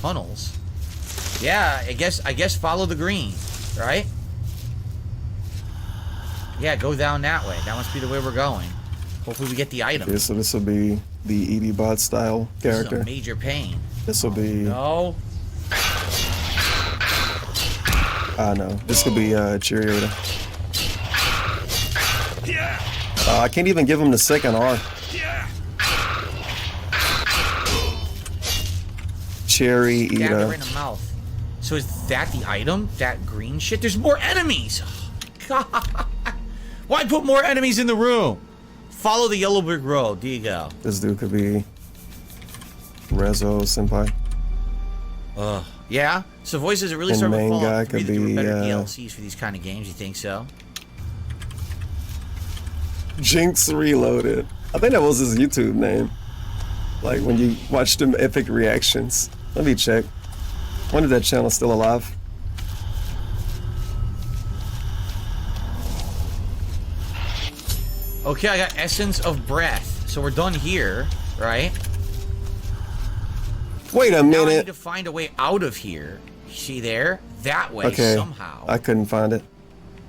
tunnels. Yeah, I guess follow the green, right? Yeah, go down that way. That must be the way we're going. Hopefully we get the item. Okay, so this will be the ED bot style character. This is a major pain. This will be. No. No. This could be Cheerleader. Yeah. I can't even give him the second R. Yeah. Cherry Stabbed her Eater. in the mouth. So is that the item? That green shit? There's more enemies. Oh, God. Why put more enemies in the room? Follow the yellow brick road. There you go. This dude could be Rezo Senpai. Yeah. So voices are really And starting main to fall guy off. could There were be, better DLCs for these kind of games. You think so? Jinx Reloaded. I think that was his YouTube name. Like when you watched them epic reactions. Let me check. When is that channel still alive? Okay, I got Essence of Breath. So we're done here, right? Wait a Now I need minute. to find a way out of here. See there? That way Okay. somehow. I couldn't find it.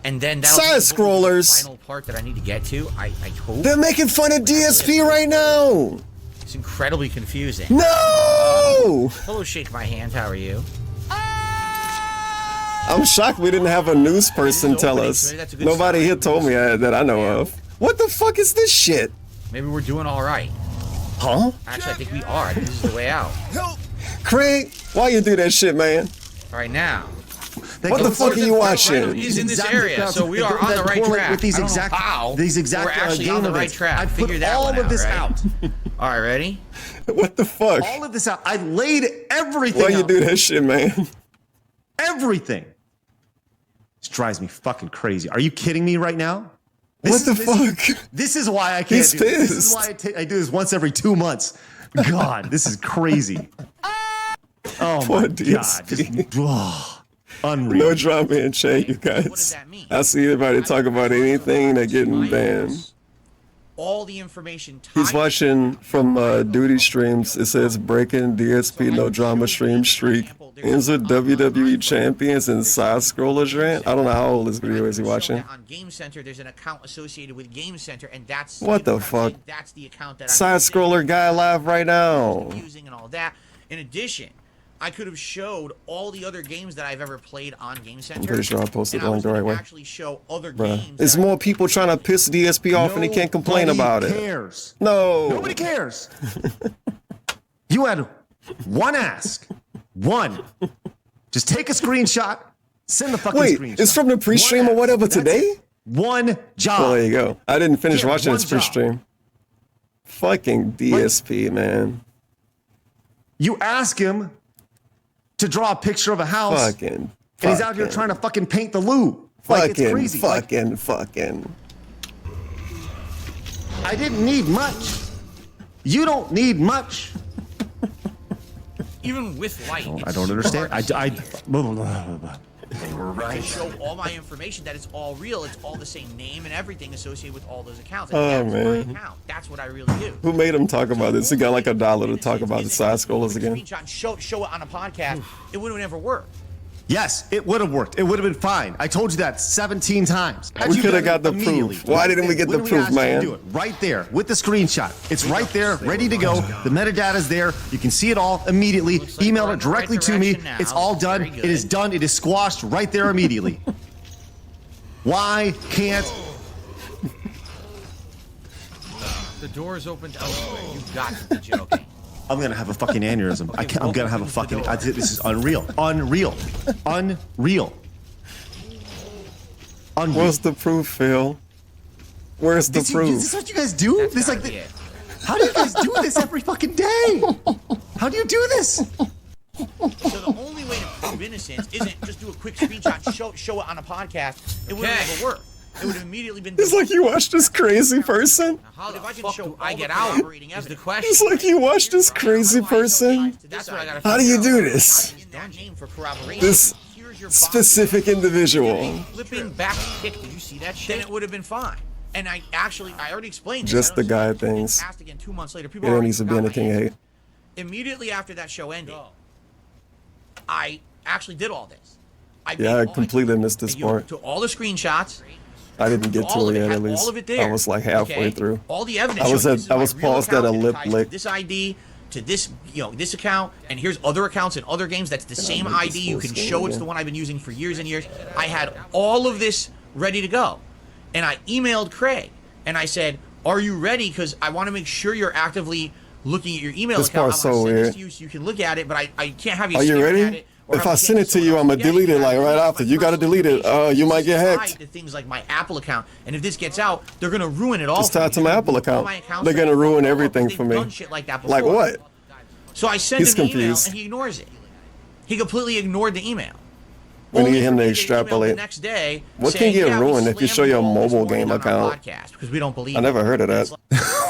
And then that'll Side be the scrollers. final part that I need to get to. I hope. They're making fun of DSP right now. It's incredibly confusing. No! Hello, shake my hand. How are you? I'm shocked we didn't have a news person tell us. That's a good Nobody sign. here told me that I know of. What the fuck is this shit? Maybe we're doing all right. Huh? Actually, I think we are. I think this is the way out. Craig, why you do that shit, man? All right, now. What the fuck are you watching? Is in this area, so we are on the right track. With these I don't exact, know how, these exact but we're actually game on the right events. track. I put Figure that all one of this right? out. All right, ready? What the fuck? All of this out. I laid everything Why you out. do that shit, man? Everything. This drives me fucking crazy. Are you kidding me right now? What the fuck? This is why I can't He's do this. This is pissed. why I do this once every 2 months. God, this is crazy. Oh Poor my God. DSP. Just, unreal. No drama in chat, you What does guys. that mean? I see everybody talk about anything that getting banned. All the information. He's tied- watching from Duty Streams. It says breaking DSP no drama stream streak. Ends with WWE champions and side scrollers rant. I don't know how old this video is he watching. On Game Center, there's an account associated with Game Center, and that's What the fuck? That's the account that I'm Side using. scroller guy live right now. Using and all that. In addition, I could have showed all the other games that I've ever played on Game Center. I'm pretty sure I posted and the I link was the right gonna way. actually show other Bruh. games. It's that I- more people trying to piss DSP off and he can't complain about it. Cares. No. Nobody cares. You had one ask. One. Just take a screenshot. Send the fucking Wait, screenshot. it's from the pre-stream One or whatever ask. That's today? it. One job. Well, there you go. I didn't finish Yeah, watching one this job. pre-stream. Fucking DSP, man. You ask him to draw a picture of a house, Fucking. and he's out here trying to fucking paint the loo. Like, it's crazy. Like, Fucking. I didn't need much. You don't need much. Even with light. I don't understand. They were right. To show all my information that it's all real. It's all the same name and everything associated with all those accounts. Like, Oh, that's man. my account. That's what I really do. Who made him talk about this? He got like $1 to talk about the side scrollers again. Screenshot and show it on a podcast. It would have never worked. Yes, it would have worked. It would have been fine. I told you that 17 times. Had We you could have done got it the immediately, proof. Why didn't we get the when proof, asked you to man? do it, right there with the screenshot. It's right there, ready to go. The metadata's there. You can see it all immediately. Looks like Email we're it in the right directly to me. direction now. It's all done. Very It good. is done. It is squashed right there immediately. Why can't... The door is opened elsewhere. You've got to be joking. I'm gonna have a fucking aneurysm. I'm gonna have a fucking... this is unreal. Unreal. Unreal. Unreal. What's the proof, Phil? Where's the Is proof? this what you guys do? That's This gotta like, be it. how do you guys do this every fucking day? How do you do this? So the only way to prove innocence isn't just do a quick screenshot and show it on a podcast. It would have never worked. It would have immediately been. It's like you watch this crazy person. How if I can show I get out is the question. It's like you watch this crazy person. That's what I gotta How do you do this? that name for corroboration. This Here's your specific individual. flipping back kick. Did you see that shit? Then it would have been fine. And I already explained. Just this. the I don't guy see why things. Asked again 2 months later. It People don't already need to be forgot anything my I answer. hate. Immediately after that show ended, actually did all this. Yeah, I completely missed this part. To all the screenshots. I didn't get to it yet, at least. All of it there. I was like halfway through. All the evidence. I was paused at a lip lick. This ID to this, this account, and here's other accounts in other games. That's the same ID. You can show it's the one I've been using for years and years. I had all of this ready to go, and I emailed Craig and I said, "Are you ready? Because I want to make sure you're actively looking at your email this account. Part's so weird. To you so you can look at it, but I can't have you. Are you ready? At it if I send it to you, I'm gonna delete it like right after. You gotta delete it. You might get hacked. To things like my Apple account, and if this gets out, they're gonna ruin it all. It's tied to my Apple account. They're gonna ruin everything for me. Like what? So I send him an email and he ignores it. He completely ignored the email. We need him to extrapolate. The next day, what can get ruined if you show your mobile game account? Because we don't believe. I never heard of that.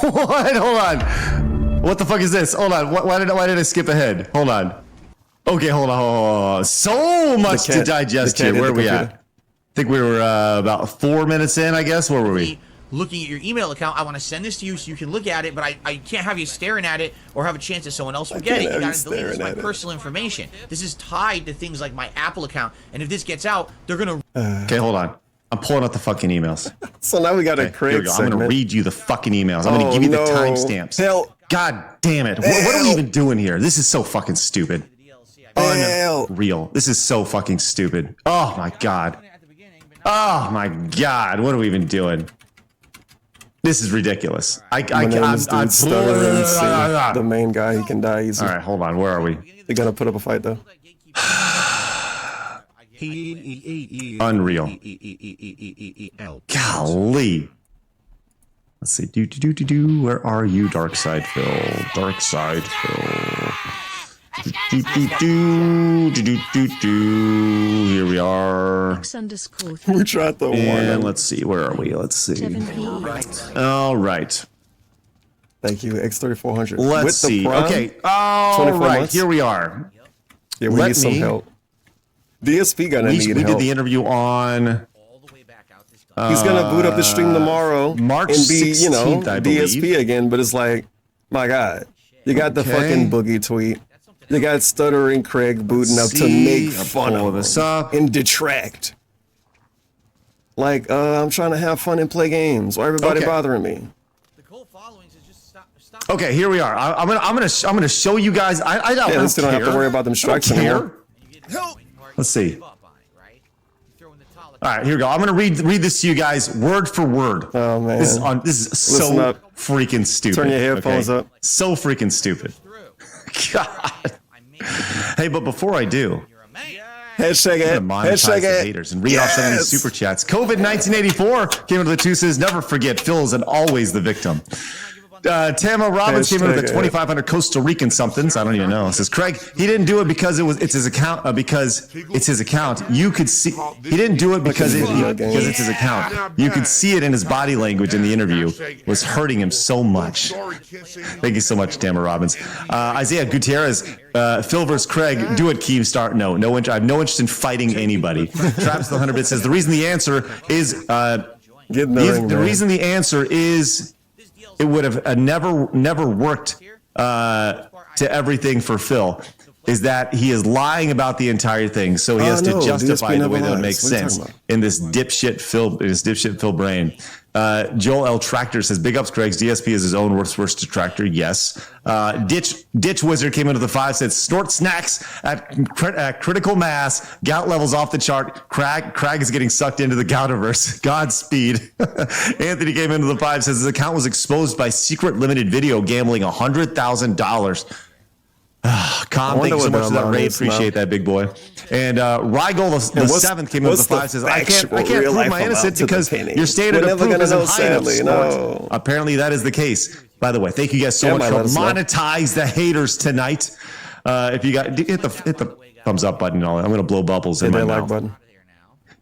What? Hold on. What the fuck is this? Hold on. Why did I skip ahead? Hold on. Okay, hold on. So much to digest here. Where are we at? I think we were about 4 minutes in, I guess. Where were we? Looking at your email account, I want to send this to you so you can look at it, but I can't have you staring at it or have a chance that someone else will get it. You gotta delete it. It's my personal information. This is tied to things like my Apple account, and if this gets out, they're gonna. Okay, hold on. I'm pulling up the fucking emails. So now we got a Craig segment. I'm gonna read you the fucking emails. I'm gonna give you the timestamps. God damn it! What are we even doing here? This is so fucking stupid. Unreal. This is so fucking stupid. Oh my god. Oh my god. What are we even doing? This is ridiculous. I'm the main guy. He can die easy. All right, hold on. Where are we? They gotta put up a fight though. Unreal. Golly. Let's see. Where are you, Darkside Phil? Darkside Phil. Here we are. We tried the one. And let's see. Where are we? Let's see. All right. Thank you. X3400. Let's see. Okay. All right. Here we are. Yeah, we need some help. DSP gonna need help. We did the interview on. He's gonna boot up the stream tomorrow March and be, 16th, DSP again. But it's like, my God, you got the fucking boogie tweet. You got stuttering Craig booting up to make fun of us and detract. Like, I'm trying to have fun and play games. Why everybody bothering me? Okay, here we are. I'm gonna show you guys. I don't at least they don't have to worry about them strikes anymore. Let's see. All right, here we go. I'm gonna read this to you guys word for word. Oh man, this is so freaking stupid. Turn your headphones up. So freaking stupid. God. Hey, but before I do, Hashtag it. Monetize the haters and read off some of these super chats. COVID 1984 came into the two, says never forget. Phil is always the victim. Tama Robbins came in with the 2,500 Costa Rican somethings. I don't even know. It says Craig, he didn't do it because it's his account. Because it's his account. You could see he didn't do it because it's his account. You could see it in his body language in the interview. It was hurting him so much. Thank you so much, Tama Robbins. Isaiah Gutierrez, Phil versus Craig. Do it, Keemstar. No. I have no interest in fighting anybody. Travis the 100-bit says the reason the answer is the reason the answer is. It would have never worked to everything for Phil. Is that he is lying about the entire thing, so he has to justify the way that would make sense in this dipshit Phil brain. Joel L. Tractor says, "Big ups, Craig's DSP is his own worst detractor." Yes. Ditch Wizard came into the 5, said, "Snort snacks at critical mass. Gout levels off the chart. Crag is getting sucked into the Goutiverse. Godspeed." Anthony came into the 5, says his account was exposed by secret limited video gambling $100,000. Calm, thank you so much for that, Ray. Appreciate that, big boy. And Rigel the 7th came into the 5, says, I can't prove my innocence because your standard of proof isn't high enough, sport. Apparently that is the case. By the way, thank you guys so much for monetize the haters tonight. If you got hit the thumbs up button, I'm going to blow bubbles in my mouth.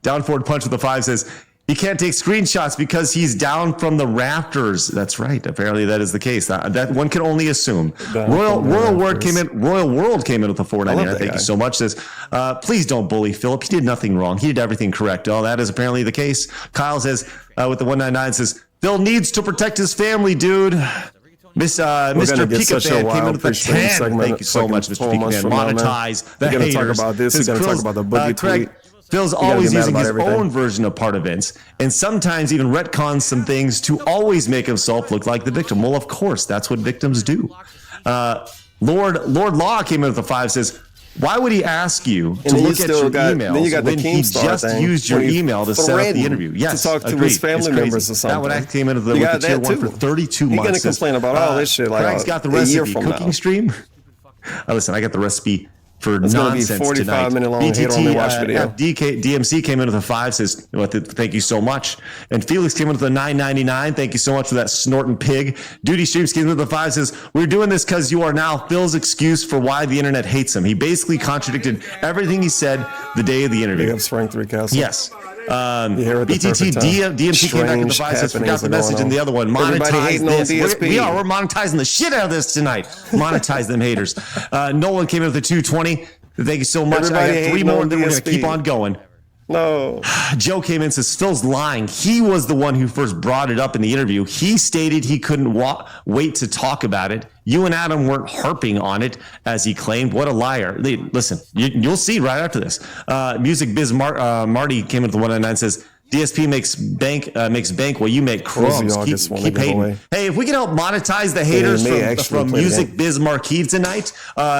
Downforward Punch with the 5 says, he can't take screenshots because he's down from the rafters. That's right. Apparently that is the case. That one can only assume. Royal World came in with the 499. Thank you so much. Says, please don't bully Philip. He did nothing wrong. He did everything correct. Oh, that is apparently the case. Kyle says with the 199 says, Phil needs to protect his family, dude. Mr. Pika Fan came in with a 10. Thank you so much, Mr. Pika Fan. Monetize the haters. We're going to talk about this. We're going to talk about the boogie tweet. Phil's always using his own version of part events, and sometimes even retcons some things to always make himself look like the victim. Well, of course, that's what victims do. Lord Law came in with a 5, says, why would he ask you to look at your emails when he just used your email to set up the interview? Yes, to talk to his family members or something. That one came into the tier 1 for 32 months. He's going to complain about all this shit like Craig's got the recipe. Cooking stream. Listen, I got the recipe for it's nonsense gonna be 45 tonight. minute long hate-only-watch video. DMC came in with a 5, says, thank you so much. And Felix came in with a 9.99. Thank you so much for that snorting pig. Duty Streams came in with a 5, says, we're doing this because you are now Phil's excuse for why the internet hates him. He basically contradicted everything he said the day of the interview. Big up Spring 3 Castle. Yes. BTT DMC came back with the 5, says, forgot the message in the other one. Monetize this. We're monetizing the shit out of this tonight. Monetize them haters. Nolan came in with a 220. Thank you so much. I have 3 more, and then we're going to keep on going. No. Joe came in and says, Phil's lying. He was the one who first brought it up in the interview. He stated he couldn't wait to talk about it. You and Adam weren't harping on it, as he claimed. What a liar. Listen, you'll see right after this. Music Biz Marty came in with the 199, says, DSP makes bank while you make crumbs. Keep hating. Hey, if we can help monetize the haters from Music Biz Marquee tonight,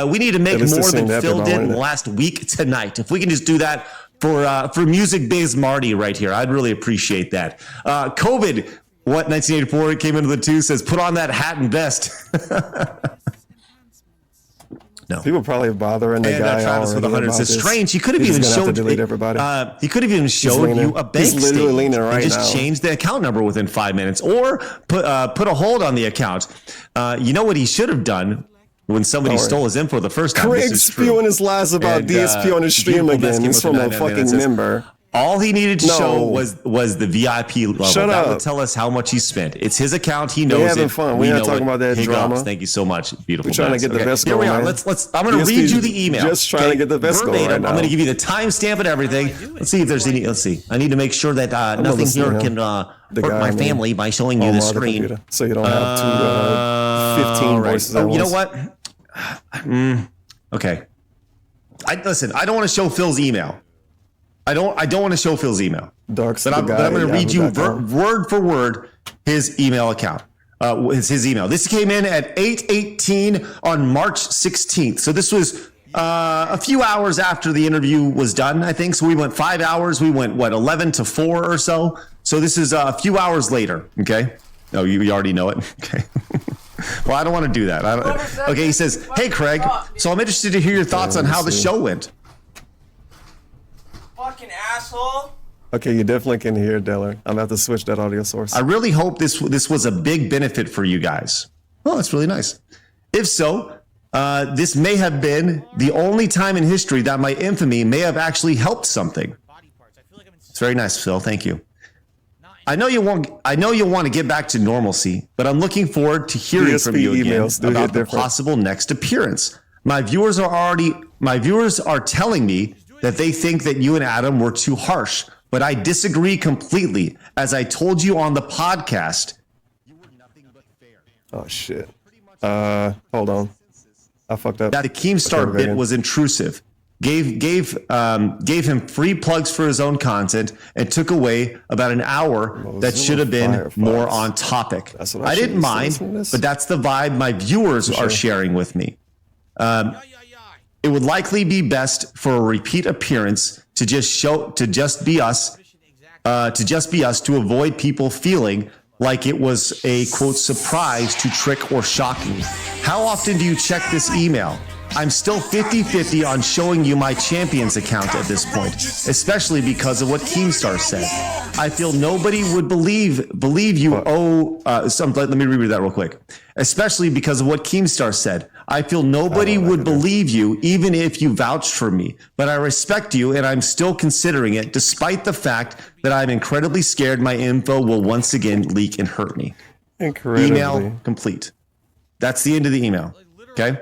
we need to make more than Phil did in the last week tonight. If we can just do that for Music Biz Marty right here, I'd really appreciate that. COVID, 1984 came into the 2, says, put on that hat and vest. No. People probably bothering the guy. Travis with 100 says, strange. He could have even showed everybody. He could have even showed you a bank statement and just changed the account number within 5 minutes, or put a hold on the account. You know what he should have done when somebody stole his info the first time? Craig spewing his lies about DSP on his stream again. He's from a fucking member. All he needed to show was the VIP level. Shut that up. would tell us how much he spent. It's his account. He knows it. Having fun. We're not talking about that drama. Thank you so much. Beautiful. We're trying to get the best going. Here we are. Let's. I'm going to read you the email. Just trying to get the best going right now. I'm going to give you the timestamp and everything. Let's see if there's any. Let's see. I need to make sure that nothing here can hurt my family by showing you the screen. So you don't have 15 voices at once. You know what? Okay. Listen. I don't want to show Phil's email. I don't want to show Phil's email, but I'm going to read you word for word his email account. His email. This came in at 8:18 on March 16th. So this was a few hours after the interview was done, I think. So we went 5 hours. We went 11 to 4 or so. So this is a few hours later. Okay. Oh, you already know it. Okay. Well, I don't want to do that. Okay. He says, "Hey, Craig. So I'm interested to hear your thoughts on how the show went." Fucking asshole. Okay, you definitely can hear Deller. I'm gonna have to switch that audio source. I really hope this was a big benefit for you guys. Well, that's really nice. If so, this may have been the only time in history that my infamy may have actually helped something. It's very nice, Phil. Thank you. I know you'll want to get back to normalcy, but I'm looking forward to hearing DSP from you again about the different. possible next appearance. My viewers are telling me that they think that you and Adam were too harsh, but I disagree completely. As I told you on the podcast, oh shit. Hold on. I fucked up. That the Keemstar bit was intrusive. Gave him free plugs for his own content and took away about an hour that should have been more on topic. I didn't mind, but that's the vibe my viewers are sharing with me. It would likely be best for a repeat appearance to just be us to avoid people feeling like it was a quote surprise to trick or shock me. How often do you check this email? I'm still 50-50 on showing you my Champions account at this point, especially because of what Keemstar said. I feel nobody would believe you let me reread that real quick. Especially because of what Keemstar said. I feel nobody would believe you even if you vouched for me, but I respect you and I'm still considering it despite the fact that I'm incredibly scared my info will once again leak and hurt me. Email complete. That's the end of the email. Okay?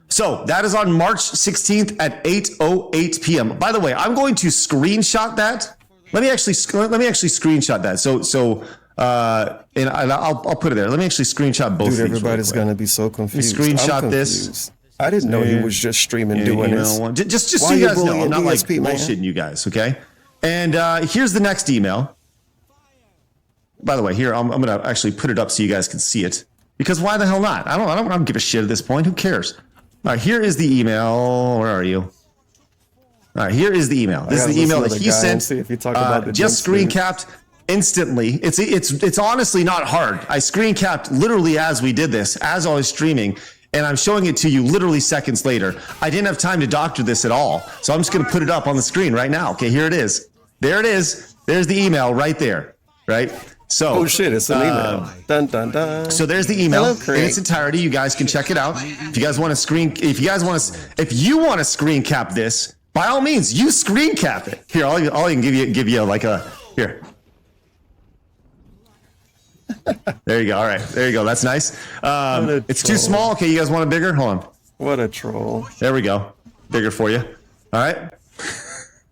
So that is on March 16th at 8:08 p.m. By the way, I'm going to screenshot that. Let me actually screenshot that. So And I'll put it there. Let me actually screenshot both. Dude, everybody's gonna be so confused. Screenshot this. I didn't know he was just streaming doing this. Just so you guys know, I'm not like bullshitting you guys, okay? And here's the next email. By the way, here I'm gonna actually put it up so you guys can see it. Because why the hell not? I don't give a shit at this point. Who cares? All right, here is the email. Where are you? All right, here is the email. This is the email that he sent. See if you talk about the just screen capped instantly. It's honestly not hard. I screen capped literally as we did this, as I was streaming, and I'm showing it to you literally seconds later. I didn't have time to doctor this at all, so I'm just going to put it up on the screen right now. Okay, here it is. There it is. There's the email right there. Right. So, oh shit, it's an email. Dun, dun, dun. So there's the email in its entirety. You guys can check it out. If you guys want to if you want to screen cap this, by all means, you screen cap it. Here, I'll even give you like a here. There you go. All right, there you go. That's nice. It's too small. Okay, you guys want it bigger? Hold on. What a troll. There we go. Bigger for you. All right.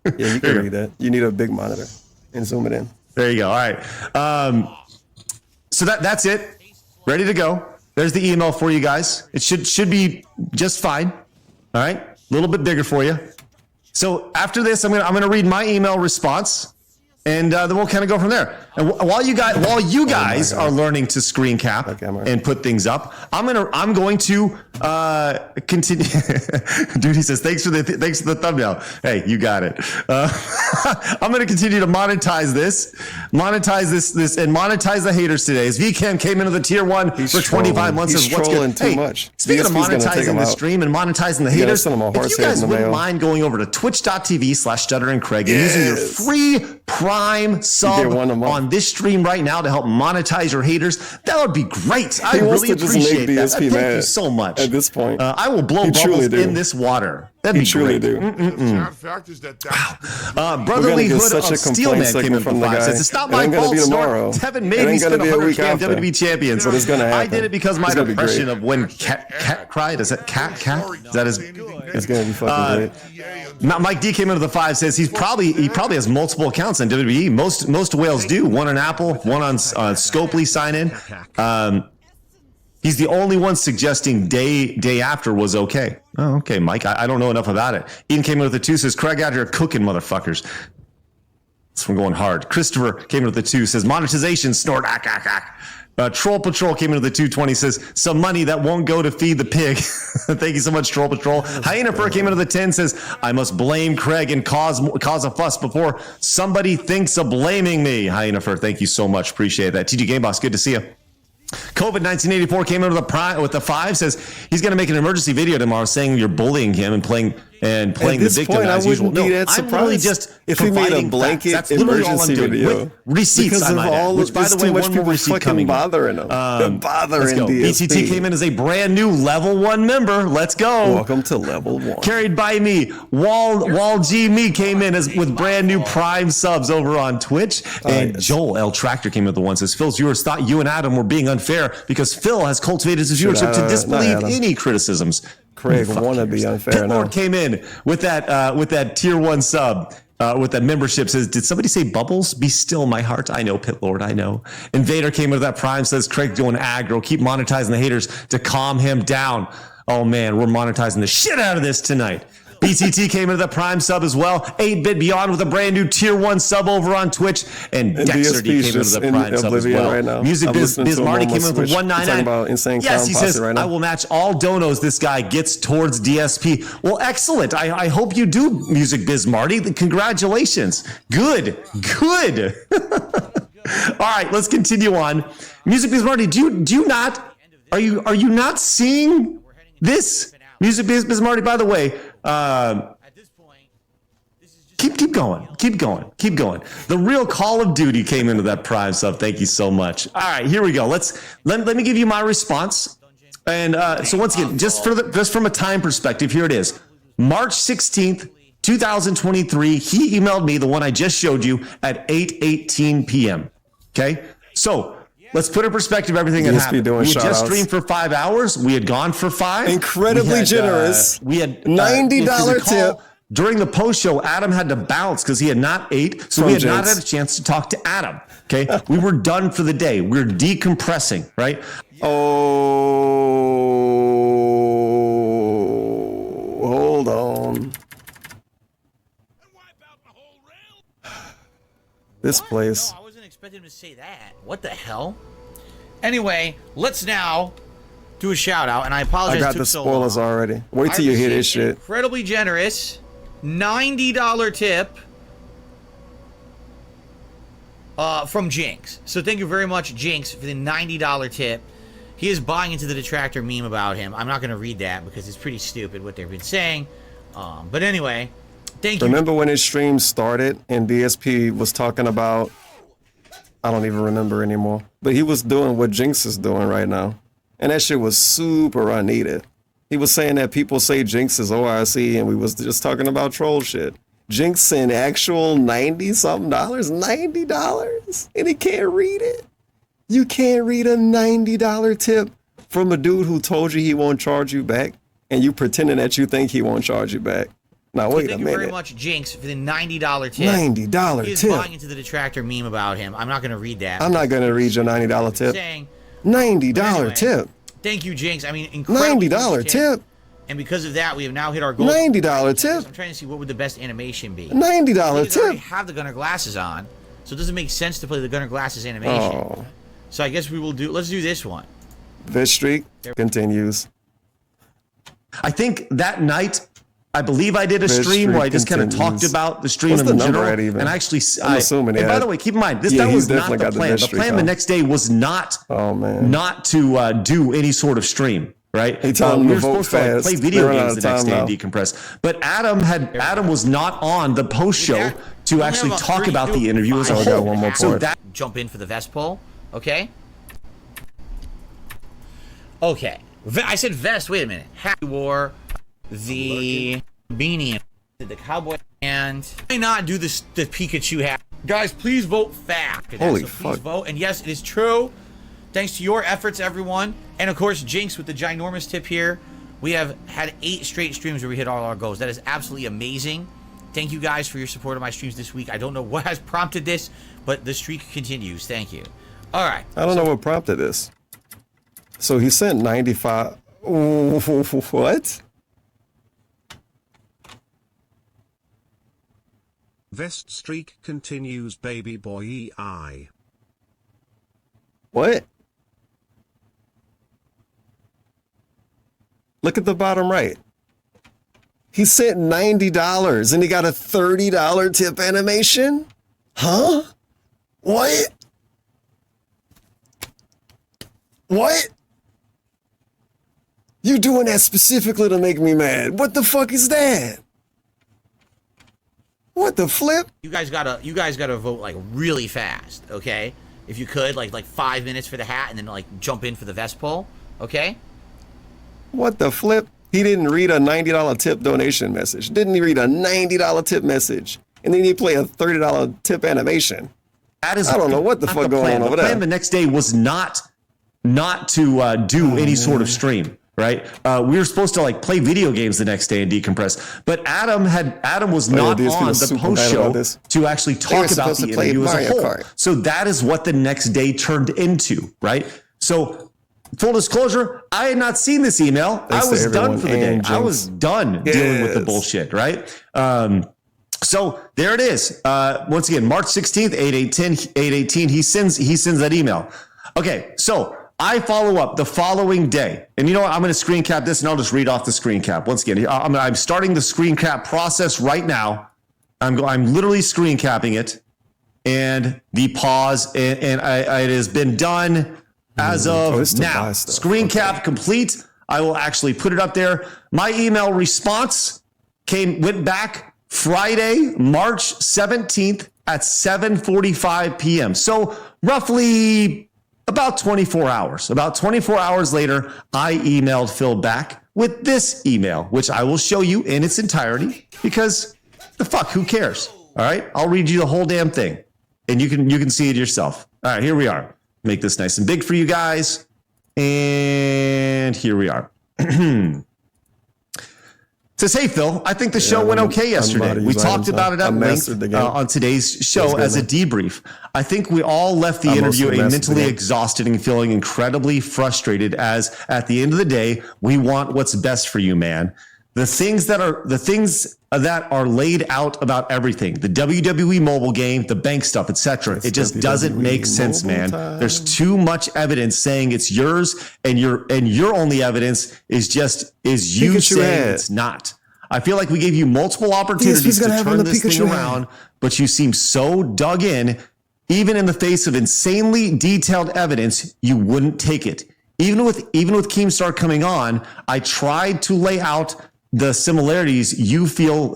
Yeah, you can read that. You need a big monitor and zoom it in. There you go. All right. So that's it. Ready to go. There's the email for you guys. It should be just fine. All right. A little bit bigger for you. So after this, I'm gonna read my email response, and then we'll kind of go from there. And while you guys are learning to screen cap and put things up, I'm going to continue. Dude, he says thanks for the thumbnail. Hey, you got it. I'm going to continue to monetize this, and monetize the haters today. As VCam came into the tier 1 for 25 months. He's what's good? Too much. Speaking of monetizing the stream and monetizing the haters, if you guys wouldn't mind going over to twitch.tv/stutteringcraig and using your free Prime sub on this stream right now to help monetize your haters, that would be great. I really appreciate that. Thank you so much. At this point, I will blow bubbles in this water. That'd be great. Brotherly Hood of Steelman came in from the guys. It's not my fault, Snort. Tevin made me spend 100K on WWE champions. But it's gonna happen. I did it because my depression of when Cat cried. Is that Cat? Is that his? It's gonna be fucking great. Mike D came into the 5, says he probably has multiple accounts on WWE. Most whales do. One on Apple, one on Scopely sign in. He's the only one suggesting day after was okay. Oh, okay, Mike. I don't know enough about it. Ian came in with the 2, says Craig out here cooking motherfuckers. That's from going hard. Christopher came in with the 2, says monetization snort. Troll Patrol came into the 220, says some money that won't go to feed the pig. Thank you so much, Troll Patrol. Hyena Fur came into the 10, says I must blame Craig and cause a fuss before somebody thinks of blaming me. Hyena Fur, thank you so much. Appreciate that. TG Game Boss, good to see you. COVID 1984 came into the prime with the 5, says he's going to make an emergency video tomorrow saying you're bullying him and playing the victim as usual. No, I'm really just if he made a blanket that's literally all I'm doing. Video with receipts, because of all which by the way, one more receipt coming. Bothering him. Bothering DSP. BTT came in as a brand new level 1 member. Let's go. Welcome to level 1. Carried by me. Wall G me came in with brand new Prime subs over on Twitch. And Joel L Tractor came in with the 1, says Phil's viewers thought you and Adam were being unfair because Phil has cultivated his viewership to disbelieve any criticisms. Craig want to be unfair. Pitlord came in with that tier 1 sub. With that membership, says, did somebody say bubbles? Be still, my heart. I know, Pitlord, I know. Invader came with that Prime, says Craig going aggro. Keep monetizing the haters to calm him down. Oh man, we're monetizing the shit out of this tonight. BTT came into the Prime sub as well. 8-Bit Beyond with a brand new tier 1 sub over on Twitch. And Dexter D came into the Prime sub as well. Right Music Biz Marty came in with 199. Yes, he says, I will match all donos this guy gets towards DSP. Well, excellent. I hope you do, Music Biz Marty. Congratulations. Good. All right, let's continue on. Music Biz Marty, are you not seeing this? Music Biz Marty, by the way, at this point, keep going. The real Call of Duty came into that Prime sub. Thank you so much. All right, here we go. Let me give you my response. And so once again, just from a time perspective, here it is. March 16th, 2023. He emailed me the one I just showed you at 8:18 p.m. Okay, so. Let's put in perspective everything that happened. We had just streamed for 5 hours. We had gone for 5. Incredibly generous. We had $90 tip. During the post show, Adam had to bounce because he had not ate. So we had not had a chance to talk to Adam. Okay. We were done for the day. We're decompressing, right? Oh, hold on. This place. No, I wasn't expecting him to say that. What the hell? Anyway, let's now do a shout out, and I apologize. I got the spoilers already. Wait till you hear this shit. Incredibly generous $90 tip from Jinx. So thank you very much, Jinx, for the $90 tip. He is buying into the detractor meme about him. I'm not going to read that because it's pretty stupid what they've been saying. But anyway, thank you. Remember when his stream started and DSP was talking about, I don't even remember anymore, but he was doing what Jinx is doing right now. And that shit was super unneeded. He was saying that people say Jinx is ORC, and we was just talking about troll shit. Jinx sent actual $90-something, $90, and he can't read it. You can't read a $90 tip from a dude who told you he won't charge you back, and you pretending that you think he won't charge you back. Now wait a minute. Thank you very much, Jinx, for the $90 tip. $90 he is tip. buying into the detractor meme about him. I'm not going to read that. I'm not going to read your $90 tip. $90 anyway, tip. Thank you, Jinx. I mean, incredible $90 tip. And because of that, we have now hit our goal. $90 tip. I'm trying to see what would the best animation be. $90 tip. I already have the Gunner glasses on, so it doesn't make sense to play the Gunner glasses animation. Oh. So I guess we will do. Let's do this one. This streak continues. I think that night, I believe I did a stream where I just kind of talked about the stream in general. And actually, I'm assuming. And by the way, keep in mind, that was not the plan. The plan the next day was not, not to do any sort of stream. Right, we were supposed to play video games the next day and decompress. But Adam was not on the post show to actually talk about the interview as a whole. One more so that jump in for the vest poll, okay? Okay, I said vest. Wait a minute. He wore the beanie, the cowboy, and why not do this? The Pikachu hat, guys. Please vote fast. Holy fuck! Please vote, and yes, it is true. Thanks to your efforts, everyone. And of course, Jinx with the ginormous tip here. We have had 8 straight streams where we hit all our goals. That is absolutely amazing. Thank you guys for your support of my streams this week. I don't know what has prompted this, but the streak continues. Thank you. All right. I don't know what prompted this. So he sent 95. What? Vest streak continues, baby boy EI. What? Look at the bottom right. He sent $90 and he got a $30 tip animation? Huh? What? What? You doing that specifically to make me mad? What the fuck is that? What the flip? You guys gotta vote like really fast, okay? If you could, like 5 minutes for the hat and then like jump in for the vest poll, okay? What the flip? He didn't read a $90 tip donation message. Didn't he read a $90 tip message? And then he play a $30 tip animation. That is I don't know what the fuck going on over there. The plan the next day was not to do any sort of stream, right? We were supposed to like play video games the next day and decompress. But Adam was not on the post show to actually talk about the interview as a whole. So that is what the next day turned into, right? So full disclosure, I had not seen this email. I was done for the day. I was done dealing with the bullshit, right? So there it is. Once again, March 16th, 8/18, he sends that email. Okay, so I follow up the following day. And you know what? I'm going to screen cap this and I'll just read off the screen cap. Once again, I'm starting the screen cap process right now. I'm literally screen capping it. And the pause, and it has been done as of now. Screen cap complete. I will actually put it up there. My email response went back Friday, March 17th at 7:45 p.m. So roughly about 24 hours. About 24 hours later, I emailed Phil back with this email, which I will show you in its entirety because the fuck, who cares? All right, I'll read you the whole damn thing, and you can see it yourself. All right, here we are. Make this nice and big for you guys, and here we are. Says, hey, Phil, I think the show went okay yesterday. We talked about it at length on today's show as a debrief. I think we all left the interview mentally exhausted and feeling incredibly frustrated, as at the end of the day, we want what's best for you, man. The things that are laid out about everything, the WWE mobile game, the bank stuff, etc. It just doesn't make sense, man. There's too much evidence saying it's yours, and your only evidence is you saying it's not. I feel like we gave you multiple opportunities to turn this thing around, but you seem so dug in. Even in the face of insanely detailed evidence, you wouldn't take it. Even with Keemstar coming on, I tried to lay out the similarities you feel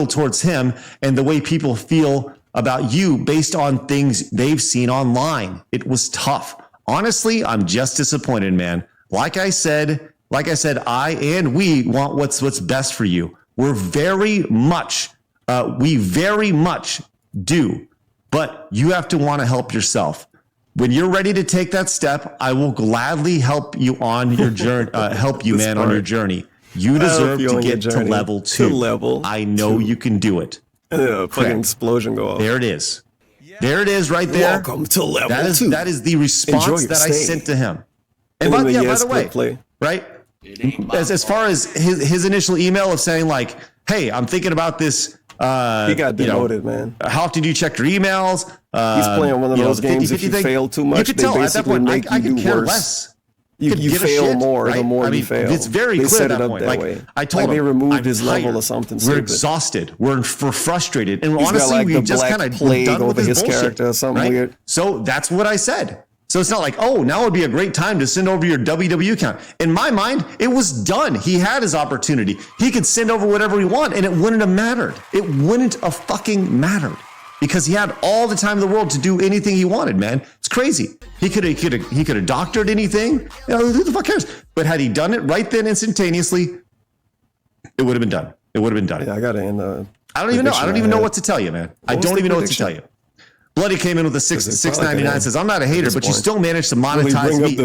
towards him and the way people feel about you based on things they've seen online. It was tough. Honestly, I'm just disappointed, man. Like I said, I and we want what's best for you. We very much do, but you have to want to help yourself. When you're ready to take that step, I will gladly help you on your journey. Help you, man, on your journey. You deserve to get to level 2. I know you can do it. And then a fucking explosion go off. There it is. There it is right there. Welcome to level 2. That is the response that I sent to him. And by the way, right? As far as his initial email of saying like, hey, I'm thinking about this. He got demoted, man. How often do you check your emails? He's playing one of those games. If you fail too much, you could tell at that point, I could care worse. Less. You fail more, right? The more you fail. It's very clear at that point. Like, I told him, they removed his level or something. We're exhausted. We're frustrated, and honestly, we just kind of done with his character or something weird. So that's what I said. So it's not like, oh, now would be a great time to send over your WWE account. In my mind, it was done. He had his opportunity. He could send over whatever he wanted, and it wouldn't have mattered. It wouldn't have fucking mattered. Because he had all the time in the world to do anything he wanted, man. It's crazy. He could have doctored anything. You know, who the fuck cares? But had he done it right then, instantaneously, it would have been done. It would have been done. Yeah, I got to end. I don't even know. I don't even know what to tell you, man. I don't even know what to tell you. Bloody came in with a $6.99. Says, I'm not a hater, but you still managed to monetize me.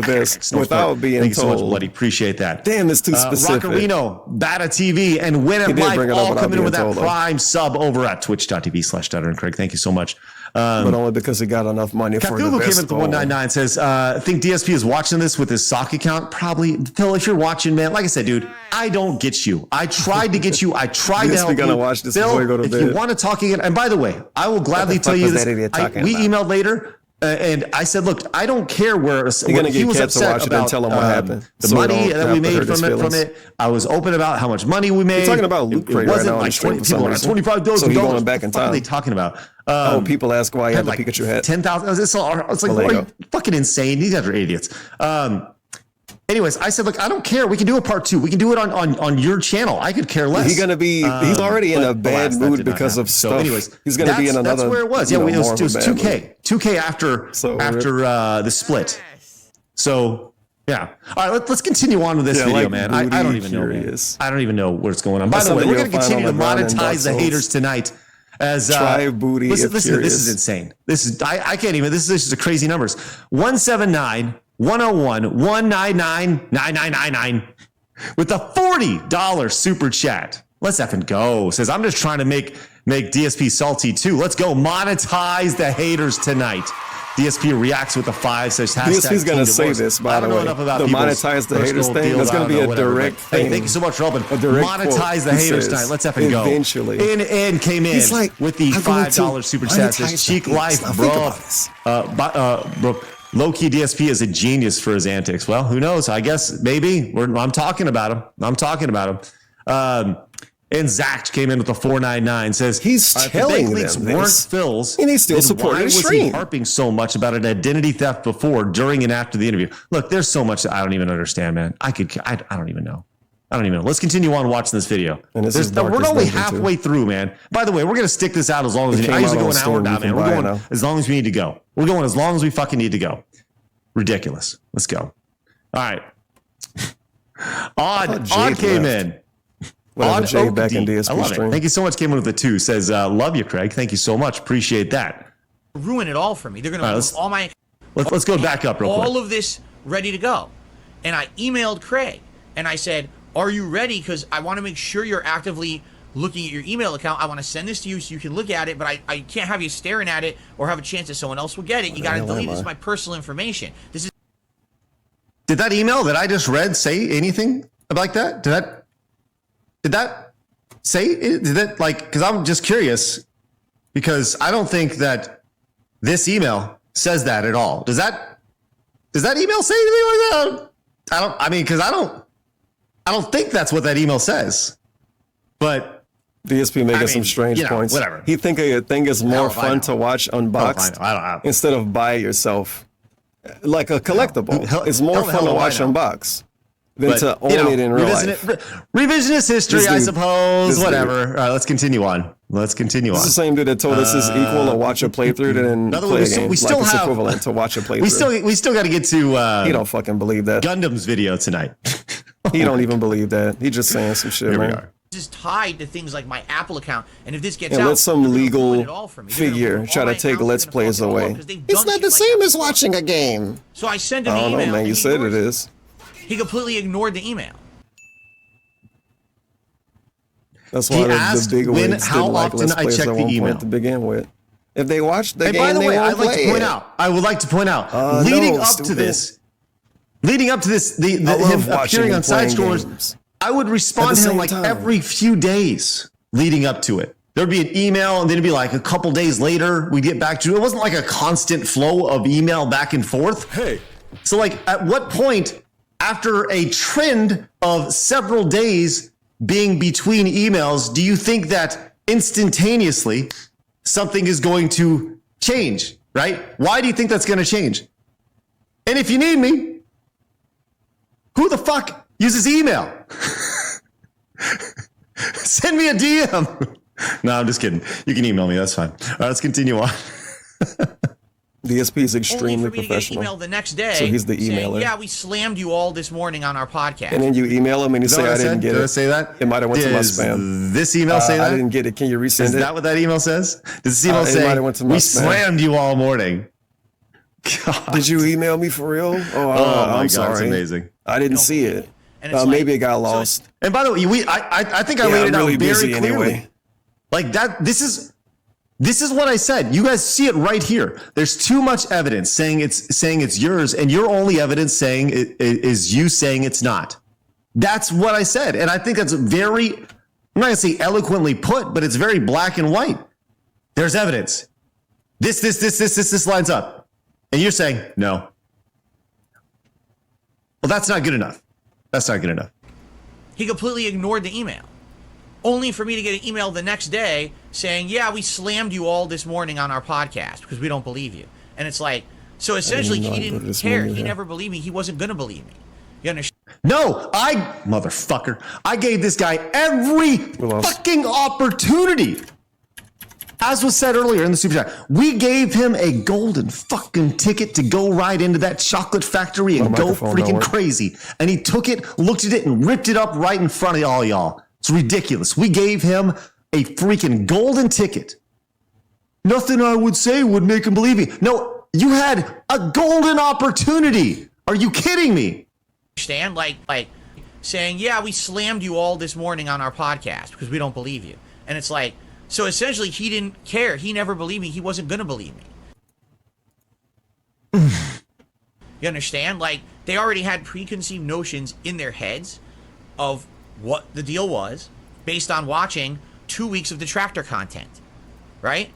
Without being Thank you so much, told. Bloody. Appreciate that. Damn, it's too specific. Rockerino, Bata TV, and Win It Life all coming in with that prime sub over at twitch.tv/StutterandCraig. Thank you so much. But only because he got enough money for the Google best came in with the 199. Says, I think DSP is watching this with his sock account. Probably. Phil, if you're watching, man, like I said, dude, I don't get you. I tried to get you. I tried to help you. Gonna watch this Phil, before you go to if bed. you want to talk again, and by the way, I will gladly tell you this. We emailed later. And I said, look, I don't care where he was upset about tell him what happened. The money that we made from it. I was open about how much money we made. We're talking about Loot Crate right now. Like $25. So he's going back in time. What are they talking about? People ask why he had the Pikachu hat. 10,000. It's like, are you fucking insane? These guys are idiots. Anyways, I said, look, I don't care. We can do a part 2. We can do it on your channel. I could care less. He's gonna be. He's already in a bad mood because of stuff. So anyways, he's gonna be in another. That's where it was. Yeah, it was 2K. 2K after the split. So yeah. All right, let's continue on with this video, man. I don't even know. Man. I don't even know what's going on. By the way, we're gonna continue to monetize the haters tonight. As try booty. Listen, this is insane. This is I can't even. This is just crazy numbers. 179. 101 199 9999 with a $40 super chat. Let's effing go. Says, I'm just trying to make DSP salty too. Let's go monetize the haters tonight. DSP reacts with a 5. Says DSP's gonna say this, by the way. The monetize the haters thing. That's gonna be a direct thing. Hey, thank you so much, Robin. Monetize the haters tonight. Let's effing go. Eventually. And came in with the $5 super chat. Says, Cheek Life, bro. Low-key DSP is a genius for his antics. Well, who knows? I guess maybe. I'm talking about him. And Zach came in with a 499. Says he's telling them this. Weren't Phil's, and he still supported his stream. Why was he harping so much about an identity theft before, during, and after the interview? Look, there's so much that I don't even understand, man. I don't even know. Let's continue on watching this video. We're only halfway through, man. By the way, we're gonna stick this out as long as we need. I usually go an hour now, man. We're going as long as we need to go. We're going as long as we fucking need to go. Ridiculous. Let's go. All right. Odd came in. Odd Jay back in DSP I love it. Thank you so much. Came in with the 2. Says, love you, Craig. Thank you so much. Appreciate that. Ruin it all for me. They're gonna remove all my. Let's go back up real quick. All of this ready to go, and I emailed Craig and I said, are you ready? Because I want to make sure you're actively looking at your email account. I want to send this to you so you can look at it, but I can't have you staring at it or have a chance that someone else will get it. You got to delete. This is my personal information. This is. Did that email that I just read say anything like that? Did that say it? Did that, like, because I'm just curious, because I don't think that this email says that at all. Does that email say anything like that? I don't think that's what that email says. But DSP making some strange points. Whatever. He think a thing is more fun to watch unboxed instead of buy it yourself. Like a collectible. It's more fun to watch unboxed than to own it in real life. Revisionist history, I suppose. Whatever. All right, let's continue on. It's the same dude that told us it's equal to watch a playthrough than play a game. We still like have equivalent to watch a playthrough. We still got to get to. He don't fucking believe that. Gundam's video tonight. He don't even believe that. He just saying some shit, man. This is tied to things like my Apple account, and if this gets out, let some legal figure try to take Let's Plays away. It's not the same as watching a game. So I sent him I the don't email. know, man. You said it is. He completely ignored the email. That's why the big wigs didn't like Let's Plays at one point to begin with. If they watched the game, by the way, I would like to point out, leading up to this, him appearing on side scores, I would respond to him like every few days leading up to it. There'd be an email, and then it'd be like a couple days later, we'd get back to it. It wasn't like a constant flow of email back and forth. Hey. So, like, at what point, after a trend of several days being between emails, do you think that instantaneously something is going to change, right? Why do you think that's going to change? And if you need me, who the fuck uses email? Send me a DM. No, I'm just kidding. You can email me. That's fine. All right, let's continue on. DSP is extremely professional. Email the next day, so he's the emailer. Saying, yeah, we slammed you all this morning on our podcast. And then you email him and you say, I didn't get it. Did I say that? It might have went to my spam. This email say that? I didn't get it. Can you resend it? Is that what that email says? Does this email say, we slammed you all morning? God. Did you email me for real? Oh my God, I'm sorry. it's amazing. I didn't see it. Maybe it got lost. And by the way, I think I laid it out very clearly. Anyway. Like that, this is what I said. You guys see it right here. There's too much evidence saying it's yours, and your only evidence saying it is you saying it's not. That's what I said, and I think that's very, I'm not gonna say eloquently put, but it's very black and white. There's evidence. This lines up, and you're saying no. Well, that's not good enough. That's not good enough. He completely ignored the email, only for me to get an email the next day saying, yeah, we slammed you all this morning on our podcast because we don't believe you. And it's like, so essentially he didn't care. He never believed me. He wasn't going to believe me. You understand? No, motherfucker, I gave this guy every fucking opportunity. As was said earlier in the super chat, we gave him a golden fucking ticket to go right into that chocolate factory and go freaking crazy. And he took it, looked at it, and ripped it up right in front of all y'all. It's ridiculous. We gave him a freaking golden ticket. Nothing I would say would make him believe me. No, you had a golden opportunity. Are you kidding me? Understand? Like saying, yeah, we slammed you all this morning on our podcast because we don't believe you. And it's like, so essentially he didn't care. He never believed me. He wasn't going to believe me. You understand? Like, they already had preconceived notions in their heads of what the deal was based on watching 2 weeks of detractor content, right?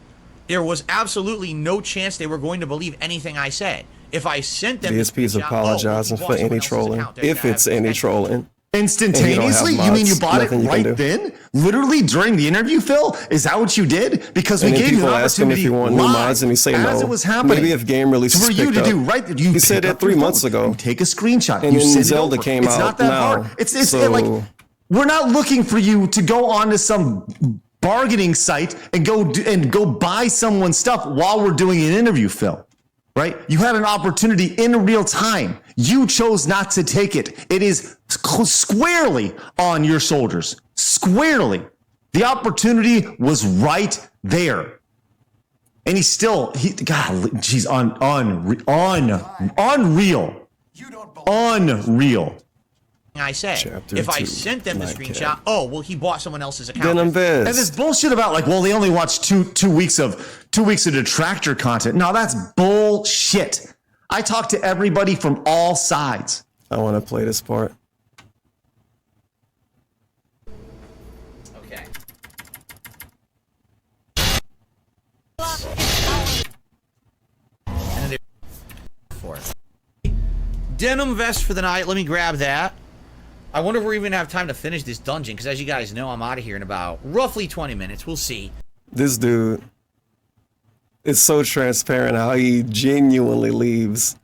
There was absolutely no chance they were going to believe anything I said. If I sent them... DSP is apologizing for any trolling, if it's any trolling. Instantaneously? You mean you bought it right then? Literally during the interview, Phil? Is that what you did? Because we gave you an opportunity if you want new mods and he say no. As it was happening. Maybe if game releases for you to do, right? He said that 3 months ago. You take a screenshot. And you then Zelda came out. It's not that hard. It's like, we're not looking for you to go onto some bargaining site and go buy someone's stuff while we're doing an interview, Phil. Right? You had an opportunity in real time. You chose not to take it. It is squarely on your shoulders. Squarely. The opportunity was right there. And God, geez, unreal. Unreal. I said. Chapter if I 2, sent them the Nightcap. screenshot, oh well, he bought someone else's account. Then invest. And this bullshit about like, well, they only watched two weeks of detractor content. No, that's bullshit. I talk to everybody from all sides. I want to play this part. Okay. And then for it. Denim vest for the night. Let me grab that. I wonder if we're even gonna have time to finish this dungeon, because as you guys know, I'm out of here in about roughly 20 minutes. We'll see. This dude is so transparent how he genuinely leaves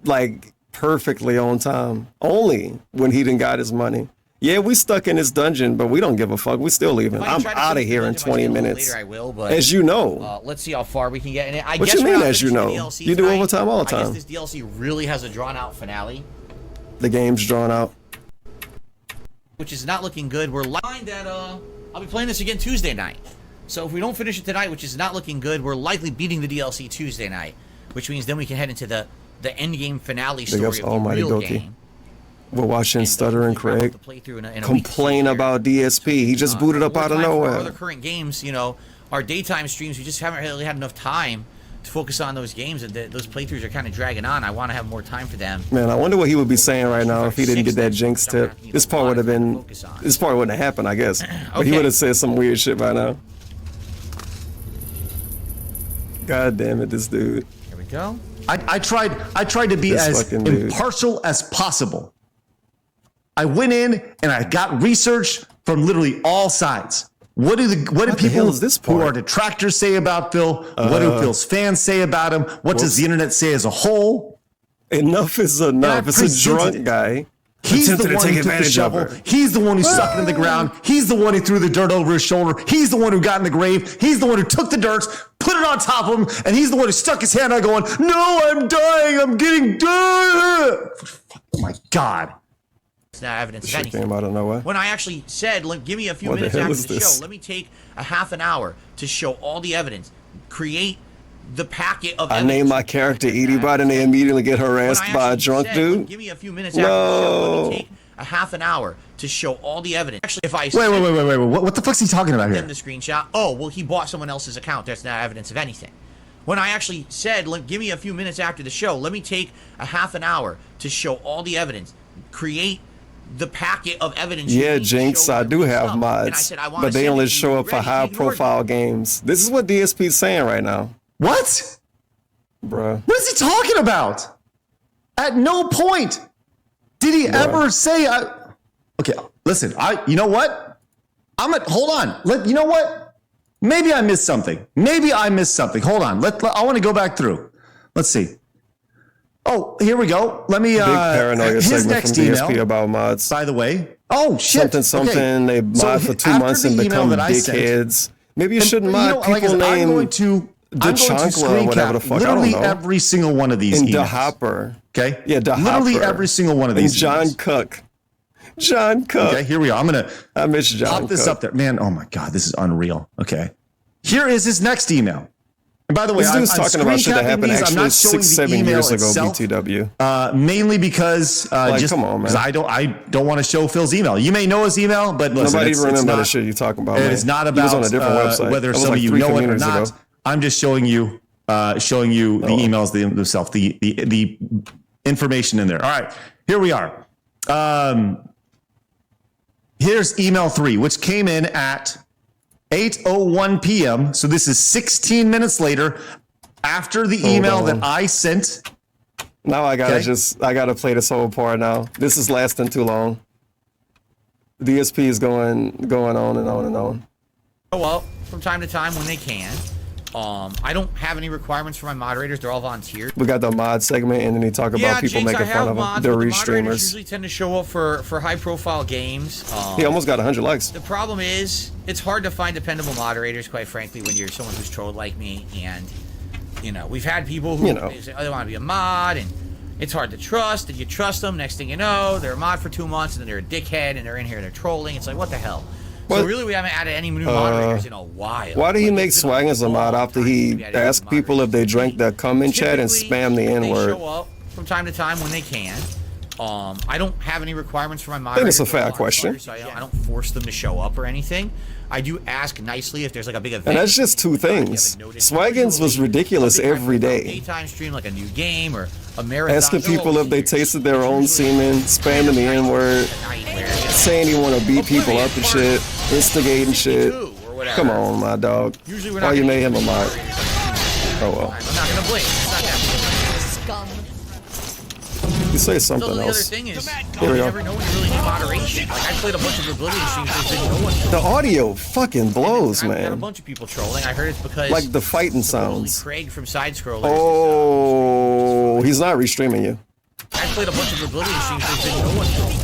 like perfectly on time. Only when he didn't got his money. Yeah, we stuck in this dungeon, but we don't give a fuck. We still leaving. I'm out of here in 20 minutes. Later I will, but as you know. Let's see how far we can get in it. What you mean, as you know? You do overtime all the time. I guess this DLC really has a drawn-out finale. The game's drawn out. Which is not looking good. We're lying that I'll be playing this again Tuesday night. So if we don't finish it tonight, which is not looking good, we're likely beating the DLC Tuesday night, which means then we can head into the end game finale story of the real game. We're watching Stutter and Craig complain about DSP. He just booted up out of nowhere. Other current games, you know, our daytime streams, we just haven't really had enough time to focus on those games, and those playthroughs are kind of dragging on. I want to have more time for them. Man, I wonder what he would be saying right now if he didn't get that Jinx tip. This part would have been, this part wouldn't have happened, I guess. But he would have said some weird shit by now. God damn it, this dude. Here we go. I tried to be as impartial as possible. I went in and I got research from literally all sides. What do people who are detractors say about Phil? What do Phil's fans say about him? What does the internet say as a whole? Enough is enough. It's a drunk guy. He's the one who took the shovel. He's the one who sucked it in the ground. He's the one who threw the dirt over his shoulder. He's the one who got in the grave. He's the one who took the dirt, put it on top of him, and he's the one who stuck his hand out going, "No, I'm dying. I'm getting dirt." Oh my God. It's not evidence of Shit anything. came out of nowhere. When I actually said, give me a few minutes after the show, let me take a half an hour to show all the evidence, create the packet of evidence. I named my character Edie Bot and they immediately get harassed by a drunk dude. Give me a few minutes after the show, let me take a half an hour to show all the evidence. Actually, if I wait, what the fuck's he talking about here? The screenshot. Oh, well, he bought someone else's account. That's not evidence of anything. When I actually said, give me a few minutes after the show, let me take a half an hour to show all the evidence, create the packet of evidence. Yeah, Jinx, I do have mods, but they only show up for high-profile games. This is what DSP is saying right now. What? Bruh. What is he talking about? At no point did he ever say, okay, listen, you know what? Hold on. You know what? Maybe I missed something. Hold on. I want to go back through. Let's see. Oh, here we go. Let me, Big paranoia his segment next from email, DSP about mods. by the way. Oh, shit. Something, okay. They mod for 2 months and become dickheads. Maybe you shouldn't mod people named the Chancla or whatever the fuck, I don't know. Literally every single one of these and emails. the Hopper. Okay? Yeah, the Hopper. Literally every single one of these and John emails. Cook. John Cook. Okay, here we are. I miss John pop this up there. Man, oh my God, this is unreal. Okay. Here is his next email. And by the way, this dude's talking about shit that happened actually 6-7 years ago, itself, BTW. Mainly because come on, man. I don't want to show Phil's email. You may know his email, but listen, nobody even remember the shit you're talking about. It is not about on a different website. Whether some of you know it or not. I'm just showing you the emails themselves, the information in there. All right, here we are. Here's email 3, which came in at 8:01 p.m. So this is 16 minutes later after the email that I sent. Now I gotta play this whole part now. This is lasting too long. DSP is going on and on and on. Oh, well, from time to time when they can. I don't have any requirements for my moderators. They're all volunteer. We got the mod segment, and then he talk about people making fun of them. They're re-streamers. Usually tend to show up for high-profile games. He almost got 100 likes. The problem is, it's hard to find dependable moderators, quite frankly, when you're someone who's trolled like me. And, you know, we've had people who say, oh, they want to be a mod, and it's hard to trust, and you trust them. Next thing you know, they're a mod for 2 months, and then they're a dickhead, and they're in here, and they're trolling. It's like, what the hell? So really, we haven't added any new moderators in a while. Why did he make Swag as a mod after he asked people if they drank the comment chat and spam the N-word? They show up from time to time when they can. I don't have any requirements for my I think moderators. it's a fair question. So I don't force them to show up or anything. I do ask nicely if there's like a big event. And that's just two things. Swaggins was ridiculous every day. Daytime stream, like a new game or a marathon. Asking people if they tasted their own semen, spamming the N-word, saying he want to beat people up and shit, instigating shit. Come on, my dog. Why you made him a mod? Oh well. I'm not gonna blame. It's not that Scum. You say something the other else. thing is, Here you we go. never know when you really need moderation. Like I played a bunch of Oblivion streams, there's been no one. The audio fucking blows, I got a man. bunch of people trolling. I heard it's because Like the fighting supposedly sounds. Craig from Side Scrollers. Oh, he's not restreaming you. I played a bunch of Oblivion streams, there's been no one trolling.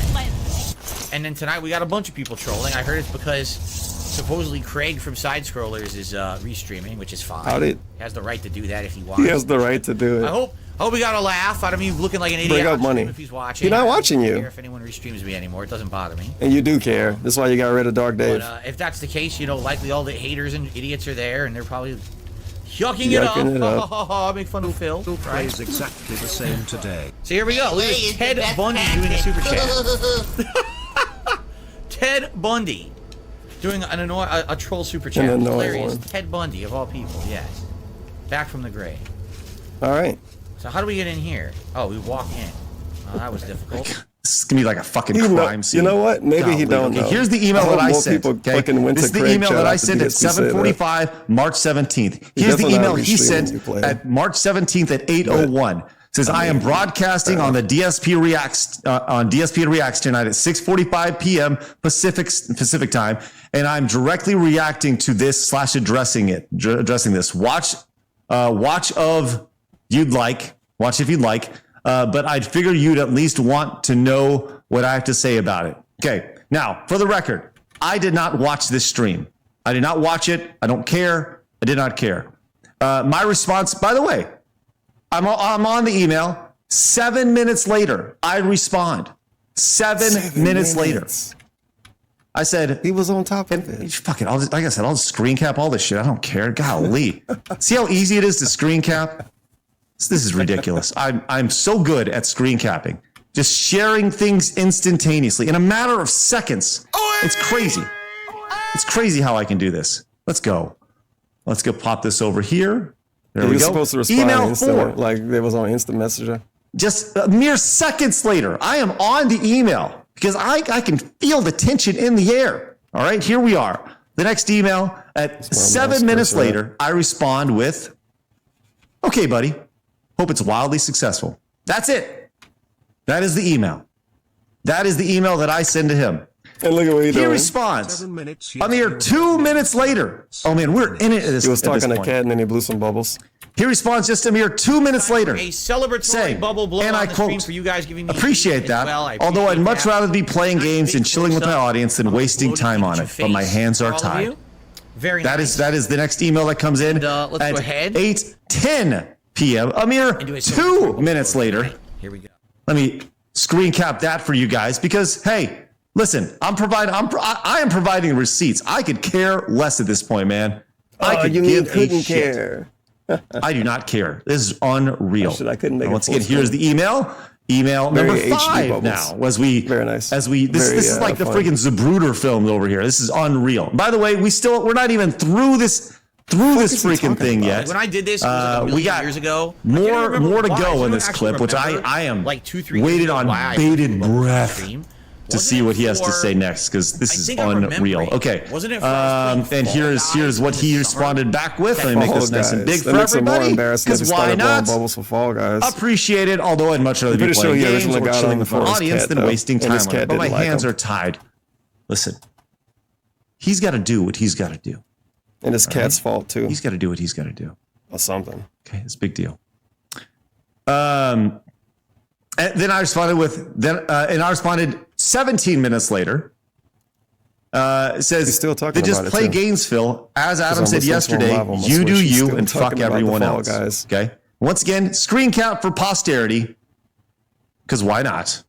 And then tonight we got a bunch of people trolling. I heard it's because supposedly Craig from Side Scrollers is restreaming, which is fine. How did- He has the right to do that if he wants. He has the right to do I it. hope we got a laugh out of me looking like an idiot. Bring up on stream money. If he's watching. He's not I don't watching you. care if anyone restreams me anymore. It doesn't bother me. And you do care. That's why you got rid of Dark Dave. But if that's the case, you know, likely all the haters and idiots are there, and they're probably yucking it up. Yucking it up. Ha, ha, ha, make fun of Phil. Right? Plays exactly the same today. So here we go. Look at Ted Bundy doing a super chat. Ted Bundy doing a troll super chat. An annoying Hilarious. one. Ted Bundy of all people. Yes. Back from the grave. All right. So how do we get in here? Oh, we walk in. Oh, that was difficult. This is gonna be like a fucking You know- crime scene. you know what? Maybe he don't Okay, know. here's the email I hope that I more sent. people Okay? fucking went This is to the Craig, email shout that out I to sent at DSP say that. 7:45, March 17th. Here's the definitely email not he restreaming sent you, player. at March 17th at 8:01. Says I am broadcasting on the DSP Reacts on DSP Reacts tonight at 6:45 p.m. Pacific time, and I'm directly reacting to this / addressing this. Watch if you'd like. But I'd figure you'd at least want to know what I have to say about it. Okay. Now, for the record, I did not watch this stream. I did not watch it. I don't care. I did not care. My response, by the way, I'm on the email. 7 minutes later, I respond. 7 minutes later. I said, He was on top of it. fuck it. Like I said, I'll just screen cap all this shit. I don't care. Golly. See how easy it is to screen cap? This is ridiculous. I'm so good at screen capping. Just sharing things instantaneously in a matter of seconds. It's crazy. It's crazy how I can do this. Let's go. Let's go pop this over here. There He we was go. supposed to respond Email instantly, 4. like it was on Instant Messenger. Just mere seconds later, I am on the email because I can feel the tension in the air. All right, here we are. The next email at 7 minutes later, I respond with, "Okay, buddy. Hope it's wildly successful." That's it. That is the email. That is the email that I send to him. And look at what he He doing. responds 7 minutes. a mere 2 minutes later. Oh man, we're in it. He was talking to Cat and then he blew some bubbles. He responds just a mere 2 minutes later. A celebratory saying, bubble blow and on I the stream quote, for you guys giving me appreciate as that. well. I Although I'd appreciate much that. rather be playing games and chilling with my audience than wasting time on it. But my hands are tied. Very That nice. is the next email that comes in let's at go ahead. 8:10 p.m. A mere And do a 2 minutes later. Here we go. Let me screen cap that for you guys because hey, listen, I am providing receipts. I could care less at this point, man. I could give a shit. I do not care. This is unreal. I couldn't make it Once full again, here's screen. the email. Email Very number HD 5 bubbles. now. Very nice. This Very, is like the fun. freaking Zapruder film over here. This is unreal. By the way, we're not even through this freaking thing yet. When I did this, it was like a we million got years ago. I can't more remember to why. go Does in this anyone clip, actually which remember, I am like 2-3 waited years ago on why I bated blew up the breath stream? to see what he has to say next because this is think I'm unreal. remembering. Okay. Wasn't it for us playing and Fall here's Guys what in he the responded back with. Let me make Fall this nice and Guys. big That for makes it more everybody. embarrassing if Because he why started blowing not? bubbles for Fall Guys. Appreciate it, although I'd much rather be pretty sure playing he games originally or got chilling him with my for his audience cat, than though, wasting and time his on it. cat But my didn't like hands him. are tied. Listen, he's got to do what he's got to do. And it's Cat's fault too. He's got to do what he's got to do. Or something. Okay, it's a big deal. And then I responded and I responded 17 minutes later. It says, He's still talking they just about it, play too. games, Phil. As Adam I'm said listening to him yesterday, live on my you Switch. do He's you still and fuck talking about the everyone Fall else. Guys. Okay. Once again, screen cap for posterity, because why not?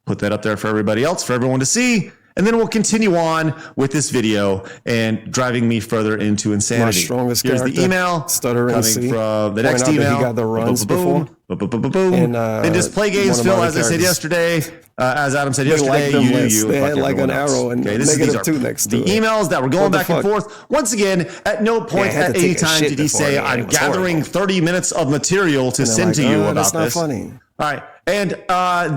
Put that up there for everybody else, for everyone to see. and then we'll continue on with this video and driving me further into insanity. My strongest Here's the character, email stuttering coming C. from the Point next out that email. he got the runs boom, boom, boom, boom, boom. And display games, one of Phil, my as I said characters. yesterday, as Adam said They yesterday, like them you, lists. They fuck had like everyone an else. arrow and these negative are 2 next to the it. emails that were going What the back and fuck? forth. Once again, at no point I had at to any take a time shit did he before say, the I'm game was gathering horrible. 30 minutes of material to And they're send like, to you "Oh, about that's not this. funny." All right. And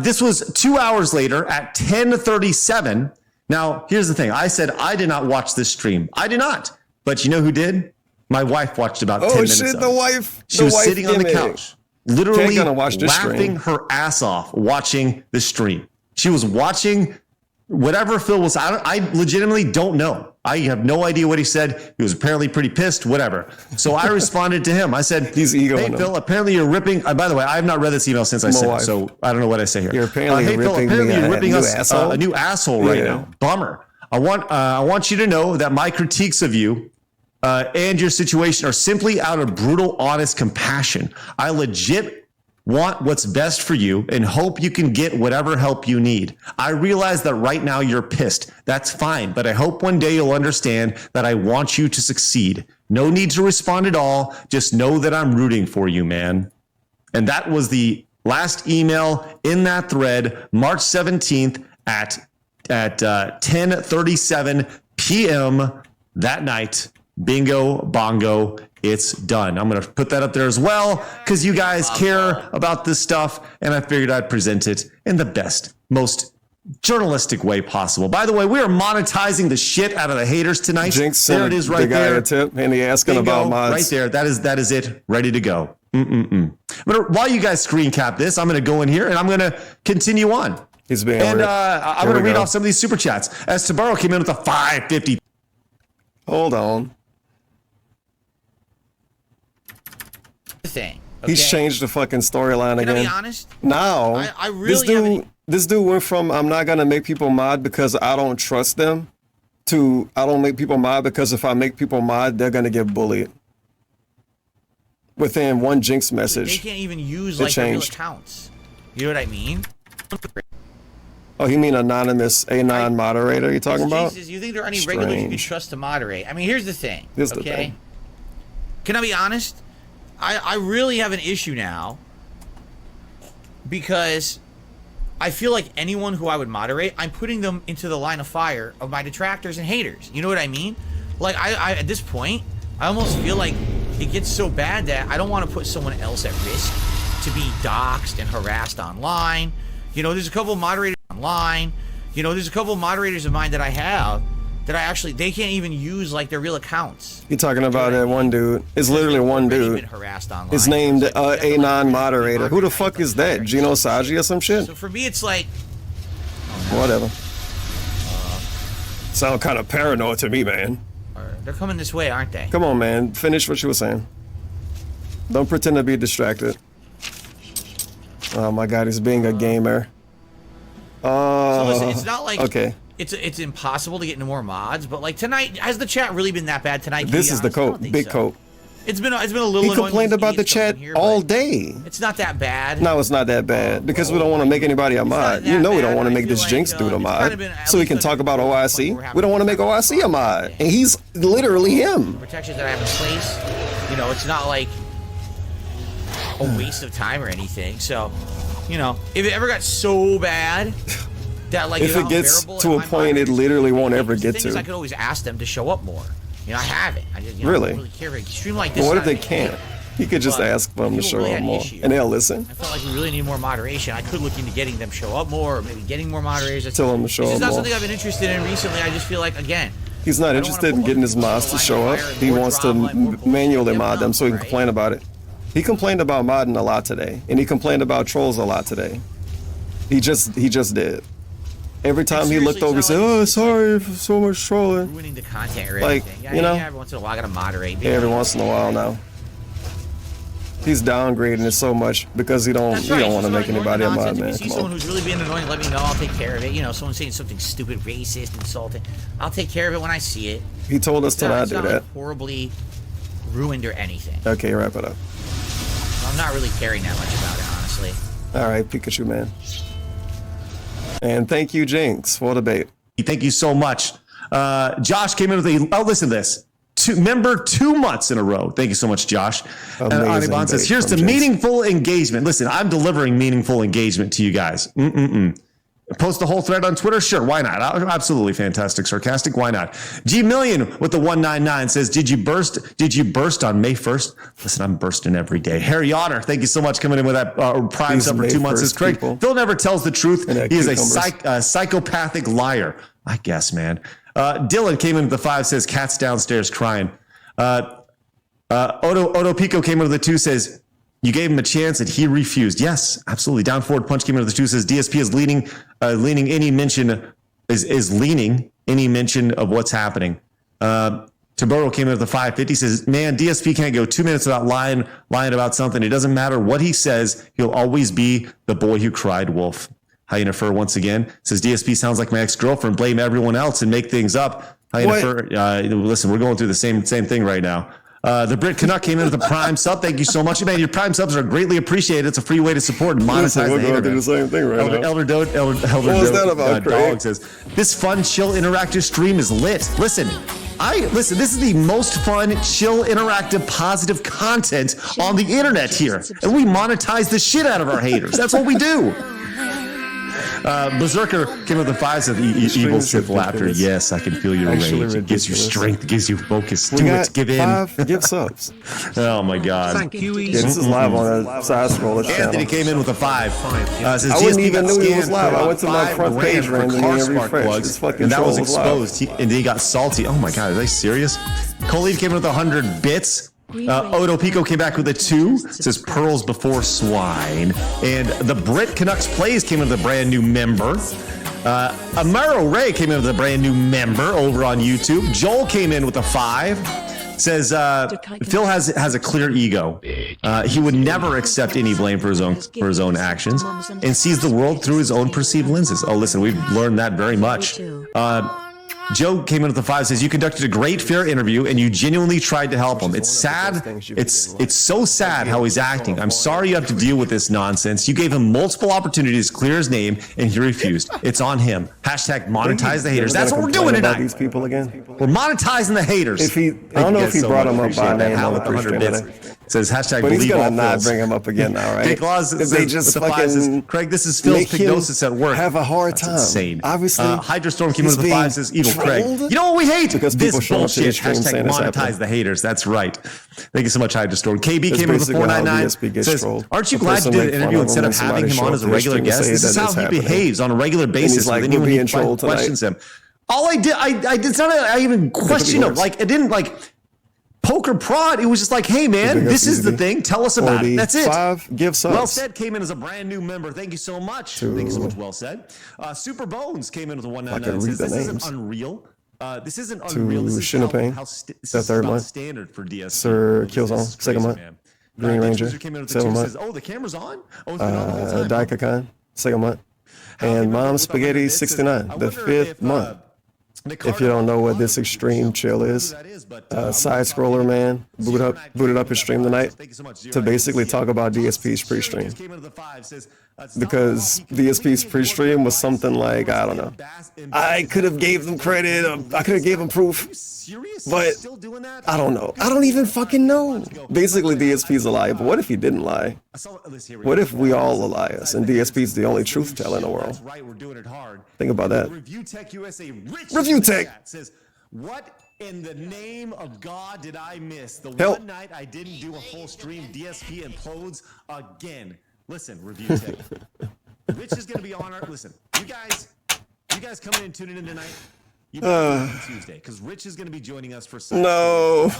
this was 2 hours later at 10:37. Now, here's the thing. I said I did not watch this stream. I did not. But you know who did? My wife watched about 10 Oh minutes shit, of the it. wife. She the was wife sitting on the gimmick. couch, literally Can't gonna watch this laughing stream. her ass off watching the stream. She was watching whatever Phil was. I legitimately don't know. I have no idea what he said. He was apparently pretty pissed, whatever. So I responded to him. I said, He's egoing hey, him. Phil, apparently you're ripping. By the way, I have not read this email since I sent wife. it, so I don't know what I say here. You're apparently hey, Phil, ripping apparently me you're a ripping new us asshole? a new asshole right Yeah. now. Bummer. I want you to know that my critiques of you and your situation are simply out of brutal, honest compassion. I legit want what's best for you and hope you can get whatever help you need. I realize that right now you're pissed. That's fine, but I hope one day you'll understand that I want you to succeed. No need to respond at all. Just know that I'm rooting for you, man. And that was the last email in that thread, March 17th at 10:37 p.m. that night. Bingo, bongo, it's done. I'm going to put that up there as well because you guys care about this stuff, and I figured I'd present it in the best, most journalistic way possible. By the way, we are monetizing the shit out of the haters tonight. Jinx there sent it is the right guy there. a tip and he asking Bingo, about mods. right there. That is it. Ready to go. But while you guys screen cap this, I'm going to go in here and I'm going to continue on. He's being And ripped. I'm Here going to we read go. off some of these super chats. As Tabaro came in with a 550. Hold on. Thing. He's okay? changed the fucking storyline Can I again. be honest? Now, I really haven't- this dude went from I'm not gonna make people mod because I don't trust them to I don't make people mod because if I make people mod, they're gonna get bullied. Within one Jinx They message. can't even use It like their real changed. accounts. You know what I mean? Oh, you mean anonymous anon moderator? You talking about? Jesus, you think there are any regulars you can Strange. trust to moderate? I mean, here's the thing. This is the okay? thing. Can I be honest? I really have an issue now because I feel like anyone who I would moderate, I'm putting them into the line of fire of my detractors and haters. You know what I mean? Like, I at this point, I almost feel like it gets so bad that I don't want to put someone else at risk to be doxxed and harassed online. You know, there's a couple of moderators online. You know, there's a couple of moderators of mine that I have that I actually, they can't even use like their real accounts. You talking about that one dude? It's literally one They've dude. been harassed online. It's named It's like, you have to, anon like, moderator. Who the fuck is that? moderate. Gino Saji or some shit? So for me, it's like, Whatever. Sound kind of paranoid to me, man. they're coming this way, aren't they? Come on, man. Finish what you were saying. Don't pretend to be distracted. Oh my god, he's being a gamer. So listen, it's not like okay. it's impossible to get into more mods, but like tonight, has the chat really been that bad tonight? to This be is the honest? I don't coat. think Big so. coat. It's been a little. He annoying complained with about the idiots coming chat in here, all but day. It's not that bad. No, it's not that bad because we don't want to make anybody a mod. that You know we don't bad. want to I make feel this like, Jinx dude a it's mod, kinda been at so we least can like talk about a point OIC. where we're We having don't want to make a OIC a mod, and he's literally him. protections that I have in place. You know, it's not like a waste of time or anything. So, you know, if it ever got so bad that like If it gets to a point it literally won't ever get the thing is, I to. could always ask them to show up more. You know, I haven't. I just, you know, I Really? don't really care. If a stream like this. But what is if they not- can't? He could just But ask them to people show really up had an more, issue. and they'll listen. I felt like we really need more moderation. I could look into getting them show up more, or maybe getting more moderators. Tell them to show This up is not more. something I've been interested in recently. I just feel like, again, He's not I don't interested wanna in put getting his people mods to on the show line up. of fire and He more wants to drama and more bullshit. manually Give mod them so he can right? complain about it. He complained about modding a lot today, and he complained about trolls a lot today. He just did. Every time he looked seriously, over, he it's said, not like "Oh, it's sorry for so much trolling." ruining the content or Like, anything. you know? Yeah, every once in a while I gotta moderate. Yeah, every once in a while now. He's downgrading it so much because he don't That's right. want to Just make ignore anybody the a mod, nonsense. man. If you see Come someone on. who's really being annoying, let me know. I'll take care of it. You know, someone saying something stupid, racist, insulting. I'll take care of it when I see it. He told us to not It's do not that. like horribly ruined or anything. Okay, wrap it up. I'm not really caring that much about it, honestly. All right, Pikachu man. And thank you, Jinx, for the bait. Thank you so much. Josh came in with listen to this. 2 months in a row. Thank you so much, Josh. Anibon says, here's the meaningful engagement. Listen, I'm delivering meaningful engagement to you guys. Post a whole thread on Twitter? Sure, why not? Absolutely fantastic, sarcastic, why not? G Million with the 199 says, did you burst on May 1st? Listen, I'm bursting every day. Harry Otter, thank you so much coming in with that Prime sub for 2 months. Says Craig, Phil never tells the truth. He is a psychopathic liar. I guess, man. Dylan came in with the 5, says, cat's downstairs crying. Odo Pico came in with the 2, says, you gave him a chance and he refused. Yes, absolutely. Down Forward Punch came in with the 2, says, DSP is leaning any mention any mention of what's happening. Taboro came in with the 550, says, man, DSP can't go 2 minutes without lying about something. It doesn't matter what he says. He'll always be the boy who cried wolf. Hyena once again says, DSP sounds like my ex-girlfriend. Blame everyone else and make things up. Hyena listen, we're going through the same thing right now. The Brit Canuck came in with the Prime sub. Thank you so much. Man, your Prime subs are greatly appreciated. It's a free way to support and monetize the internet. The same thing right now. Elder Dote Dog says, this fun, chill, interactive stream is lit. Listen, this is the most fun, chill, interactive, positive content on the internet here. And we monetize the shit out of our haters. That's what we do. Berserker came with the 5, said evil Sith laughter. Yes, I can feel your rage. It gives you strength, gives you focus. Do it, give in. 5 gift subs. Oh my God. Thank you, This is live on a side scroller channel. Anthony came in with a 5. Says, I wouldn't even know he was live. I went to my front page randomly and refreshed. And that was exposed. And he got salty. Oh my God, are they serious? Colleen came in with 100 bits. Odo Pico came back with a 2. Says pearls before swine. And the Brit Canucks Plays came in with a brand new member. Amaro Ray came in with a brand new member over on YouTube. Joel came in with a 5. Says Phil has a clear ego. He would never accept any blame for his own actions and sees the world through his own perceived lenses. Oh, listen, we've learned that very much. Joe came in with the 5, says, you conducted a great fair interview and you genuinely tried to help him. It's sad. It's so sad how he's acting. I'm sorry you have to deal with this nonsense. You gave him multiple opportunities to clear his name and he refused. It's on him. Hashtag monetize the haters. That's what we're doing tonight. These people again. We're monetizing the haters. I don't know if he brought him up by name on the pre-stream today. Says hashtag but he's believe all gonna not Phils. bring him up again now, right? Jake Laws if they just fucking Craig, this is Phil's prognosis at work. Have a hard time. That's insane. Obviously, Hydrastorm came in with the 5, says evil Craig. You know what we hate? Because this bullshit. Hashtag monetize the haters. That's right. Thank you so much, Hydrastorm. KB came in with the 499. Says, aren't you glad you did an interview instead of having him on as a regular guest? This is how he behaves on a regular basis with anyone who questions him. All I did, it's not I even question him. Like, it didn't like poke or prod. It was just like, hey man, this is the thing. Tell us about it. That's it. 5 gift subs. Well Said came in as a brand new member. Thank you so much. Thank you so much. Well Said. Super Bones came in with a 199. Says, this isn't unreal. This isn't unreal. This is the third month. Standard for DSP. Sir Killzone, second month. Green Ranger, 7th month. Oh, the camera's on. Oh, it's been on the whole time. Daikakan, 2nd month. And Mom Spaghetti 69, the 5th month. If you don't know what this extreme chill is, side scroller man booted up his stream tonight to basically talk about DSP's pre-stream. Because DSP's pre-stream was something like, I don't know. I could have gave them credit, I could have gave them proof, but I don't know. I don't even fucking know. Basically, DSP's a liar, but what if he didn't lie? What if we all are liars and DSP's the only truth teller in the world? Think about that. Review Tech says, what in the name of God did I miss? The Help. one night I didn't do a full stream, DSP implodes again. Listen, Review Tech. Rich is going to be on our... Listen, you guys coming in and tuning in tonight, you better on Tuesday, because Rich is going to be joining us for Sunday. No.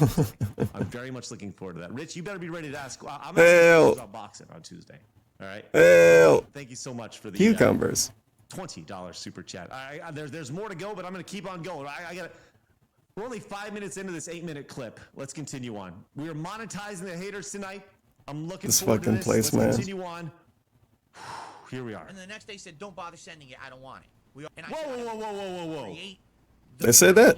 I'm very much looking forward to that. Rich, you better be ready to ask. I'm Hell. about boxing on Tuesday. All right? Hell. Thank you so much for the... Cucumbers. $20 super chat. There's more to go, but I'm going to keep on going. We're only 5 minutes into this 8-minute clip. Let's continue on. We are monetizing the haters tonight. I'm looking forward to this. Place, Let's man. continue on. Here we are. And the next day said, don't bother sending it. I don't want it. Whoa. They said that?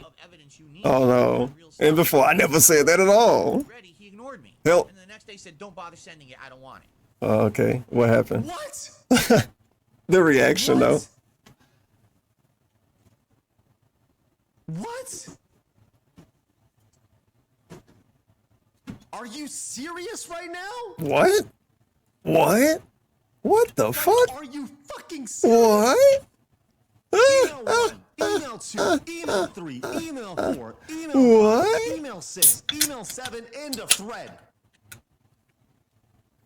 Oh, no. And before, I never said that at all. He ignored me. Help. And the next day said, don't bother sending it. I don't want it. Okay. What happened? What? The reaction, though. What? Are you serious right now? What? What? What the fuck? Are you fucking serious? What? Email 1, email 2, email 3, email 4, email 5, What? email 6, email 7, end of thread.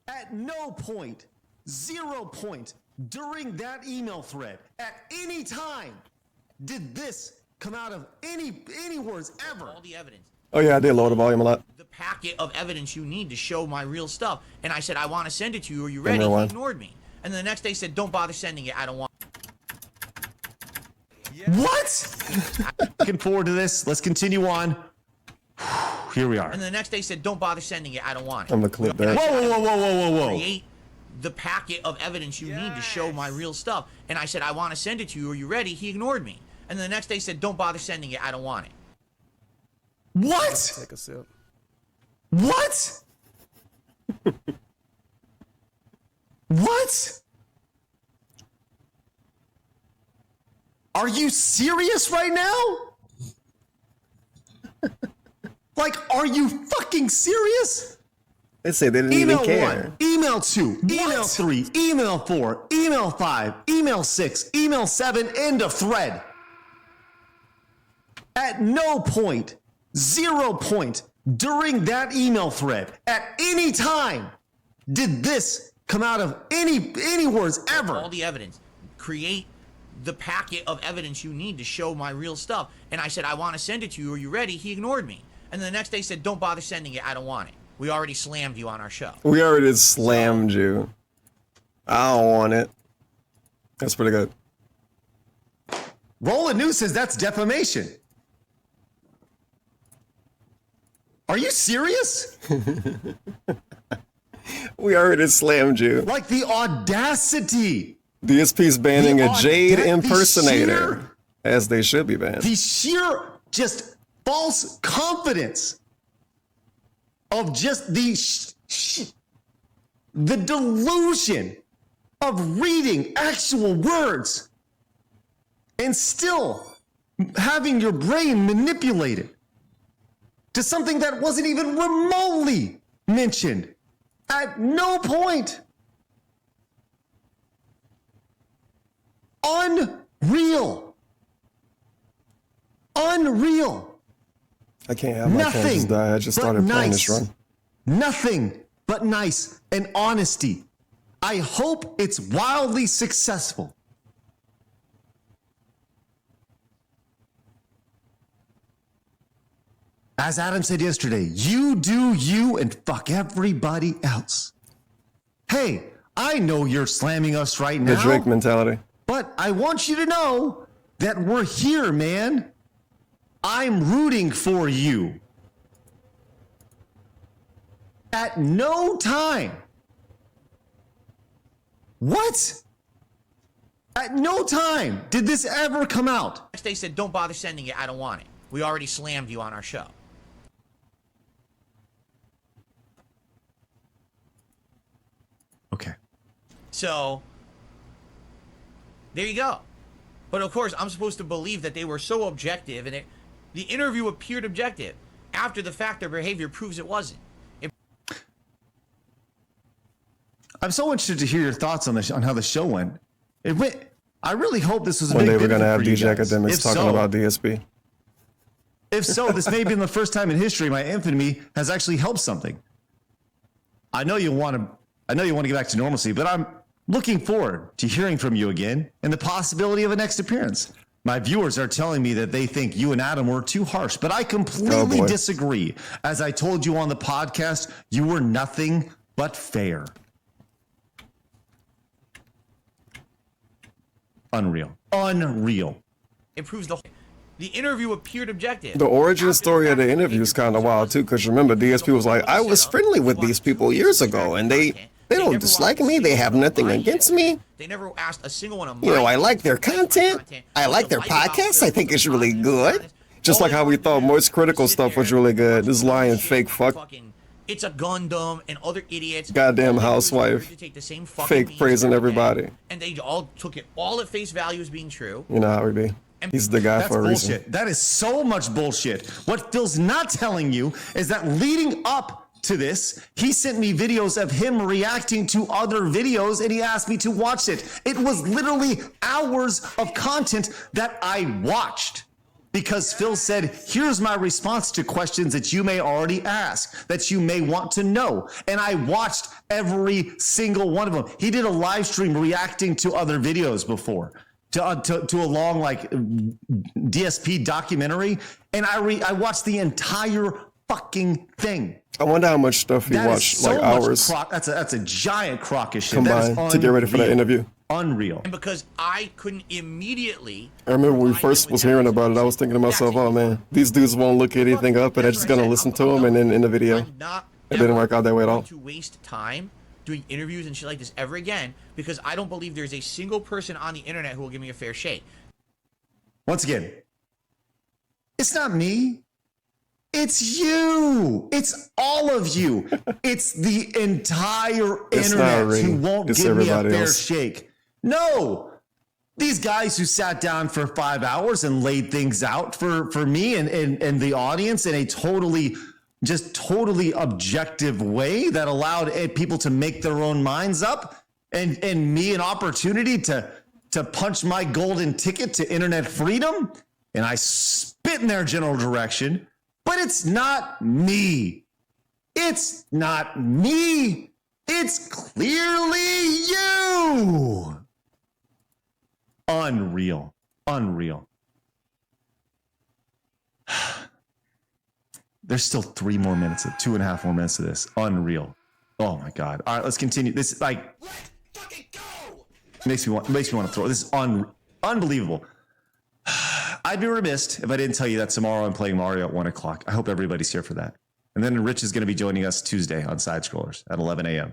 At no point, 0 point, during that email thread, at any time, did this come out of any words ever. All the evidence. Oh yeah, I did lower the volume a lot. The packet of evidence you need to show my real stuff. And I said, I want to send it to you. Are you ready? He one. ignored me. And then the next day said, don't bother sending it. I don't want. What? Looking forward to this. Let's continue on. Here we are. And the next day said, don't bother sending it. I don't want it. I'm gonna clip that. Whoa. Create the packet of evidence you need to show my real stuff. And I said, I want to send it to you. Are you ready? He ignored me. And then the next day said, don't bother sending it. I don't want it. What? Take a sip. What? What? Are you serious right now? Like, are you fucking serious? They say they didn't Email even care. 1, email 2, email 3, email 4, email 5, email 6, email 7, end of thread. At no point, 0 point, during that email thread, at any time, did this come out of any words ever. All the evidence. Create the packet of evidence you need to show my real stuff. And I said, I want to send it to you. Are you ready? He ignored me. And the next day said, don't bother sending it. I don't want it. We already slammed you on our show. We already slammed you. I don't want it. That's pretty good. Roland News says that's defamation. Are you serious? We already slammed you. Like the audacity. DSP's banning a Jade the impersonator, as they should be banned. The sheer just false confidence of just the delusion of reading actual words and still having your brain manipulated to something that wasn't even remotely mentioned at no point. Unreal. Unreal. I can't have my phone just die. I just started playing this run. Nothing but nice and honesty. I hope it's wildly successful. As Adam said yesterday, you do you and fuck everybody else. Hey, I know you're slamming us right now. The Drake mentality. But I want you to know that we're here, man. I'm rooting for you. At no time. What? At no time did this ever come out. Next day said, don't bother sending it. I don't want it. We already slammed you on our show. Okay. So, there you go. But of course, I'm supposed to believe that they were so objective, and the interview appeared objective. After the fact, their behavior proves it wasn't. I'm so interested to hear your thoughts on on how the show went. It went. I really hope this was a One big day we're benefit gonna have for you DJ guys. Academics If talking so- about DSP. If so, this may be the first time in history my infamy has actually helped something. I know you want to get back to normalcy, but I'm looking forward to hearing from you again and the possibility of a next appearance. My viewers are telling me that they think you and Adam were too harsh, but I completely disagree. As I told you on the podcast, you were nothing but fair. Unreal. Unreal. It proves the interview appeared objective. The origin story of the interview is kind of wild too, because remember, DSP was like, I was friendly with these people years ago, and they don't dislike me. They have nothing against me. They never asked a single one of You know, my I like their content. I like their podcast. I think it's really good. Just like how we thought Moist Critical stuff was really good. This lying fake fuck. ItzAGundam and other idiots. Goddamn All they do is housewife. regurgitate the same fucking Fake memes praising every day. everybody. And they all took it all at face value as being true. You know how we be. He's the guy That's for a reason. bullshit. That is so much bullshit. What Phil's not telling you is that leading up to this, he sent me videos of him reacting to other videos and he asked me to watch it. It was literally hours of content that I watched because Phil said, here's my response to questions that you may already ask, that you may want to know. And I watched every single one of them. He did a live stream reacting to other videos before. To a long like DSP documentary, and I watched the entire fucking thing. I wonder how much stuff he watched, so like hours that's a giant crock of shit. combined to get ready for that interview. Unreal. And because I couldn't immediately. I remember when we first was hearing about it, I was thinking to myself, oh man, these dudes won't look anything up and they're just gonna listen to him, and then in the video, it didn't work out that way at all. To waste time doing interviews and shit like this ever again, because I don't believe there's a single person on the internet who will give me a fair shake. Once again, it's not me. It's you. It's all of you. It's the entire internet who won't give me a fair shake. No. These guys who sat down for 5 hours and laid things out for me and the audience in a totally objective way that allowed people to make their own minds up and me an opportunity to punch my golden ticket to internet freedom. And I spit in their general direction, but it's not me. It's not me. It's clearly you. Unreal. There's still 3 more minutes, 2.5 more minutes of this. Unreal. Oh my God. All right, let's continue. This is like, let's fucking go. Makes me want to throw. This is unbelievable. I'd be remiss if I didn't tell you that tomorrow I'm playing Mario at 1 o'clock. I hope everybody's here for that. And then Rich is going to be joining us Tuesday on Side Scrollers at 11 a.m.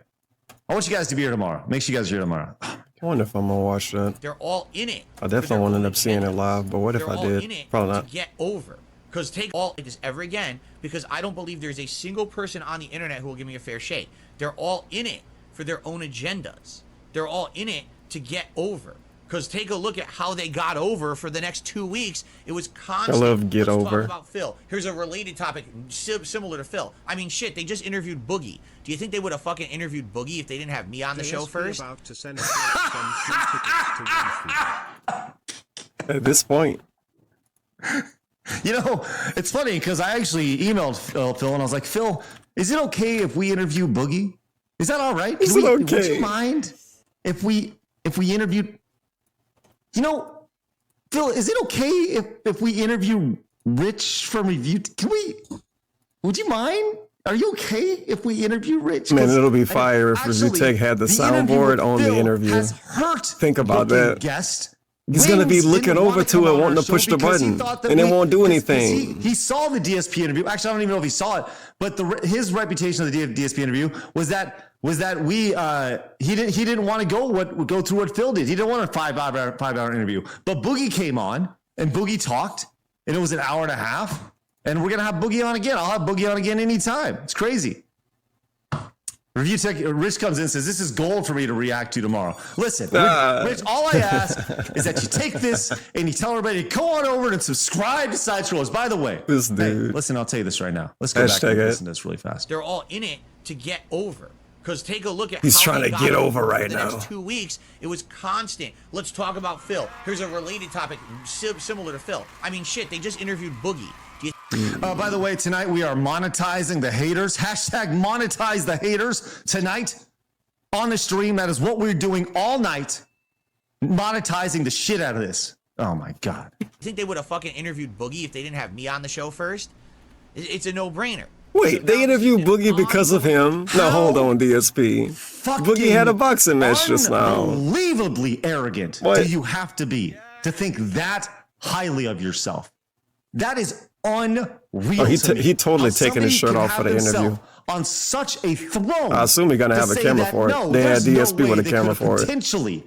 I want you guys to be here tomorrow. Make sure you guys are here tomorrow. I wonder if I'm gonna watch that. They're all in it. I definitely won't end up seeing it live, but what if I did? Probably not. To get over. Because take all like this ever again, because I don't believe there's a single person on the internet who will give me a fair shake. They're all in it for their own agendas. They're all in it to get over. Because take a look at how they got over for the next 2 weeks. It was constant. I love get Let's over. talk about Phil. Here's a related topic similar to Phil. I mean, shit, they just interviewed Boogie. Do you think they would have fucking interviewed Boogie if they didn't have me on the show first? About to send some tickets to At this point. You know, it's funny because I actually emailed Phil and I was like, Phil, is it okay if we interview Boogie? Is that all right? Is it okay? Would you mind if we interviewed? You know, Phil, is it okay if we interview Rich from Review? Would you mind? Are you okay if we interview Rich? Man, it'll be fire if Review Tech had the soundboard on the interview. Think about that. He's going to be looking over to it, wanting to push the button, and it won't do anything. He saw the DSP interview. Actually, I don't even know if he saw it, but his reputation of the DSP interview was that he didn't want to go through what Phil did. He didn't want a 5 hour interview. But Boogie came on and Boogie talked, and it was an hour and a half. And we're gonna have Boogie on again. I'll have Boogie on again anytime. It's crazy. Review Tech, Rich comes in and says, this is gold for me to react to tomorrow. Listen, Rich, all I ask is that you take this and you tell everybody to go on over and subscribe to Side Scrollers. By the way, this dude. Hey, listen, I'll tell you this right now. Let's go back and listen to this really fast. They're all in it to get over. Because take a look at He's how trying they to got get over right the now. next 2 weeks. It was constant. Let's talk about Phil. Here's a related topic similar to Phil. I mean, shit, they just interviewed Boogie. By the way, tonight we are monetizing the haters. Hashtag monetize the haters tonight on the stream. That is what we're doing all night. Monetizing the shit out of this. Oh my God. You think they would have fucking interviewed Boogie if they didn't have me on the show first? It's a no-brainer. Wait, they interviewed Boogie because of him? No, hold on, DSP. Boogie had a boxing match just now. Unbelievably arrogant do you have to be to think that highly of yourself? That is unreal. Oh, he totally taking his shirt off for the interview. On such a throne. I assume he's gonna have a camera for it. They had DSP with a camera for it. Potentially.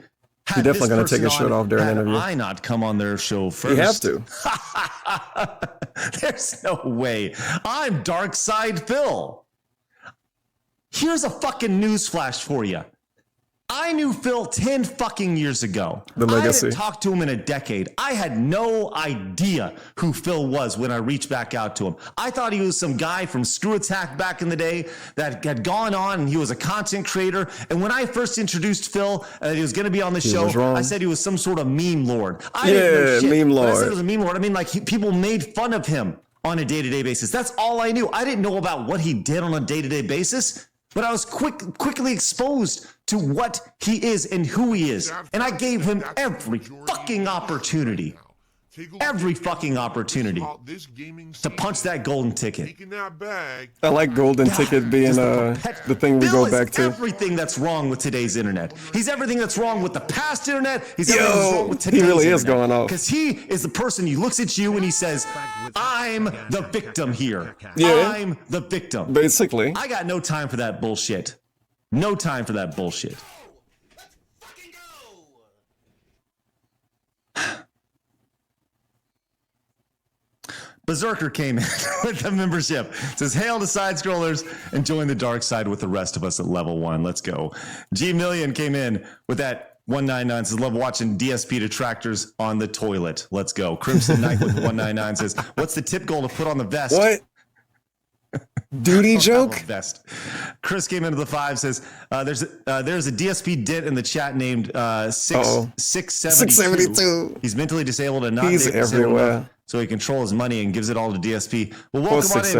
He's definitely gonna take his shirt off during the interview. I not come on their show first. You have to. There's no way. I'm Dark Side Phil. Here's a fucking news flash for you. I knew Phil 10 fucking years ago. The legacy. I hadn't talked to him in a decade. I had no idea who Phil was when I reached back out to him. I thought he was some guy from Screw Attack back in the day that had gone on and he was a content creator. And when I first introduced Phil and he was going to be on the show, I said he was some sort of meme lord. I didn't know shit. Meme lord. When I said he was a meme lord, I mean like people made fun of him on a day-to-day basis. That's all I knew. I didn't know about what he did on a day-to-day basis, but I was quickly exposed to what he is and who he is. And I gave him every fucking opportunity. Every fucking opportunity to punch that golden ticket. I like golden ticket being the thing we go back to. Everything that's wrong with today's internet. He's everything that's wrong with the past internet. He's everything that's wrong with today's he really internet. Is going off. Because he is the person who looks at you and he says, I'm the victim here. Yeah. I'm the victim. Basically. I got no time for that bullshit. No time for that bullshit. Berserker came in with the membership. Says, hail to side scrollers and join the dark side with the rest of us at level 1. Let's go. G Million came in with that 199. Says, love watching DSP detractors on the toilet. Let's go. Crimson Knight with 199 says, what's the tip goal to put on the vest? What? Duty joke? Vest. Chris came into the 5, says, there's a DSP dit in the chat named 672. He's mentally disabled and not He's everywhere. So he controls money and gives it all to DSP. Well, welcome on in.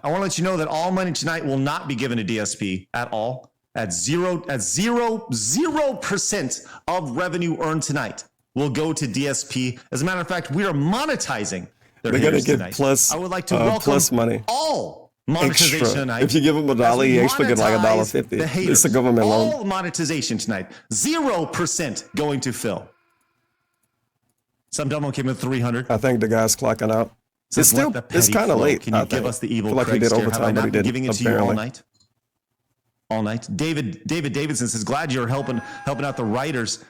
I want to let you know that all money tonight will not be given to DSP at all. At 0% of revenue earned tonight will go to DSP. As a matter of fact, we are monetizing their They're gonna get tonight. plus. I would like to welcome plus money. all monetization Extra. tonight. If you give them $1, you actually get like $1.50. It's a government loan. All monetization tonight. 0% going to Phil. Some dumbo came in 300. I think the guy's clocking out. It's still, it's kind of late. Can you give us the evil like he did overtime, but he didn't. Giving it to you all night. All night. David Davidson says, glad you're helping out the writers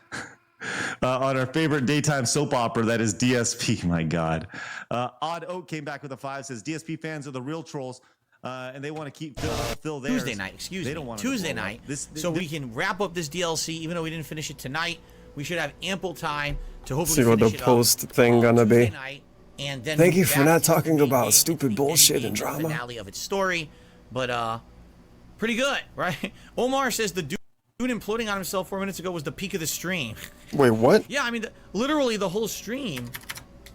on our favorite daytime soap opera, that is DSP. My God. Odd Oak came back with a 5, says DSP fans are the real trolls. And they want to keep Phil there. Tuesday night, Tuesday night. So we can wrap up this DLC, even though we didn't finish it tonight. We should have ample time to hopefully see what the post thing gonna be. And then thank you for not talking about stupid bullshit and drama. Finale of its story, but pretty good, right? Omar says the dude imploding on himself 4 minutes ago was the peak of the stream. Wait, what? Yeah, I mean, literally the whole stream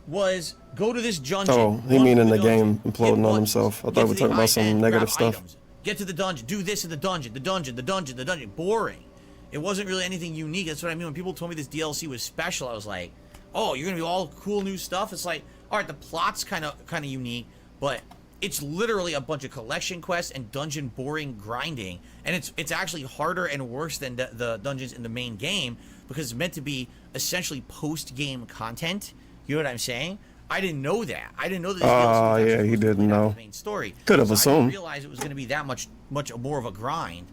was go to this dungeon. Oh, he mean in the game imploding on himself. I thought we were talking about some negative stuff. Get to the dungeon. Do this in the dungeon. The dungeon. Boring. It wasn't really anything unique. That's what I mean. When people told me this DLC was special, I was like, oh, you're gonna be all cool new stuff. It's like, all right, the plot's kind of unique, but it's literally a bunch of collection quests and dungeon boring grinding, and it's actually harder and worse than the dungeons in the main game because it's meant to be essentially post-game content. You know what I'm saying? I didn't know that. I didn't know that. Oh yeah, he didn't know. The main story. Could have assumed. I didn't realize it was going to be that much more of a grind.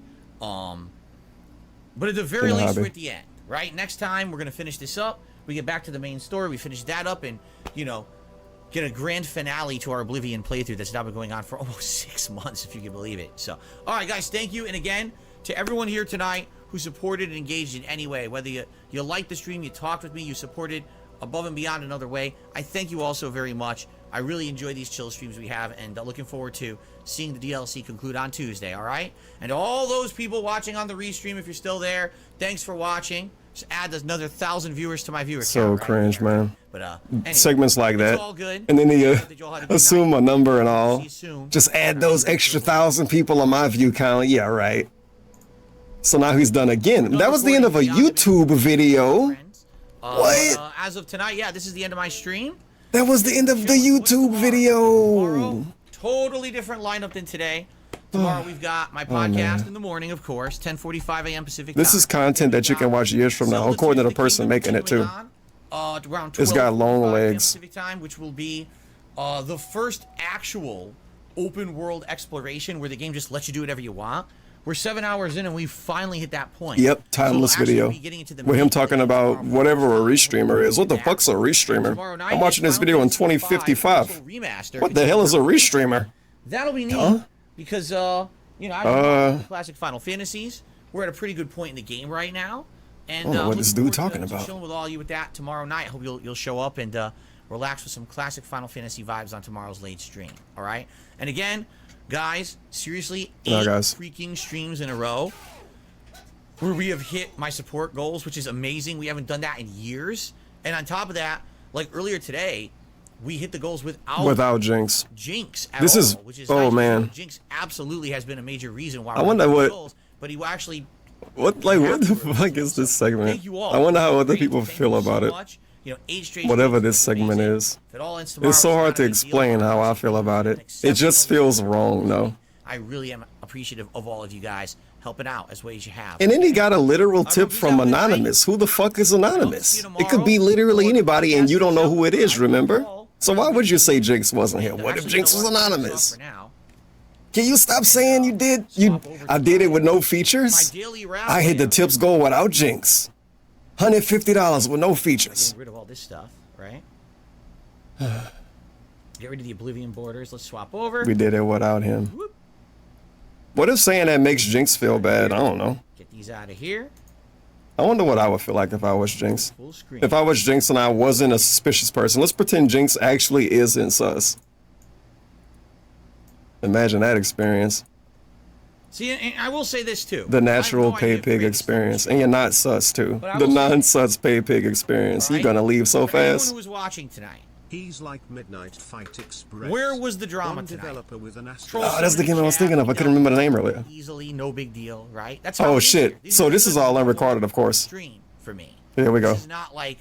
But at the very least, we're at the end, right? Next time, we're going to finish this up. We get back to the main story. We finish that up and, you know, get a grand finale to our Oblivion playthrough that's now been going on for almost 6 months, if you can believe it. So, all right, guys, thank you. And again, to everyone here tonight who supported and engaged in any way, whether you liked the stream, you talked with me, you supported above and beyond another way, I thank you all so very much. I really enjoy these chill streams we have, and looking forward to seeing the DLC conclude on Tuesday, all right? And all those people watching on the restream, if you're still there, thanks for watching. Just add another 1,000 viewers to my viewer count. So cringe, man. But anyway, segments like that, all good. and then you assume a number and all. Just add those extra 1,000 people on my view count. Yeah, right. So now he's done again. That was the end of a YouTube video. What? As of tonight, yeah, this is the end of my stream. That was the end of the YouTube video. Totally different lineup than today. Tomorrow we've got my podcast in the morning, of course, 10:45 a.m. Pacific time. This is content that you can watch years from now, according to the person making it too. It's got long legs. Pacific time, which will be the first actual open world exploration where the game just lets you do whatever you want. We're 7 hours in and we finally hit that point. Yep, timeless video. With him talking about whatever a restreamer is. What the fuck's a restreamer? I'm watching this video in 2055. What the hell is a restreamer? That'll be neat because, you know, I love the classic Final Fantasies. we're at a pretty good point in the game right now. And I don't know what this dude talking talking about. Chilling with all you with that tomorrow night. I hope you'll show up and relax with some classic Final Fantasy vibes on tomorrow's late stream. All right. And again, guys, seriously, 8 freaking streams in a row where we have hit my support goals, which is amazing. We haven't done that in years. And on top of that, like earlier today, we hit the goals without Jinx. Jinx at this all, is which is oh nice. man. Jinx absolutely has been a major reason why. I wonder what. Goals, but he actually. What the fuck is this segment? Thank you all. I wonder how other people feel about it. You know, 8 straight whatever this segment is. It's so hard to explain how I feel about it. It just feels wrong, though. I really am appreciative of all of you guys helping out as ways you have. And then he got a literal tip from Anonymous. Who the fuck is Anonymous? It could be literally anybody and you don't know who it is, remember? So why would you say Jinx wasn't here? What if Jinx was anonymous? Can you stop saying you did? I did it with no features? I hit the tips goal without Jinx. $150 with no features. Get rid of all this stuff, right? Get rid of the Oblivion borders. Let's swap over. We did it without him. Whoop. What if saying that makes Jinx feel bad? I don't know. Get these out of here. I wonder what I would feel like if I was Jinx. Full screen. If I was Jinx and I wasn't a suspicious person. Let's pretend Jinx actually isn't sus. Imagine that experience. See, and I will say this too. The natural pay pig experience. And you're not sus too. The non-sus pay pig experience. Right? You're gonna leave so fast. Anyone who was watching tonight. He's like Midnight Fight Express. Where was the drama tonight? Developer with an oh, that's the game I was thinking of. I couldn't remember the name earlier. Easily, no big deal, right? That's oh shit. So this is all unrecorded, of course. Stream for me. Here we go. This is not like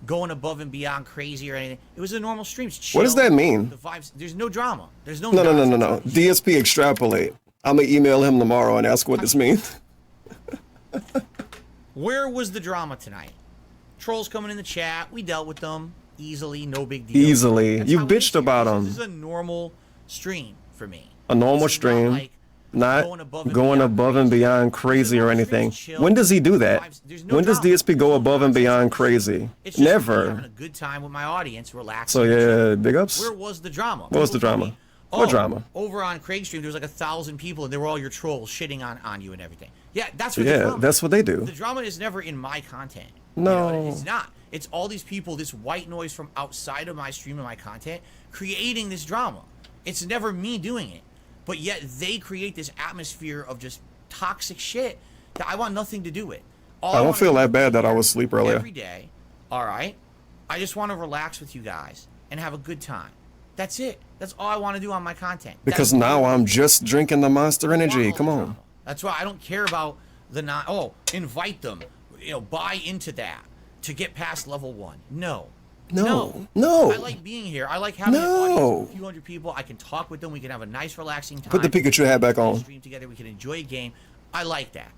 going above and beyond crazy or anything. It was a normal stream. What does that mean? The vibes. There's no drama. There's no. No. DSP extrapolate. I'm gonna email him tomorrow and ask what this means. Where was the drama tonight? Trolls coming in the chat. We dealt with them easily. No big deal. Easily. You bitched about them. This is a normal stream for me. A normal stream. Not going above and beyond crazy or anything. When does he do that? When does DSP go above and beyond crazy? Never. Having a good time with my audience, relaxing. So yeah, big ups. Where was the drama? What was the drama? What drama? Over on Craig's stream, there was like 1,000 people, and they were all your trolls shitting on you and everything. Yeah, that's what. Yeah, that's what they do. The drama is never in my content. No, you know, it's not. It's all these people, this white noise from outside of my stream and my content, creating this drama. It's never me doing it. But yet they create this atmosphere of just toxic shit that I want nothing to do with. I don't feel that bad that I was asleep earlier. Every day, all right? I just want to relax with you guys and have a good time. That's it. That's all I want to do on my content. Because now I'm just drinking the Monster Energy. Come on. That's why I don't care about the invite them. You know, buy into that to get past level 1. No. I like being here. I like having an audience of a few hundred people. I can talk with them. We can have a nice, relaxing time. Put the Pikachu hat back on. Stream together. We can enjoy a game. I like that.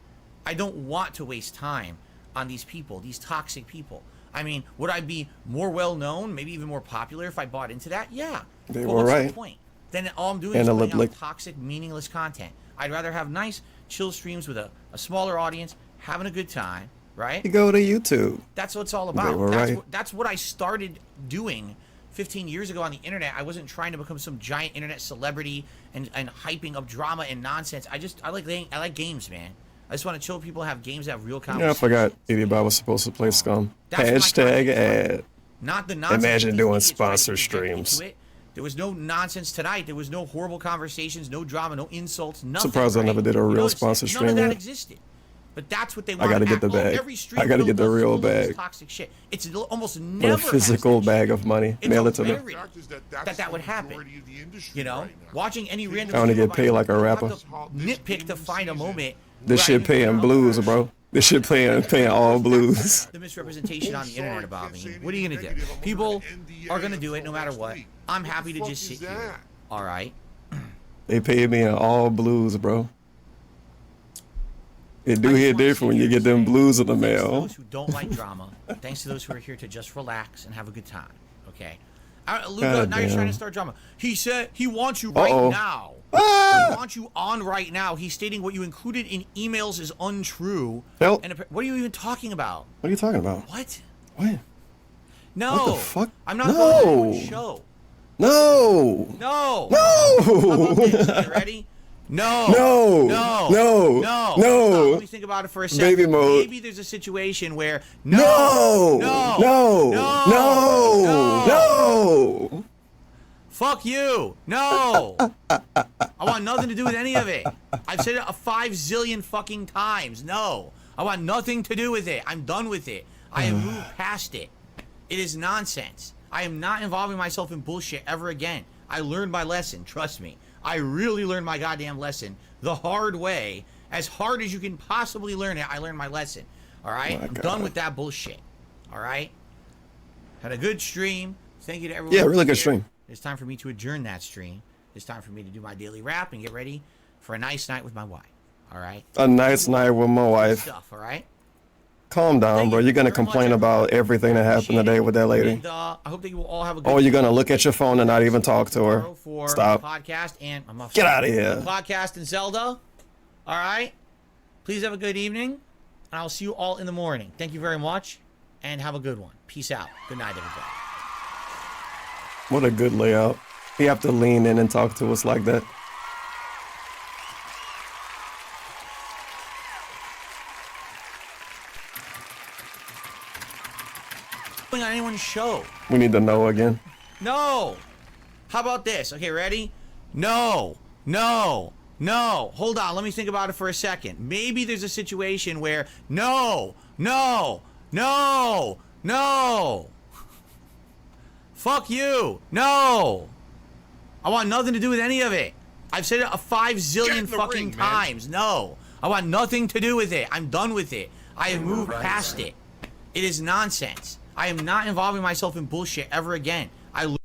I don't want to waste time on these people, these toxic people. I mean, would I be more well-known, maybe even more popular if I bought into that? Yeah. They were right. What's the point? Then all I'm doing is putting out toxic, meaningless content. I'd rather have nice, chill streams with a smaller audience, having a good time. Right? You go to YouTube. That's what it's all about. They were right. That's what I started doing 15 years ago on the internet. I wasn't trying to become some giant internet celebrity and hyping up drama and nonsense. I like games, man. I just want to chill with people, have games that have real conversations. Yeah, I forgot Idiot Bob was supposed to play Scum. Hashtag ad. Not the nonsense. Imagine doing sponsor streams. There was no nonsense tonight. There was no horrible conversations, no drama, no insults, nothing. Surprised I never did a real sponsor stream. None of that existed. But that's what they want. I gotta get the bag. I gotta get the real bag. Toxic shit. It's almost never a physical bag of money. Mail it to me. That would happen. You know, watching any random. I want to get paid like a rapper. Nitpick to find a moment. This shit paying blues, bro. This shit paying all blues. The misrepresentation on the internet about me. What are you gonna do? People are gonna do it no matter what. I'm happy to just sit here. All right. They paid me in all blues, bro. It do hit different when you get them blues in the mail. Thanks to those who don't like drama. Thanks to those who are here to just relax and have a good time. Okay. Luca, now you're trying to start drama. He said he wants you right now. He wants you on right now. He's stating what you included in emails is untrue. Nope. And what are you even talking about? What are you talking about? What? What? No. What the fuck? I'm not going to show. No. No. No. You ready? No. No. No. No. No. No. Let me think about it for a second. Baby mode. Maybe there's a situation where No. No. No. No. No. No. No. Fuck you. No. I want nothing to do with any of it. I've said it a 5 zillion fucking times. No. I want nothing to do with it. I'm done with it. I have moved past it. It is nonsense. I am not involving myself in bullshit ever again. I learned my lesson. Trust me. I really learned my goddamn lesson the hard way. As hard as you can possibly learn it, I learned my lesson. All right? I'm done with that bullshit. All right? Had a good stream. Thank you to everyone. Yeah, really good stream. It's time for me to adjourn that stream. It's time for me to do my daily rap and get ready for a nice night with my wife. All right? A nice night with my wife. Stuff, all right? Calm down, Thank bro. you You're gonna very much, complain about everyone. everything that happened Appreciate today it. with that lady. And, I hope that you will all have a good Oh, you're gonna look at your phone and not even talk to her. for Stop. podcast and I'm off. Get out of here. Podcast and Zelda. All right. Please have a good evening, and I'll see you all in the morning. Thank you very much, and have a good one. Peace out. Good night, everybody. What a good layout. You have to lean in and talk to us like that. On anyone's show. We need to know again. No. How about this? Okay, ready? No. No. No. Hold on. Let me think about it for a second. Maybe there's a situation where no. No. No. No. Fuck you. No. I want nothing to do with any of it. I've said it a 5 zillion fucking times. No. I want nothing to do with it. I'm done with it. I have moved past it. It is nonsense. I am not involving myself in bullshit ever again. I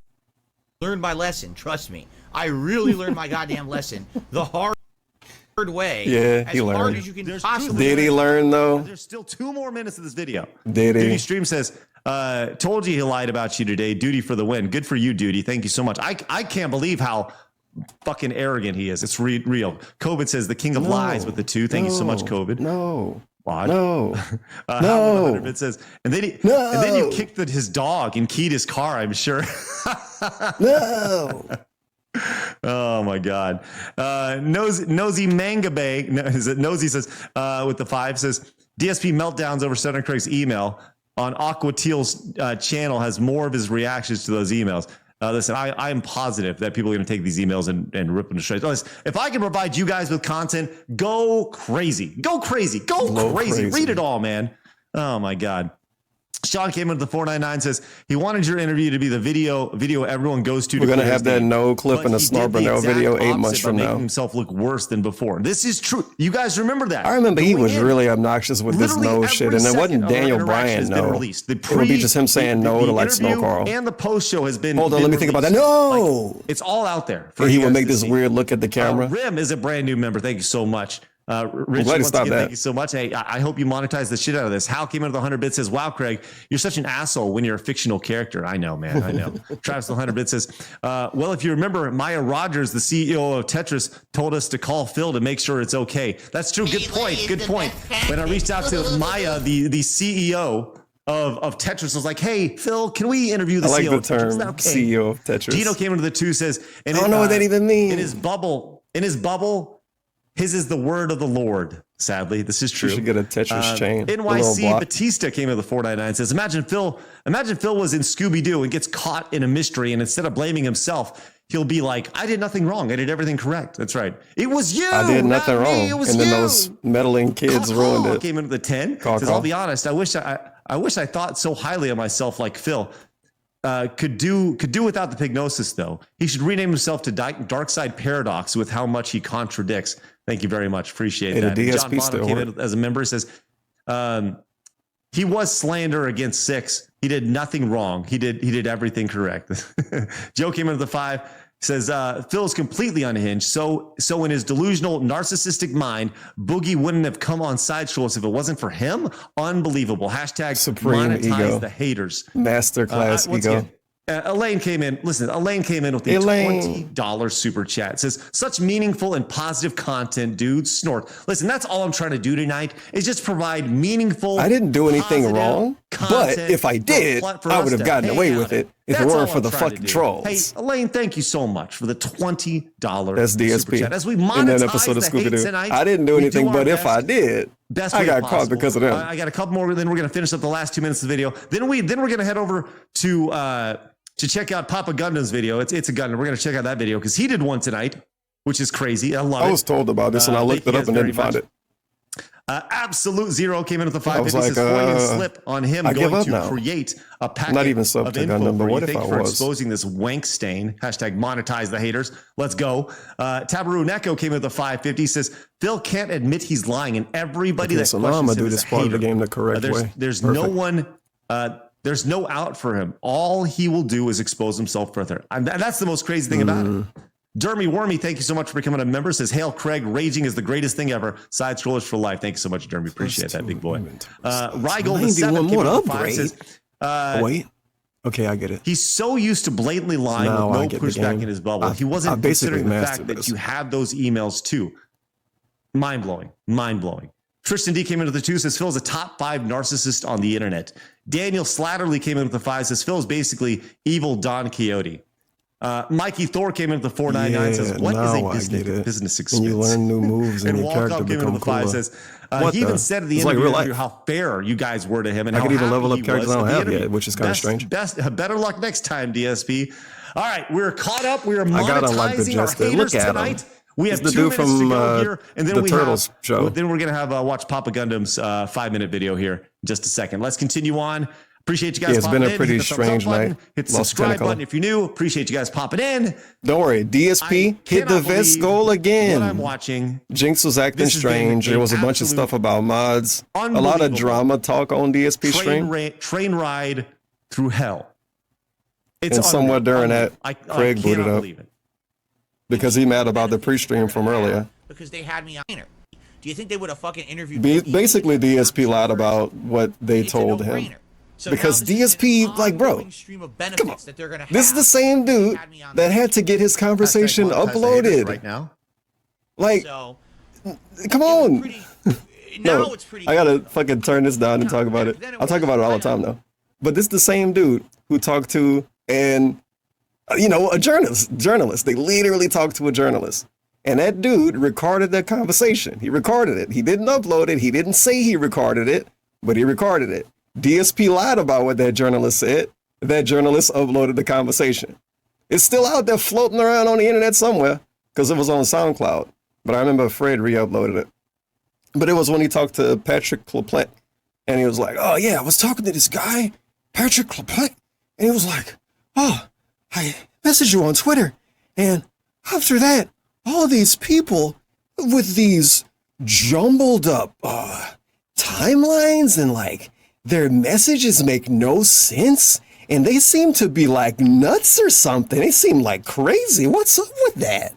learned my lesson. Trust me. I really learned my goddamn lesson the hard way. Yeah, he as hard learned. as you can There's possibly. Did he learn though? There's still 2 more minutes of this video. Did he? Duty Stream says, told you he lied about you today. Duty for the win. Good for you, Duty. Thank you so much. I can't believe how fucking arrogant he is. It's real. COVID says the king of lies with the 2. Thank you so much, COVID. No. What? No. No. No. It says, and then No. you kicked his dog and keyed his car, I'm sure. No. Oh my God. Nosy Manga Bay. No, is it Nosy says, with the 5 says, DSP meltdowns over Senator Craig's email on Aqua Teal's channel has more of his reactions to those emails. Listen, I am positive that people are going to take these emails and rip them to shreds. Listen, if I can provide you guys with content, go crazy. Go crazy. Go crazy. Read it all, man. Oh my God. Sean came into the 499 says he wanted your interview to be the video everyone goes to. We're going to clear have his that name. no clip But and a he snort did the Bernal exact video 8 opposite months by from making now. himself look worse than before. This is true. You guys remember that. I remember he Going was in. really obnoxious with this Literally no every shit. And it second wasn't of our Daniel interaction Bryan, has been no. released. It would be just him saying no to like interview Snow Carl. and the post show has been. Hold on, been let me think about that. released. No! Like, it's all out there. And he you would guys make to this see. weird look at the camera. Rim is a brand new member. Thank you so much. Rich, glad to once stop again, that. thank you so much. Hey, I hope you monetize the shit out of this. Hal came into the 100 bits says, wow, Craig, you're such an asshole when you're a fictional character. I know, man. I know. Travis the 100 bits says, well, if you remember, Maya Rogers, the CEO of Tetris, told us to call Phil to make sure it's okay. That's true. Good point. Good point. When I reached out to Maya, the CEO of Tetris, was like, hey, Phil, can we interview the I like CEO the of Tetris? term Is that okay? CEO of Tetris. Gino came into the 2 says, and I don't know what that even means. In his bubble, his is the word of the Lord. Sadly, this is true. You should get a Tetris chain. a little NYC block. Batista came into the 499 says, imagine Phil was in Scooby-Doo and gets caught in a mystery, and instead of blaming himself, he'll be like, I did nothing wrong. I did everything correct. That's right. It was you. I did nothing not wrong. me. It was And then you. those meddling kids ruined it. Came into the 10. Says, I'll be honest. I wish I thought so highly of myself like Phil. Could do without the pignosis, though. He should rename himself to Dark Side Paradox with how much he contradicts. Thank you very much. Appreciate that. The And DSP John Bonham still came work. in as a member. Says he was slander against 6. He did nothing wrong. He did everything correct. Joe came into the 5. Says Phil's completely unhinged. So in his delusional, narcissistic mind, Boogie wouldn't have come on Side Shows if it wasn't for him. Unbelievable. Hashtag Supreme monetize ego. the haters. Masterclass Once ego. again, Elaine came in. Listen, Elaine came in with the $20 super chat. It says, such meaningful and positive content, dude. Snort. Listen, that's all I'm trying to do tonight is just provide meaningful. I didn't do anything positive wrong. content. But if I did, I would have gotten away with it if it weren't for the fucking trolls. Hey, Elaine, thank you so much for the $20 That's super DSP. chat. As we In monetize that episode of the hate Scooby-Doo. tonight, I didn't do we anything, our but if I best. did, Best I way got possible. caught because of them. I got a couple more. Then we're going to finish up the last 2 minutes of the video. Then we're going to head over to check out Papa Gundam's video. It's a Gundam. We're going to check out that video because he did one tonight, which is crazy. I love it. I was told about this and I looked it up and didn't find it. Absolute Zero came in with the 550. like, Says Freudian slip on him I give going up to now. create a packet Not even sub of to info Gundam, but for what you. if Thank I you for was? exposing this wank stain. Hashtag monetize the haters. Let's go. Tabaru Neko came in with the 550. Says Phil can't admit he's lying, and everybody that So now I'm questions gonna him do is this a part of the hater. game the correct way. There's Perfect. no one. There's no out for him. All he will do is expose himself further. And that's the most crazy thing about it. Dermy Wormy, thank you so much for becoming a member. Says, Hail Craig, raging is the greatest thing ever. Side scrollers for life. Thank you so much, Dermy. Appreciate that, big boy. Rygold the 7 more came up with upgrade. 5 says, Wait. Okay, I get it. he's so used to blatantly lying Now I with get no the pushback game. in his bubble. He I wasn't basically considering the fact mastered that this. you had those emails too. Mind blowing. Mind blowing. Tristan D came into the 2, says Phil's a top 5 narcissist on the internet. Daniel Slatterly came in with the 5, says Phil's basically evil Don Quixote. Mikey Thor came in with the 499, says what is now a I business, get it. business expense? And you learn new moves and And your character Walcott came in become with the 5, cooler. says What he the? even said at the It's end like of the real interview life. how fair you guys were to him and I how could even happy level up he characters was I don't at the have yet, interview. which is kinda strange. Better luck next time, DSP. All right, we're caught up. We are I gotta unlock the monetizing our Jester. haters Look at him. tonight. We have He's 2 the dude minutes to from, go here, and then the we Turtles have, show. Then we're gonna have watch Papa Gundam's 5-minute video here in just a second. Let's continue on. Appreciate you guys. Yeah, it's been popping a in. pretty Hit the thumbs up strange button, night. Hit the Lost subscribe Tentacle. button if you're new. Appreciate you guys popping in. Don't worry, DSP hit the Cannot vest believe goal what I'm again. watching. Jinx was acting This has been strange. There an was a bunch of absolute stuff about mods. A lot of unbelievable drama talk on DSP stream. Train ride through hell. It's And somewhere during unbelievable. that, I Craig booted cannot up. believe it. Because he mad about the pre-stream from earlier. Because they had me on. Do you think they would have fucking interviewed? Basically, DSP lied about what they It's a told him. no-brainer. So Because now this is DSP, an like, bro, ongoing stream of benefits that they're gonna This is have. the same dude Had me on that the- had to get his conversation Hashtag monetize the haters uploaded. right now. Like, So come it was on. pretty, now No, it's pretty. I gotta good, though. fucking turn this down and talk about it. Then it I'll talk was about it all the right time on. though. But this is the same dude who talked to a journalist. They literally talked to a journalist. And that dude recorded that conversation. He recorded it. He didn't upload it. He didn't say he recorded it, but he recorded it. DSP lied about what that journalist said. That journalist uploaded the conversation. It's still out there floating around on the internet somewhere because it was on SoundCloud. But I remember Fred re-uploaded it. But it was when he talked to Patrick Cleplant. And he was like, oh yeah, I was talking to this guy, Patrick Cleplant. And he was like, oh, I messaged you on Twitter. And after that, all these people with these jumbled up timelines and like their messages make no sense. And they seem to be like nuts or something. They seem like crazy. What's up with that?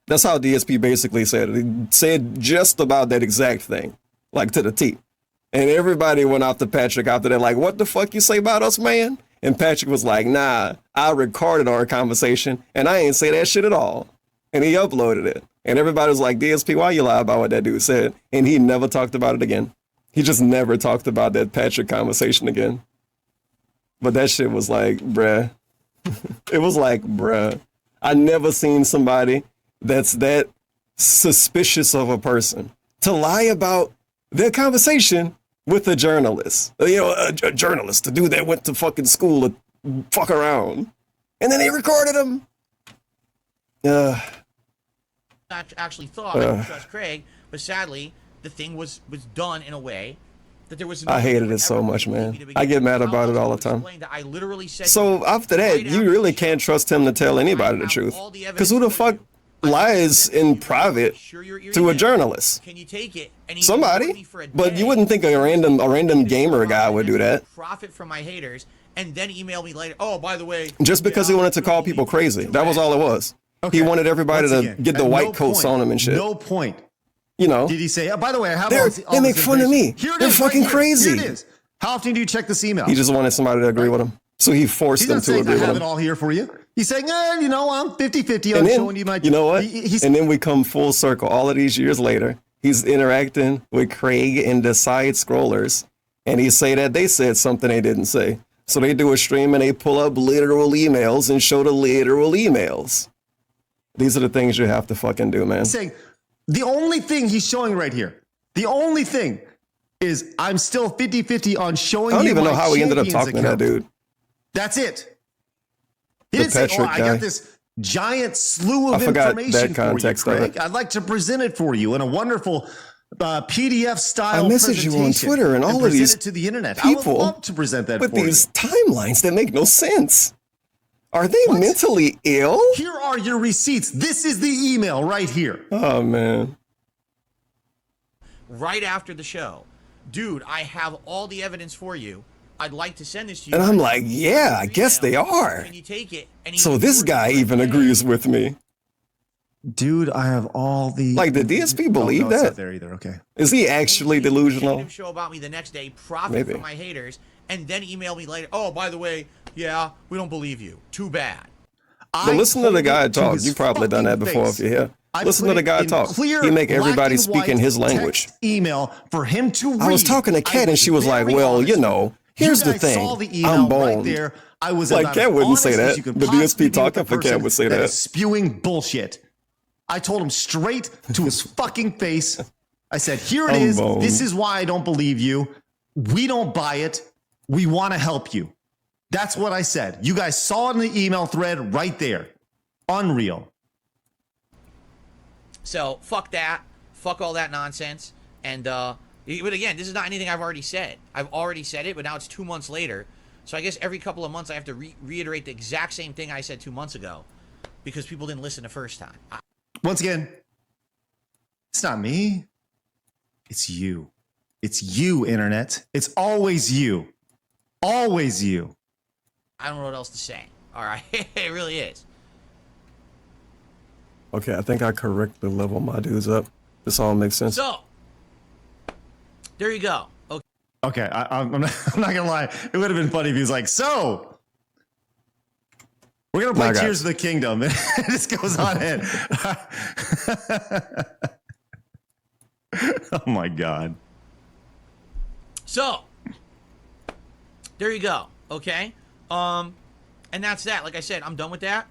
That's how DSP basically said it. He said just about that exact thing, like to the T. And everybody went after Patrick after that, like, what the fuck you say about us, man? And Patrick was like, nah, I recorded our conversation and I ain't say that shit at all. And he uploaded it. And everybody was like, DSP, why you lie about what that dude said? And he never talked about it again. He just never talked about that Patrick conversation again. But that shit was like, bruh. It was like, bruh. I never seen somebody that's that suspicious of a person to lie about their conversation with a journalist. A journalist, the dude that went to fucking school to fuck around. And then he recorded him. Actually thought I would trust Craig, but sadly the thing was done in a way that there was. I hated it so much, man. I get mad about it all the time. I literally said. So after that, you really can't trust him to tell anybody the truth. Because who the fuck lies in private to a journalist? Can you take it? And he Somebody. ignored me for a But you day. wouldn't think a random gamer guy would do that. Profit from my haters, and then email me later. Oh, by the way, Just because he wanted to call people crazy. That was all it was. He wanted everybody Once to again, get the at white no coats point- on him and shit. No point. You know, Did he say, oh, by the way, I have they make fun of me. Here it They're is, fucking right here. crazy. Here it is. How often do you check this email? he just wanted somebody to agree with him. So he forced He's them not to saying agree I with have him. it all here for you. He's saying, I'm 50-50 on And then, showing you my... you know what? He's, And then we come full circle. All of these years later, he's interacting with Craig and the side scrollers. and he say that they said something they didn't say. So they do a stream and they pull up literal emails and show the literal emails. These are the things you have to fucking do, man. Saying the only thing he's showing right here, the only thing is I'm still 50-50 on showing you. I don't even know how he ended up Champions talking to that account. dude. That's it. He The didn't say, Patrick I guy. got this giant slew of I forgot information that for you, context of Craig. it. I'd like to present it for you in a wonderful PDF style I messaged you on presentation Twitter and all of present these it to the internet. people I would love to present that with for these timelines that make no sense. Are they What? mentally ill? you. Here are your receipts. This is the email right here. Oh, man. Right after the show, dude, I have all the evidence for you. I'd like to send this to you. And I'm like, yeah, I guess they are. Can you take it? And he So this guy even agrees with me. Dude, I have all the... Like, did DSP believe It's not that? there either. Okay. Is he actually delusional? Show about me the next day, profit Maybe. from my haters, and then email me later. Oh, by the way, yeah, we don't believe you. Too bad. But listen to the guy talk. You probably done that before if you're here. Listen to the guy talk. He make everybody speak in his language. Email for him to read. I was talking to Kat and she was like, well, you know, here's the thing. I'm boned. There. I was Like, about Kat as wouldn't say honest as that. you could The possibly DSP be with talking a for Kat person would say that. is spewing bullshit. I told him straight to his fucking face. I said, here it I'm is. boned. This is why I don't believe you. We don't buy it. We want to help you. That's what I said. You guys saw it in the email thread right there. Unreal. So fuck that. Fuck all that nonsense. And but again, this is not anything I've already said. I've already said it, but now it's 2 months later. So I guess every couple of months I have to reiterate the exact same thing I said 2 months ago because people didn't listen the first time. Once again, it's not me. It's you. It's you, internet. It's always you. Always you. I don't know what else to say. All right. It really is. Okay, I think I correctly level my dudes up. This all makes sense. So there you go. Okay. Okay, I'm not gonna lie. It would have been funny if he was like, so we're gonna play My God. Tears of the Kingdom. And it just goes on in. Oh my God. So there you go. Okay. And that's that. Like I said, I'm done with that.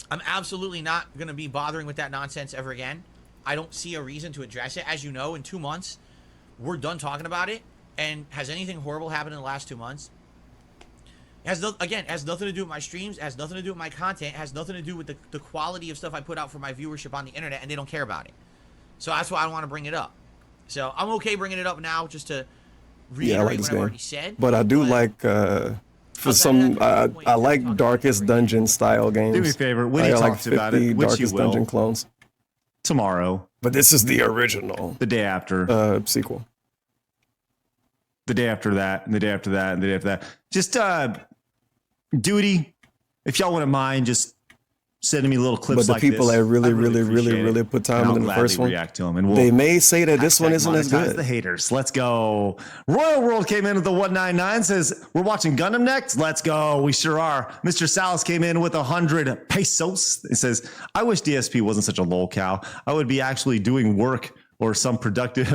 I'm absolutely not going to be bothering with that nonsense ever again. I don't see a reason to address it. As you know, in 2 months, we're done talking about it. And has anything horrible happened in the last 2 months? It has has nothing to do with my streams. It has nothing to do with my content. It has nothing to do with the quality of stuff I put out for my viewership on the internet, and they don't care about it. So that's why I want to bring it up. So I'm okay bringing it up now just to reiterate like this what I've game. already said. But I do like, for some, I like Darkest Dungeon style games. Do me a favor. When he I got talks about it, which Darkest you will, Dungeon clones. tomorrow, But this is the original the day after, sequel. the day after that, and the day after that, and the day after that. Just duty, if y'all wouldn't mind, just sending me little clips But the like people this. that really, I'd really, appreciate really, it. really put time And I'll into the gladly first one. react to them, and we'll They may say that this one isn't as monetize good. the haters. Let's go. Royal World came in with the 199, says, we're watching Gundam next. Let's go. We sure are. Mr. Salas came in with 100 pesos. It says, I wish DSP wasn't such a lol cow. I would be actually doing work or something productive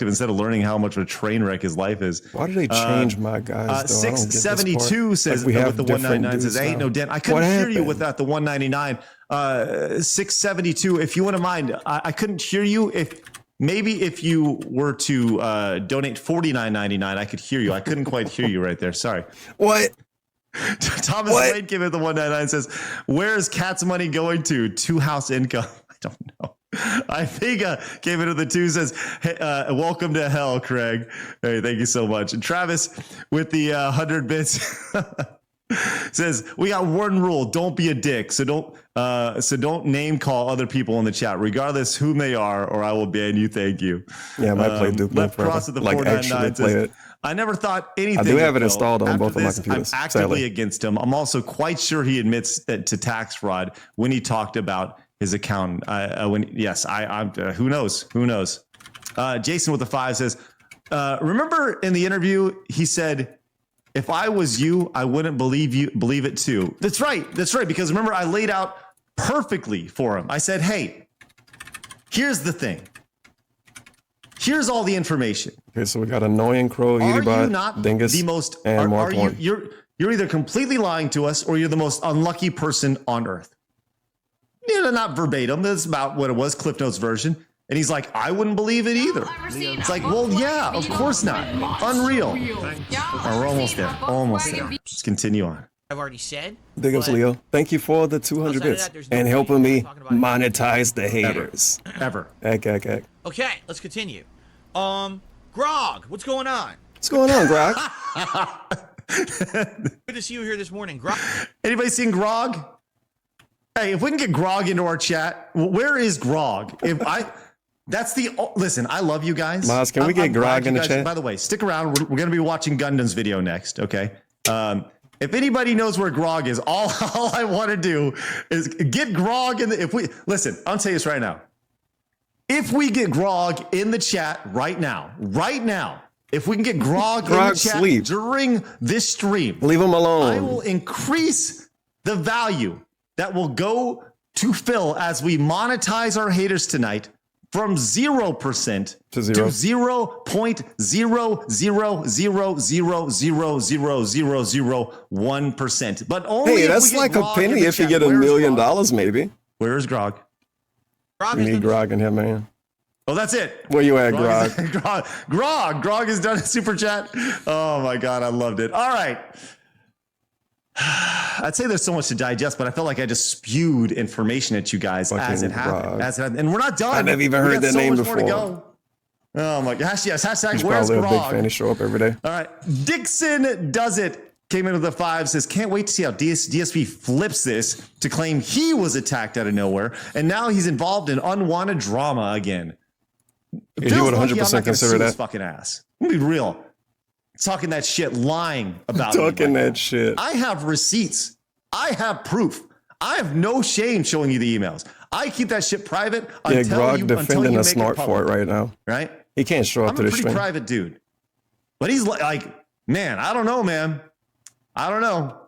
instead of learning how much of a train wreck his life is. Why do they change my guys? Though? I don't get this part. 672 says, Like we have with the different 199 says, dudes ain't now. no dent. I What couldn't hear you happened? without the 199. 672, if you wouldn't mind, I couldn't hear you. If you were to donate $49.99, I could hear you. I couldn't quite hear you right there. Sorry. What? Thomas What? Wade came in the 199 says, where's Cat's money going to? 2-house income. I don't know. I think came into the 2 says, hey, welcome to hell, Craig. Hey, thank you so much. And Travis with the 100 bits says, we got one rule: don't be a dick. So don't name call other people in the chat, regardless whom they are, or I will ban you. Thank you. Yeah, I might play Duke Left forever. Cross at the Like 499 actually play says, it. I never thought anything. I do have of it Phil. installed on After both of my this, computers, I'm actively sadly. against him. I'm also quite sure he admits that to tax fraud when he talked about his account. Who knows? Who knows? Jason with the 5 says, remember in the interview he said, if I was you, I wouldn't believe it too. That's right. Because remember, I laid out perfectly for him. I said, hey, here's the thing. Here's all the information. Okay, so we got Annoying Crow, Are you Edibot, not Dingus, the most? and Mark are you? 1. You're either completely lying to us, or you're the most unlucky person on earth. Not verbatim. That's about what it was. Cliff Notes version. And he's like, I wouldn't believe it either. It's like, well, yeah, of course not. Unreal. Oh, we're almost there. Almost there. Let's continue on. I've already said. Big ups, Leo. Thank you for the 200 bits and helping me monetize the haters. Ever. Heck. Okay, let's continue. Grog, what's going on? What's going on, Grog? Good to see you here this morning, Grog. Anybody seen Grog? Hey, if we can get Grog into our chat, where is Grog? Listen, I love you guys. Miles, can we get Grog in the chat? By the way, stick around. We're going to be watching Gundam's video next, okay? If anybody knows where Grog is, all I want to do is get Grog in the, listen, I'll tell you this right now. If we get Grog in the chat right now, if we can get Grog in the chat during this stream, leave him alone. I will increase the value that will go to Phil as we monetize our haters tonight from 0% to 0.000000001%. But only hey, that's like a penny if you get $1 million, maybe. Where's Grog? You need Grog in here, man. Oh, that's it. Where you at, Grog? Grog has done a super chat. Oh my God, I loved it. All right. I'd say there's so much to digest, but I felt like I just spewed information at you guys as it happened. And we're not done. I never even heard that name before. Oh my gosh, yes. Hashtag He's where's probably Grog? a big fan. He show up every day. All right. Dixon does it. Came into the 5, says, can't wait to see how DSP flips this to claim he was attacked out of nowhere. And now he's involved in unwanted drama again. Yeah, he would 100% consider that. Fucking ass. Let me be real. Talking that shit, lying about talking that shit. I have receipts. I have proof. I have no shame showing you the emails. I keep that shit private until Grog defending a snort for it right now. Right? He can't show up to the stream. I'm a pretty private dude. But he's like, man, I don't know, man. I don't know.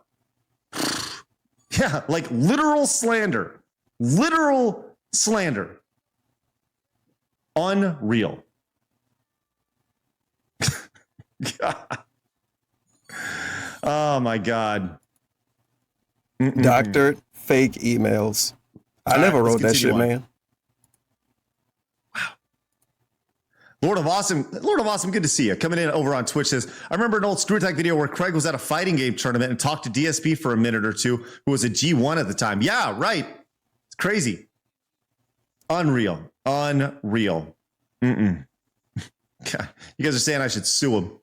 Yeah, like literal slander. Literal slander. Unreal. Oh my God. Doctored fake emails. I never wrote that shit, man. Wow. Lord of Awesome, good to see you. Coming in over on Twitch says, I remember an old Screw Attack video where Craig was at a fighting game tournament and talked to DSP for a minute or two, who was a G1 at the time. Yeah, right. It's crazy. Unreal. God. You guys are saying I should sue him.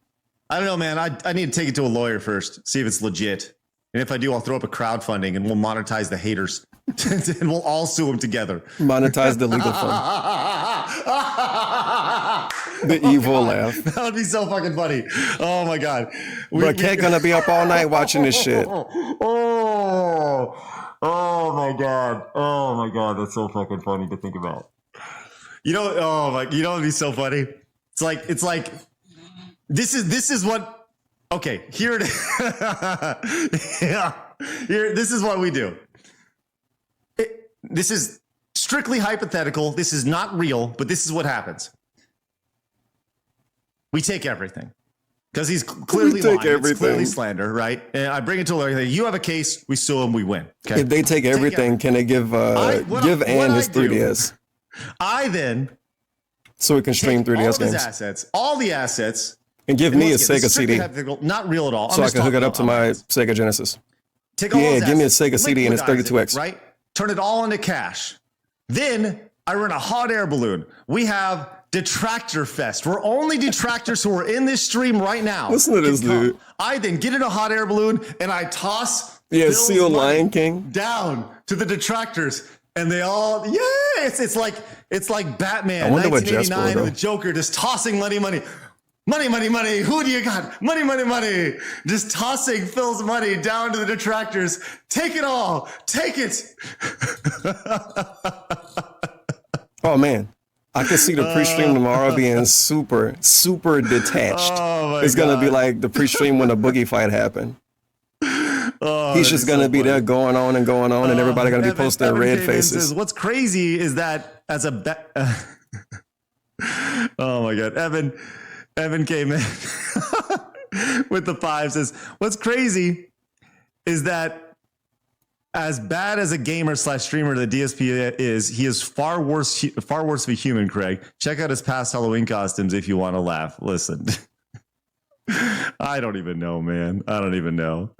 I don't know, man. I need to take it to a lawyer first, see if it's legit. And if I do, I'll throw up a crowdfunding and we'll monetize the haters. And we'll all sue them together. Monetize the legal fund. The evil laugh. That would be so fucking funny. Oh my God. But Cat gonna be up all night watching this shit. Oh my God. That's so fucking funny to think about. You know, it'd be so funny. It's like this is what, okay, here it is. Yeah. This is what we do. This is strictly hypothetical. This is not real, but this is what happens. We take everything because he's clearly lying. It's clearly slander, right? And I bring it to a lawyer. You have a case. We sue him. We win. Okay? If they take everything, can they give Ann his 3DS? So we can stream 3DS games. All the assets. And give me a Sega CD. Not real at all. So I can hook it up to my Sega Genesis. Take all those give me a assets, Sega CD and it's 32X. Right? Turn it all into cash. Then I run a hot air balloon. We have Detractor Fest. We're only detractors who are in this stream right now. Listen to this, dude. I then get in a hot air balloon and I toss Seal Lion King down to the detractors. And they all, it's like Batman, I wonder 1989, and the Joker just tossing money. Money. Who do you got? Money. Just tossing Phil's money down to the detractors. Take it all. Take it. Oh, man. I can see the pre-stream tomorrow being super detached. Oh, it's going to be like the pre-stream when the boogie fight happened. He's just going to be there going on, and everybody going to be posting red faces. What's crazy is that as Oh my God. Evan came in with the 5, says, what's crazy is that as bad as a gamer / streamer the DSP is, he is far worse of a human, Craig. Check out his past Halloween costumes if you want to laugh. Listen, I don't even know, man. I don't even know.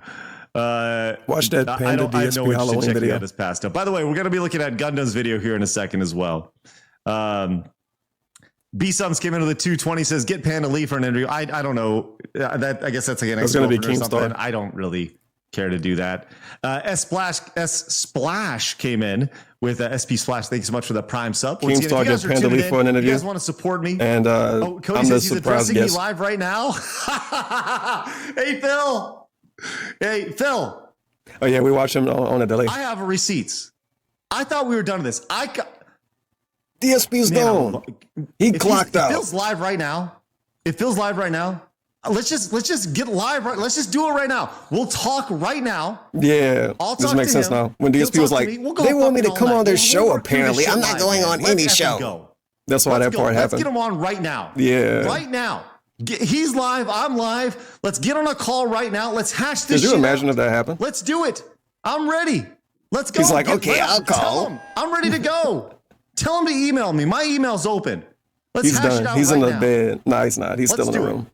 Watch that Panda DSP Halloween video. His past stuff. By the way, we're going to be looking at Gundam's video here in a second as well. B-Sums came into the 220, says, get Panda Lee for an interview. I don't know. I guess that's like an going to be or something. Keemstar. I don't really care to do that. S Splash came in with SP Splash. Thank you so much for the Prime sub. Keemstar get Panda Lee for an interview. You guys want to support me? And Cody I'm says the he's surprise addressing me guest. live right now. Hey, Phil. Oh yeah, we watch him on a delay. I have receipts. I thought we were done with this. DSP's gone. He clocked out. It feels live right now. Let's just get live. Let's just do it right now. We'll talk right now. Yeah, this makes sense now. When DSP was like, they want me to come on their show, apparently. I'm not going on any show. That's why that part happened. Let's get him on right now. Yeah. Right now. He's live. I'm live. Let's get on a call right now. Let's hash this shit. Could you imagine if that happened? Let's do it. I'm ready. Let's go. He's like, okay, I'll call. Tell him. I'm ready to go. Tell him to email me. My email's open. Let's He's hash done. it out He's right in the now. bed. No, he's not. He's still in the room.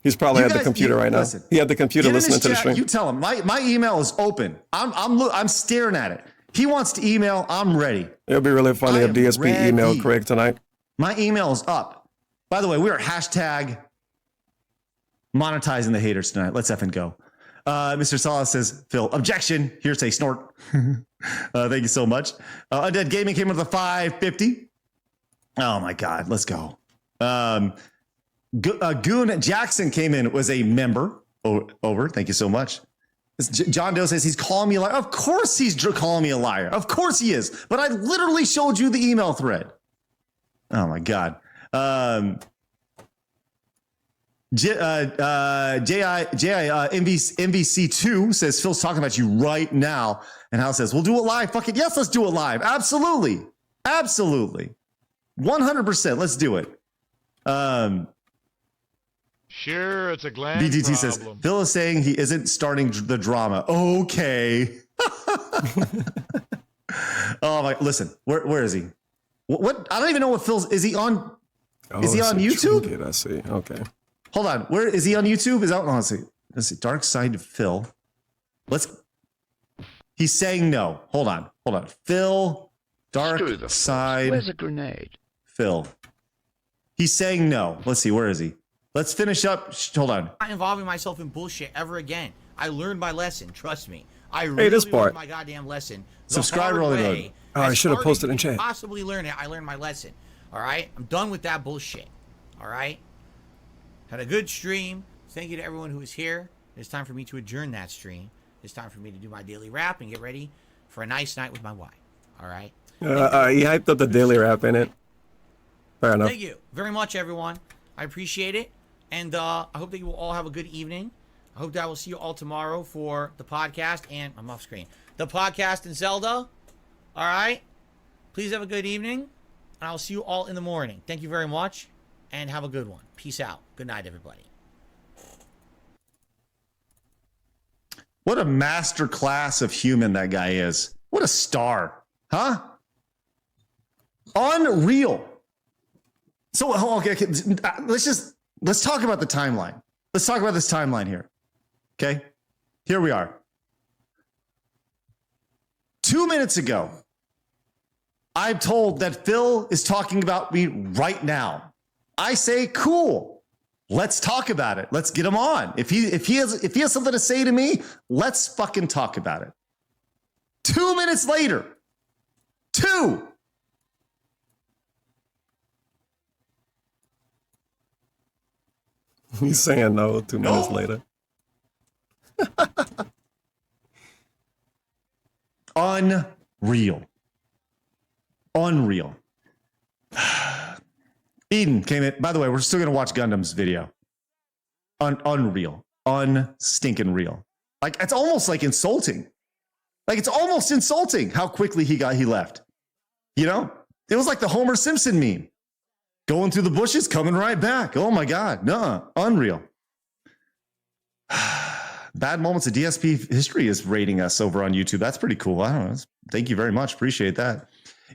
He's probably at the computer right now. Listen, he had the computer get in his listening to the chat. stream. You tell him my email is open. I'm staring at it. He wants to email. I'm ready. It'll be really funny if DSP emailed Craig tonight. My email is up. By the way, we are hashtag monetizing the haters tonight. Let's effing go. Mr. Salas says, Phil, objection. Here's a snort. Thank you so much. Undead Gaming came with a 550. Oh my God. Let's go. Goon Jackson came in, was a member. Over. Thank you so much. John Doe says he's calling me a liar. Of course he's calling me a liar. Of course he is. But I literally showed you the email thread. Oh my God. MVC2 says Phil's talking about you right now. And Hal says, we'll do it live. Fuck it. Yes, let's do it live. Absolutely. 100%. Let's do it. Sure, it's a gland BDT problem. says, Phil is saying he isn't starting the drama. Okay. Oh my, listen, where is he? What? I don't even know what Phil's, is he on YouTube? Trinket, I see. Okay. Hold on. Where is he on YouTube? Is that, let's see. Dark Side of Phil. He's saying no. Hold on. Phil, Dark Side. Where's a grenade? Phil. He's saying no. Let's see. Where is he? Let's finish up. Hold on. I'm not involving myself in bullshit ever again. I learned my lesson. Trust me. I really this part. learned my goddamn lesson. Subscriber only mode. Oh, I should have posted in chat. Possibly learn it. I learned my lesson. All right. I'm done with that bullshit. All right. Had a good stream. Thank you to everyone who was here. It's time for me to adjourn that stream. It's time for me to do my daily rap and get ready for a nice night with my wife. All right. He hyped up the daily rap in it. Fair enough. Thank you very much, everyone. I appreciate it. And I hope that you will all have a good evening. I hope that I will see you all tomorrow for the podcast and I'm off screen. The podcast and Zelda. All right. Please have a good evening. And I'll see you all in the morning. Thank you very much. And have a good one. Peace out. Good night, everybody. What a master class of human that guy is. What a star. Huh? Unreal. So, okay, let's talk about the timeline. Let's talk about this timeline here. Okay? Here we are. 2 minutes ago, I'm told that Phil is talking about me right now. I say, cool. Let's talk about it. Let's get him on. If he has something to say to me, let's fucking talk about it. 2 minutes later. 2. He's saying no 2 minutes later. Unreal. Eden came in. By the way, we're still going to watch Gundam's video. Unreal. Unstinking real. Like, it's almost like insulting. Like, it's almost insulting how quickly he left. You know? It was like the Homer Simpson meme. Going through the bushes, coming right back. Oh my God. No, unreal. Bad Moments of DSP History is rating us over on YouTube. That's pretty cool. I don't know. Thank you very much. Appreciate that.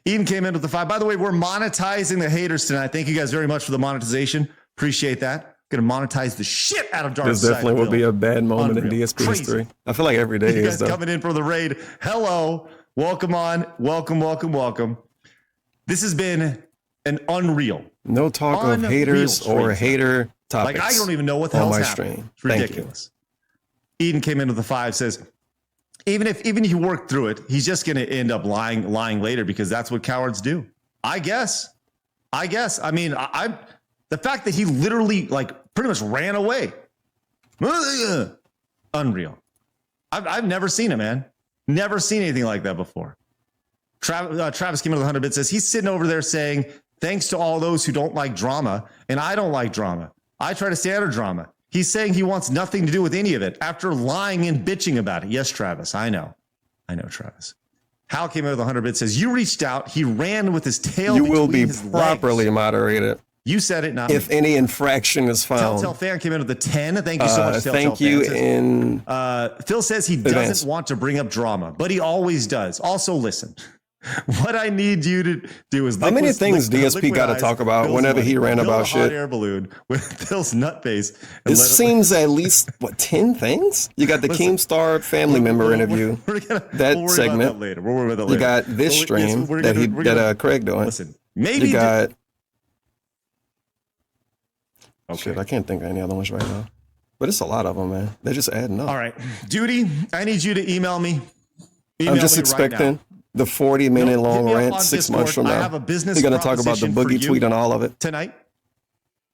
Eden came in with the 5. By the way, we're monetizing the haters tonight. Thank you guys very much for the monetization. Appreciate that. Going to monetize the shit out of Dark This Side. definitely would be a bad moment in DSP Crazy. history. I feel like every day You is guys though. coming in for the raid. Hello. Welcome on. Welcome. This has been an unreal. No talk of haters or hater topics. Like, I don't even know what the hell's my happening. stream. It's ridiculous. Eden came in with the 5, says, even if you work through it, he's just going to end up lying later because that's what cowards do. I guess. I mean, I the fact that he literally like pretty much ran away. Unreal. I've never seen it, man. Never seen anything like that before. Travis came in with 100 bits, says he's sitting over there saying, thanks to all those who don't like drama, and I don't like drama. I try to stay out of drama. He's saying he wants nothing to do with any of it after lying and bitching about it. Yes, Travis, I know, Travis. Hal came in with 100 bits, says you reached out. He ran with his tail. You will be his properly legs. moderated. You said it, not if me. any infraction is found. Telltale Fan came in with the 10. Thank you so much, Telltale thank you. Fan. In Phil says he doesn't want to bring up drama, but he always does. Also, listen. What I need you to do is how many things DSP got to talk about Bill's whenever he ran about shit. Hot shit? air balloon with Bill's nut face. It seems at least 10 things. You got the Keemstar family member interview. We'll that segment. That later. We'll worry about that You later. got this stream that Craig doing. Listen, maybe you got. Okay. Shit, I can't think of any other ones right now. But it's a lot of them, man. They're just adding up. All right, Duty. I need you to email me. I'm just expecting the 40-minute long rant 6 months from now. I have a business. We're gonna talk about the boogie tweet and all of it tonight.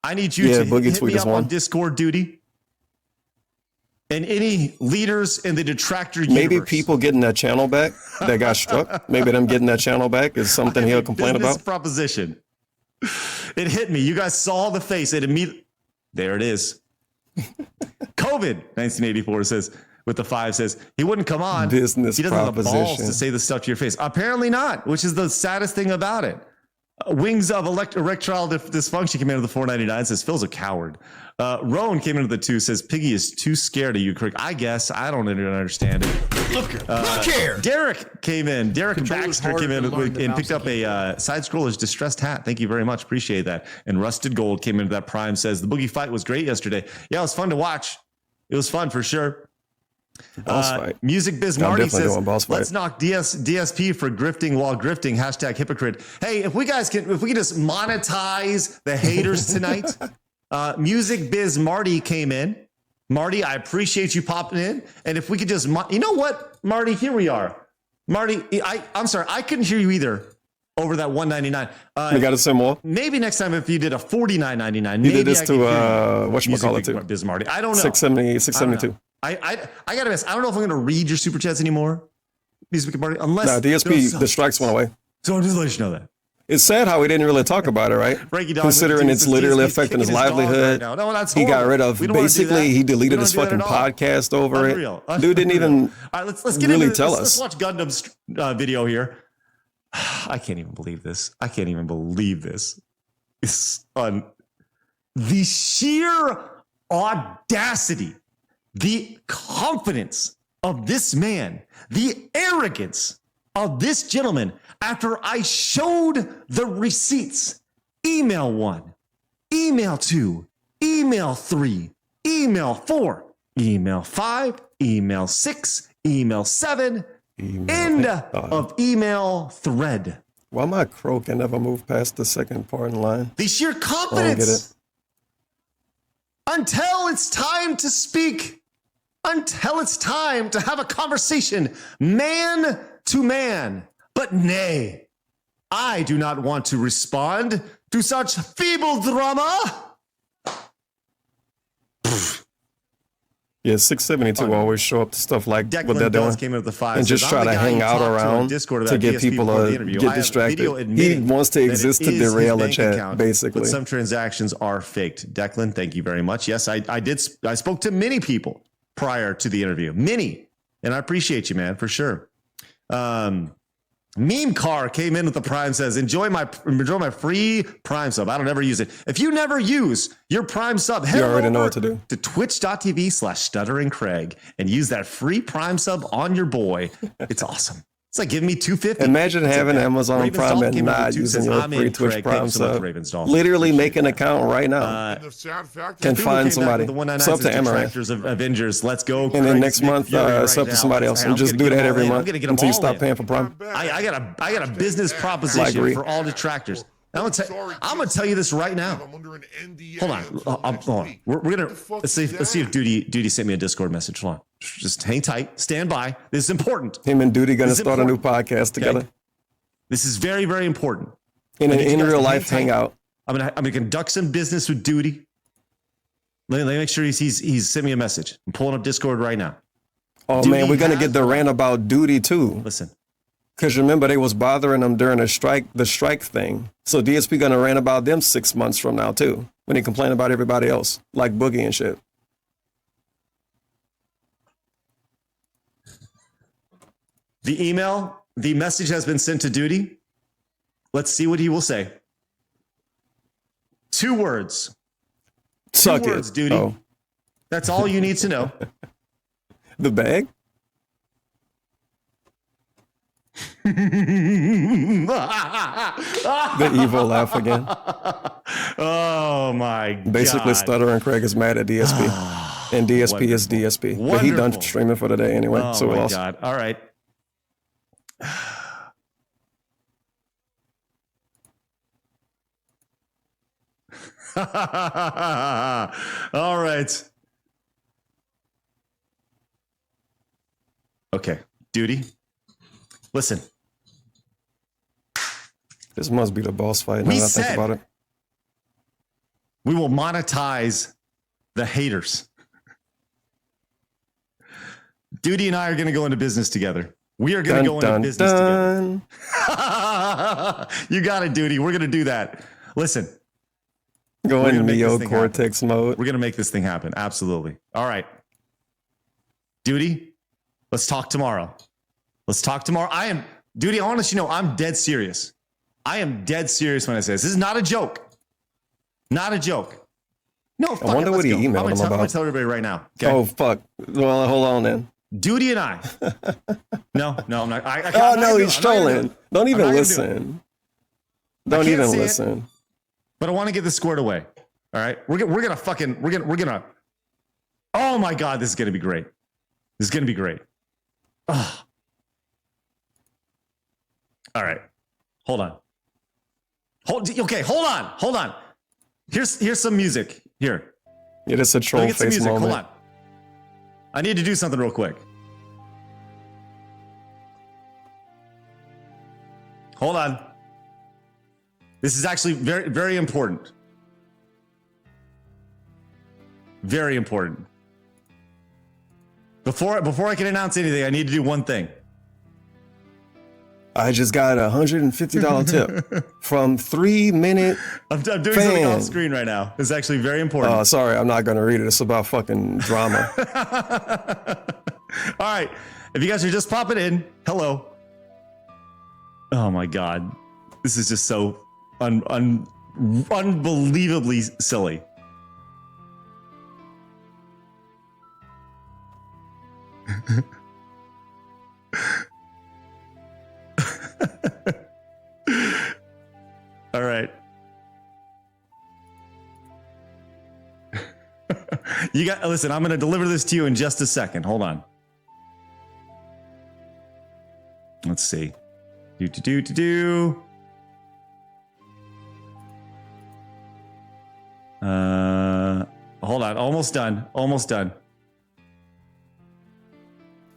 I need you to hit me up on Discord, Duty, and any leaders in the detractor universe. Maybe people getting that channel back that got struck. Maybe them getting that channel back is something he'll complain about. Proposition. It hit me. You guys saw the face. It immediately. There it is. COVID 1984 says. With the 5 says he wouldn't come on. Business he doesn't have the balls proposition. to say the stuff to your face. Apparently not, which is the saddest thing about it. Wings of erectile dysfunction came in with the 499, says Phil's a coward. Rowan came into the 2, says Piggy is too scared of you, Crick. I guess I don't even understand it. Look here. Derek came in. Derek Baxter came in and picked up a side scroller's distressed hat. Thank you very much. Appreciate that. And Rusted Gold came into that Prime, says the boogie fight was great yesterday. Yeah, it was fun to watch. It was fun for sure. Music Biz Marty says, let's knock DSP for grifting while grifting. # hypocrite. Hey, if we can just monetize the haters tonight. Music Biz Marty came in. Marty, I appreciate you popping in. And if we could just, you know what, Marty, here we are. Marty, I'm sorry, I couldn't hear you either over that $199. We got to send more. Maybe next time if you did a $49.99. You did this to whatchamacallit too. Biz Marty. I don't know. 672. I gotta miss. I don't know if I'm gonna read your super chats anymore. Music Marty, unless DSP the strikes went away. So I'll just let you know that. It's sad how we didn't really talk about it, right? Considering it's literally affecting his livelihood. Right no, that's he got rid of. Basically, he deleted his fucking podcast over it. Dude didn't even all right, let's get really into tell this. us. Let's watch Gundam's video here. I can't even believe this. It's on the sheer audacity. The confidence of this man, the arrogance of this gentleman after I showed the receipts. Email 1, email 2, email 3, email 4, email 5, email 6, email 7, end of email thread. Why my crow can never move past the second part in line? The sheer confidence. I don't get it. Until it's time to speak. Until it's time to have a conversation, man to man. But nay, I do not want to respond to such feeble drama. Yeah, 672 always show up to stuff like Declan what they're doing came in with the 5, and just try to hang out around to get people to get distracted. He wants to exist to derail a chat, basically. But some transactions are faked. Declan, thank you very much. Yes, I spoke to many people prior to the interview. Many. And I appreciate you, man, for sure. Meme Car came in with the Prime, says, enjoy my free Prime sub. I don't ever use it. If you never use your Prime sub, head already over know what to do. to twitch.tv/stutteringcraig and use that free Prime sub on your boy. It's awesome. It's like giving me $2.50. Imagine having Amazon Raven Prime Salt and came in with not two, using says, your I'm free in, Twitch Craig. Prime Thanks so much, sub. Raven Salt. Literally make an account right now. The sad fact Can is, find People came back somebody. with the 199 Sub to says Amaranth. Detractors of Avengers. Let's go. And then Craig next Smith month, Fury right sub to now. somebody else. I'm And just gonna do get that them every all in. I'm month gonna get them until you all stop in. paying for Prime. I got a business proposition agree. for all detractors. I'm gonna tell you this right now. I'm under an NDA Hold on. next Hold on. week. We're gonna What the fuck let's see is if that? Duty sent me a Discord message. Hold on. Just hang tight. Stand by. This is important. Him and Duty gonna This is start a new important. podcast together This is very, very important. in I an need you in guys real to life hang tight. hangout. I'm gonna conduct some business with Duty. Let me make sure he's sent me a message. I'm pulling up Discord right now. Oh Duty man, we're gonna has- get the rant about Duty too. Listen. Cause remember they was bothering them during the strike thing. So DSP gonna rant about them 6 months from now too, when he complain about everybody else, like Boogie and shit. The message has been sent to Duty. Let's see what he will say. 2 words. Suck Two words, it. Duty. Oh, That's all you need to know. the bag? The evil laugh again. Oh my god. Basically, Stutter and Craig is mad at DSP. And DSP is DSP. But he done Wonderful. streaming for the day anyway. Oh so we my lost. god. All right. All right. Okay. Duty. Listen. This must be the boss fight now We that I think said- about it. We will monetize the haters. Duty and I are going to go into business together. We are going to go into business together. You got it, Duty. We're going to do that. Listen, Go We're in gonna make this Neo thing Cortex mode. we're going to make this thing happen. Absolutely. All right. Duty, let's talk tomorrow. Let's talk tomorrow. Duty, I want to let you know, I'm dead serious. I am dead serious when I say this. This is not a joke. Not a joke. No, fuck wonder it, what let's he go. emailed I'm gonna him tell- I'm about. going to tell everybody right now. Okay? Oh, fuck. Well, hold on then. Duty and I. No, I'm not. I'm Oh, not no, gonna do he's it. I'm not gonna do trolling. it. Don't I'm even not gonna do it. listen. Don't can't even see it. listen. But I want to get this squared away. All right, we're gonna. Oh my god, this is gonna be great. This is gonna be great. Ugh. All right, hold on. Hold on. Here's some music. Here, It is a let me troll get some face music. moment. Hold on. I need to do something real quick. Hold on. This is actually very, very important. Very important. Before I can announce anything, I need to do one thing. I just got a $150 tip from 3 Minute. I'm doing something off screen right now. It's actually very important. Sorry, I'm not gonna read it. It's about fucking drama. All right. If you guys are just popping in, hello. Oh my god. This is just so unbelievably silly. All right. Listen, I'm going to deliver this to you in just a second. Hold on. Let's see. Hold on. Almost done.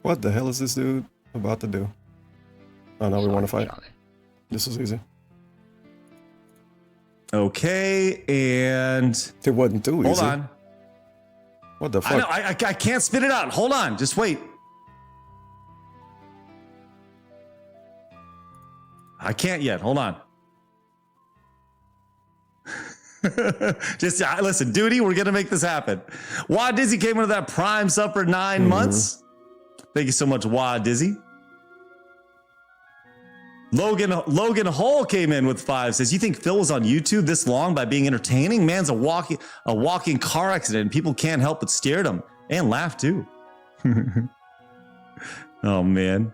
What the hell is this dude about to do? Oh no, we want to fight. This is easy. Okay, and It wasn't too easy. hold on. What the I know, fuck? I can't spit it out. Hold on. Just wait. I can't yet. Hold on. Just listen, Duty, we're gonna make this happen. Wah Dizzy came into that Prime sub for 9 months. Thank you so much, Wah Dizzy. Logan Hall came in with 5. Says, you think Phil was on YouTube this long by being entertaining? Man's a walking car accident. And people can't help but stare at him and laugh too. Oh man.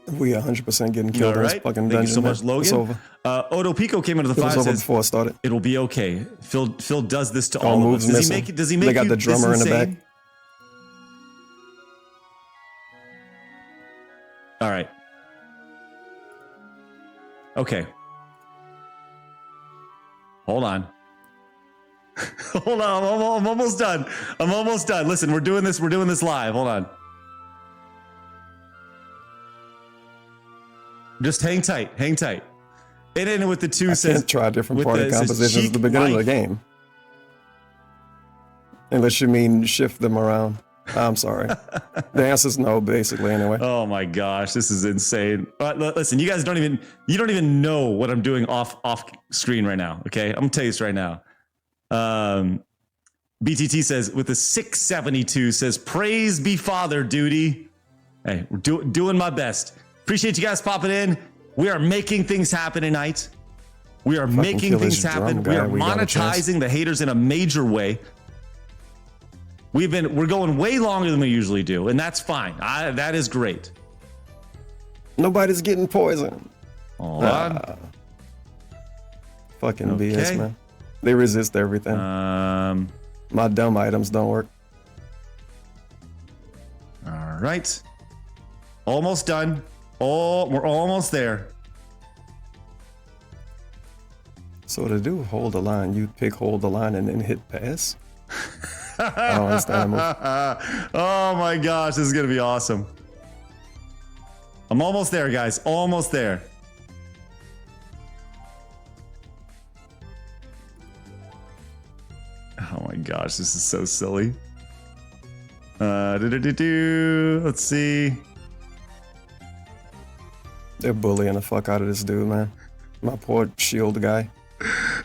We 100% getting killed in this fucking dungeon. Thank you so much, man. It's Logan. over. Odo Pico came into the 5. It was over says, before I started. it'll be okay. Phil does this to All all of moves us. Does missing. he make? Does he make? They got you the drummer this in the insane? back. All right. Okay. Hold on. Hold on. I'm almost done. I'm almost done. Listen, we're doing this live. Hold on. Just hang tight. Hang tight. And then with the 2 I says, can't try different with party the- says, compositions at the beginning of the Cheek game. Unless you mean shift them around. I'm sorry. The answer's no, basically, anyway. Oh my gosh, this is insane. Listen, you guys don't even know what I'm doing off screen right now. Okay, I'm gonna tell you this right now. BTT says with the 672 says, praise be Father, duty. Hey, we're doing my best. Appreciate you guys popping in. We are making things happen tonight. We are making kill things this happen. drum We guy. are We got a chance. monetizing the haters in a major way. We're going way longer than we usually do, and that's fine. That is great. Nobody's getting poisoned. Hold on. Fucking Okay. BS, man. They resist everything. My dumb items don't work. All right. Almost done. Oh, we're almost there. So to do hold the line, you pick hold the line and then hit pass? I don't understand the move. Oh my gosh, this is gonna be awesome. I'm almost there, guys. Almost there. Oh my gosh, this is so silly. Let's see. They're bullying the fuck out of this dude, man. My poor shield guy.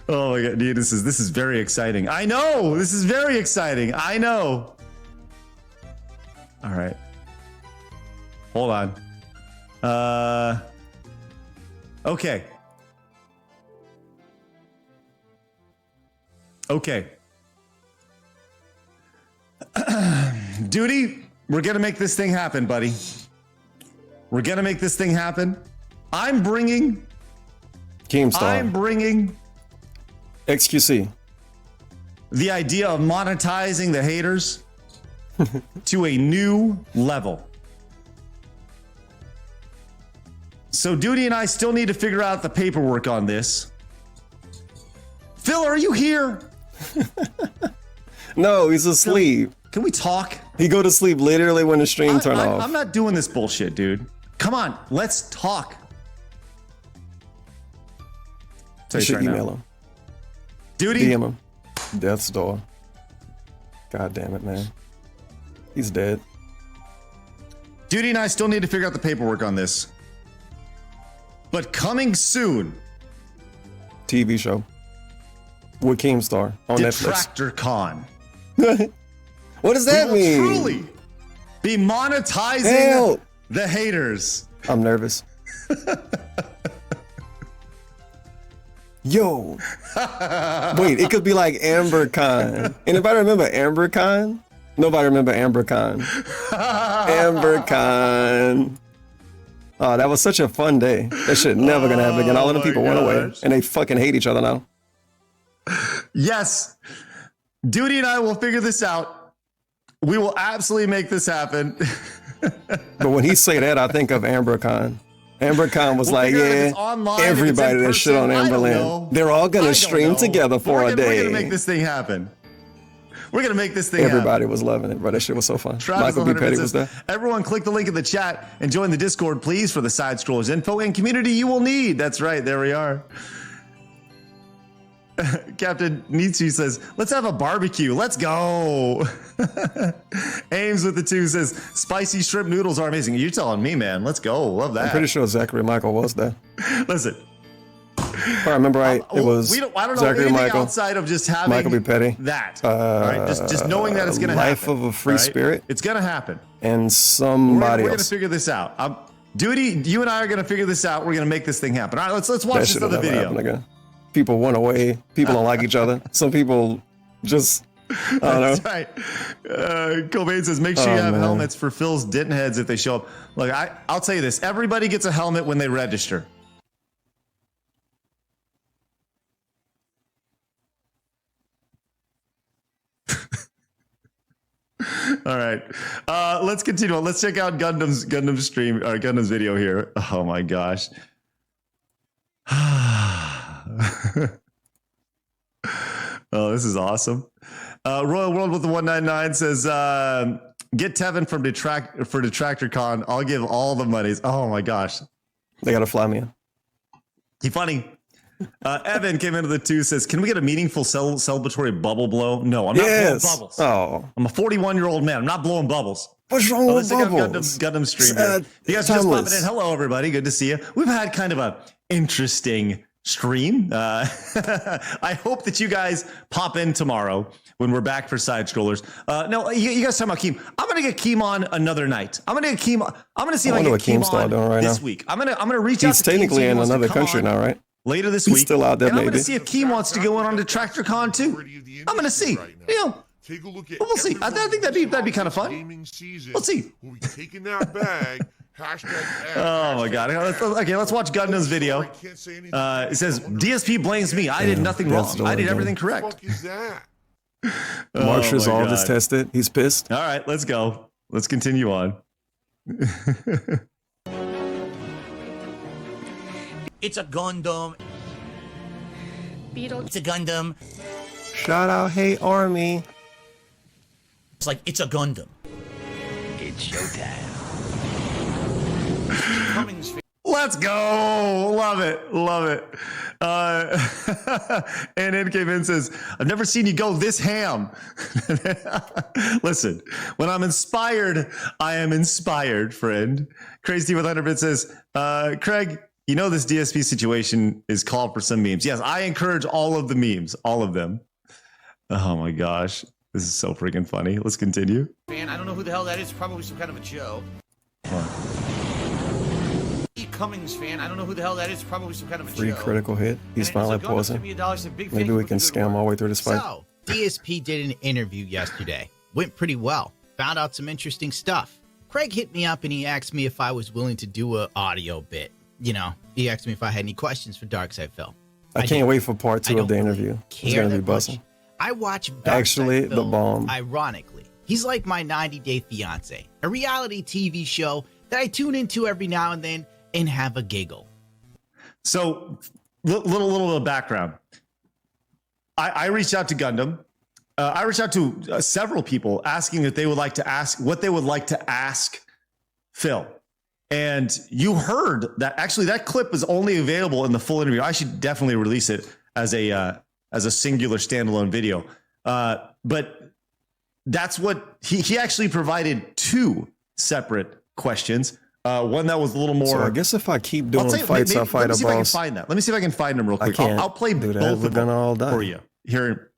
Oh my god, dude, this is very exciting. I know! This is very exciting. I know. Alright. Hold on. Okay. Okay. Duty, we're gonna make this thing happen, buddy. We're gonna make this thing happen. I'm bringing Keemstar. XQC. The idea of monetizing the haters to a new level. So Duty and I still need to figure out the paperwork on this. Phil, are you here? No, he's asleep. Can we talk? He go to sleep literally when the stream turn off. I'm not doing this bullshit, dude. Come on, let's talk. I should email him. Duty. DM him. Death's door. God damn it, man. He's dead. Duty and I still need to figure out the paperwork on this. But coming soon. TV show. With Keemstar on Netflix. Detractor Con. What does that We will mean? truly be monetizing Help. the haters. I'm nervous. Yo. Wait, it could be like AmberCon. Anybody remember AmberCon? Nobody remember AmberCon. AmberCon. Oh, that was such a fun day. That shit never gonna happen again. All of the people went away. And they fucking hate each other now. Yes. Duty and I will figure this out. We will absolutely make this happen. But when he say that, I think of AmberCon. AmberCon was like, figure out if yeah, it's online, if it's everybody in that shit on person, I don't know. Amberland. They're all I gonna don't stream know. together for a We're day. gonna make this thing happen. We're gonna make this thing Everybody happen. was loving it, bro. That shit was so fun. Travis Michael B. 100 Petty says, was there. everyone click the link in the chat and join the Discord, please, for the side scrollers info and community you will need. That's right, there we are. Captain Nietzsche says, let's have a barbecue. Let's go. Ames with the 2 says, spicy shrimp noodles are amazing. You're telling me, man. Let's go. Love that. I'm pretty sure Zachary Michael was there. Listen. If I remember right, it was I don't know Zachary anything Michael, outside of just having Michael B. Petty, that. All right, just knowing that it's going to happen. Life of a Free right? Spirit, It's going to happen. and somebody We're going to else. figure this out. Duty, you and I are gonna figure this out. We're gonna make this thing happen. All right, let's watch That this shit other will never happen video. again. People went away. People don't like each other. Some people just, I don't know. That's right. Cobain says, make sure you have man. helmets for Phil's dent heads if they show up. Look, I'll tell you this. Everybody gets a helmet when they register. All right. Let's continue on. Let's check out Gundam's stream or Gundam's video here. Oh my gosh. Oh, this is awesome. Royal World with the 199 says, get Tevin from DetractorCon. I'll give all the monies. Oh my gosh. They gotta fly me in. He funny. Evan came into the 2, says, can we get a meaningful celebratory bubble blow? No, I'm not blowing bubbles. Oh. I'm a 41-year-old man. I'm not blowing bubbles. What's wrong with Let's check out bubbles? Gundam stream here. You guys are just popping in. Hello, everybody. Good to see you. We've had kind of a interesting stream. I hope that you guys pop in tomorrow when we're back for side scrollers. No, you guys talking about Keem. I'm gonna get Keem on another night. I'm gonna get Keem. I'm gonna see if I can get Keem on doing this now. week. I'm gonna reach out He's to Keem. technically in another country now, right? Later this He's week. still out there, and I'm maybe. gonna see if Keem wants to go in on DetractorCon too. I'm gonna see. You know. Take a look at We'll see. I think that'd be kind of fun. gaming season. We'll see. We'll be taking that bag. Hashtag Oh my God. Okay, let's watch Gundam's video. Can't say anything. It says, DSP blames me. I did nothing that's wrong. I did the everything What the correct. fuck is that? Mark's Oh, resolve my is God. tested. He's pissed. All right, let's go. Let's continue on. It's a Gundam. Beetle. It's a Gundam. Shout out, hey Army. It's like it's a Gundam. It's showtime. Cummings. Let's go. Love it. Love it. And then came in and says, I've never seen you go this ham. Listen, when I'm inspired, I am inspired, friend. Crazy with 100 says, Craig, you know this DSP situation is called for some memes. Yes, I encourage all of the memes, all of them. Oh my gosh. This is so freaking funny. Let's continue. Man, I don't know who the hell that is. Probably some kind of a joke. Cummings fan. I don't know who the hell that is. Probably some kind of a Free joke. critical hit. He's And finally it's a Gundam, pausing. send me $1. It's a big Maybe fan we for can good scam work. our way through this fight. So, DSP did an interview yesterday. Went pretty well. Found out some interesting stuff. Craig hit me up and he asked me if I was willing to do an audio bit. You know, he asked me if I had any questions for Darkside Phil. I can't wait for part I 2 of the don't interview. It's care gonna be that much. buzzing. I watch Darkside Actually, the Phil, bomb. Ironically, he's like my 90-Day Fiance, a reality TV show that I tune into every now and then and have a giggle. So, little background. I reached out to Gundam. I reached out to several people asking if they would like to ask what they would like to ask Phil. And you heard that actually that clip is only available in the full interview. I should definitely release it as a singular standalone video. But that's what he actually provided 2 separate questions. One that was a little more. So I guess if I keep doing I'll tell you, fights, I'll let fight me a see if I can boss. find that. Let me see if I can find them real quick. can't I'll play do that. both We're of them gonna all die. for you here.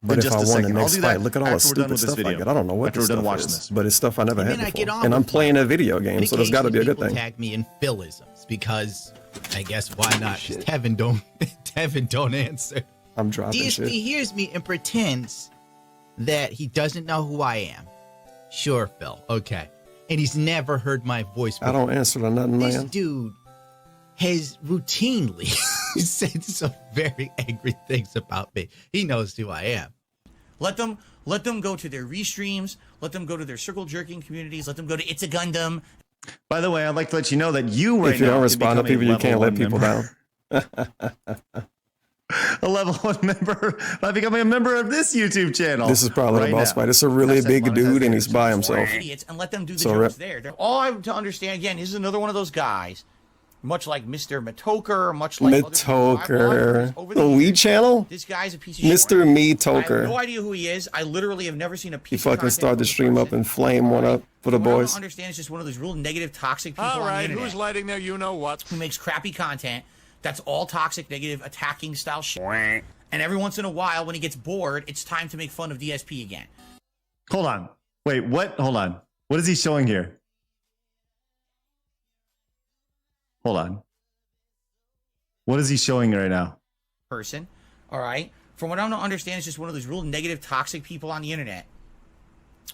But in if just I a won the second. I'll next do that fight, look at all the after we're done stupid with this stuff I video. get. I don't know what After this we're done stuff watching is, this. but it's stuff I never And had then I get before. on And I'm with playing a video game, And so there's got to be a good occasionally thing. people tag me in Philisms because I guess why not? Tevin don't answer. I'm dropping DSP shit. hears me and pretends that he doesn't know who I am. Sure, Phil. Okay. And he's never heard my voice before. I don't answer to nothing, This man. dude has routinely said some very angry things about me. He knows who I am. Let them go to their restreams. Let them go to their circle jerking communities. Let them go to ItzAGundam. By the way, I'd like to let you know that you right If you now don't can respond to become a people, you can't level let 1 people member. down. A level 1 member by becoming a member of this YouTube channel. This is probably right the boss now. fight. It's a really Hashtag big dude, and he's monetization. by himself. Idiots, and let them do the So jokes there. All I have to understand, again, this is another one of those guys, much like Mr. Matoker, much like other people I've Mitoker. watched over The the Wii years. channel? This guy's a piece of shit. Mr. I have no Mitoker. idea who he is. I literally have never seen a piece He of fucking content started from the this stream up person. and flame one up for the What I don't boys. understand is just one of those real negative, toxic people All on right, the internet who's lighting their you-know-what? who makes crappy content that's all toxic, negative, attacking style shit. And every once in a while, when he gets bored, it's time to make fun of DSP again. Hold on. Wait, what? Hold on. What is he showing here? Hold on. What is he showing right now? Person, all right? From what I don't understand, it's just one of those real negative, toxic people on the internet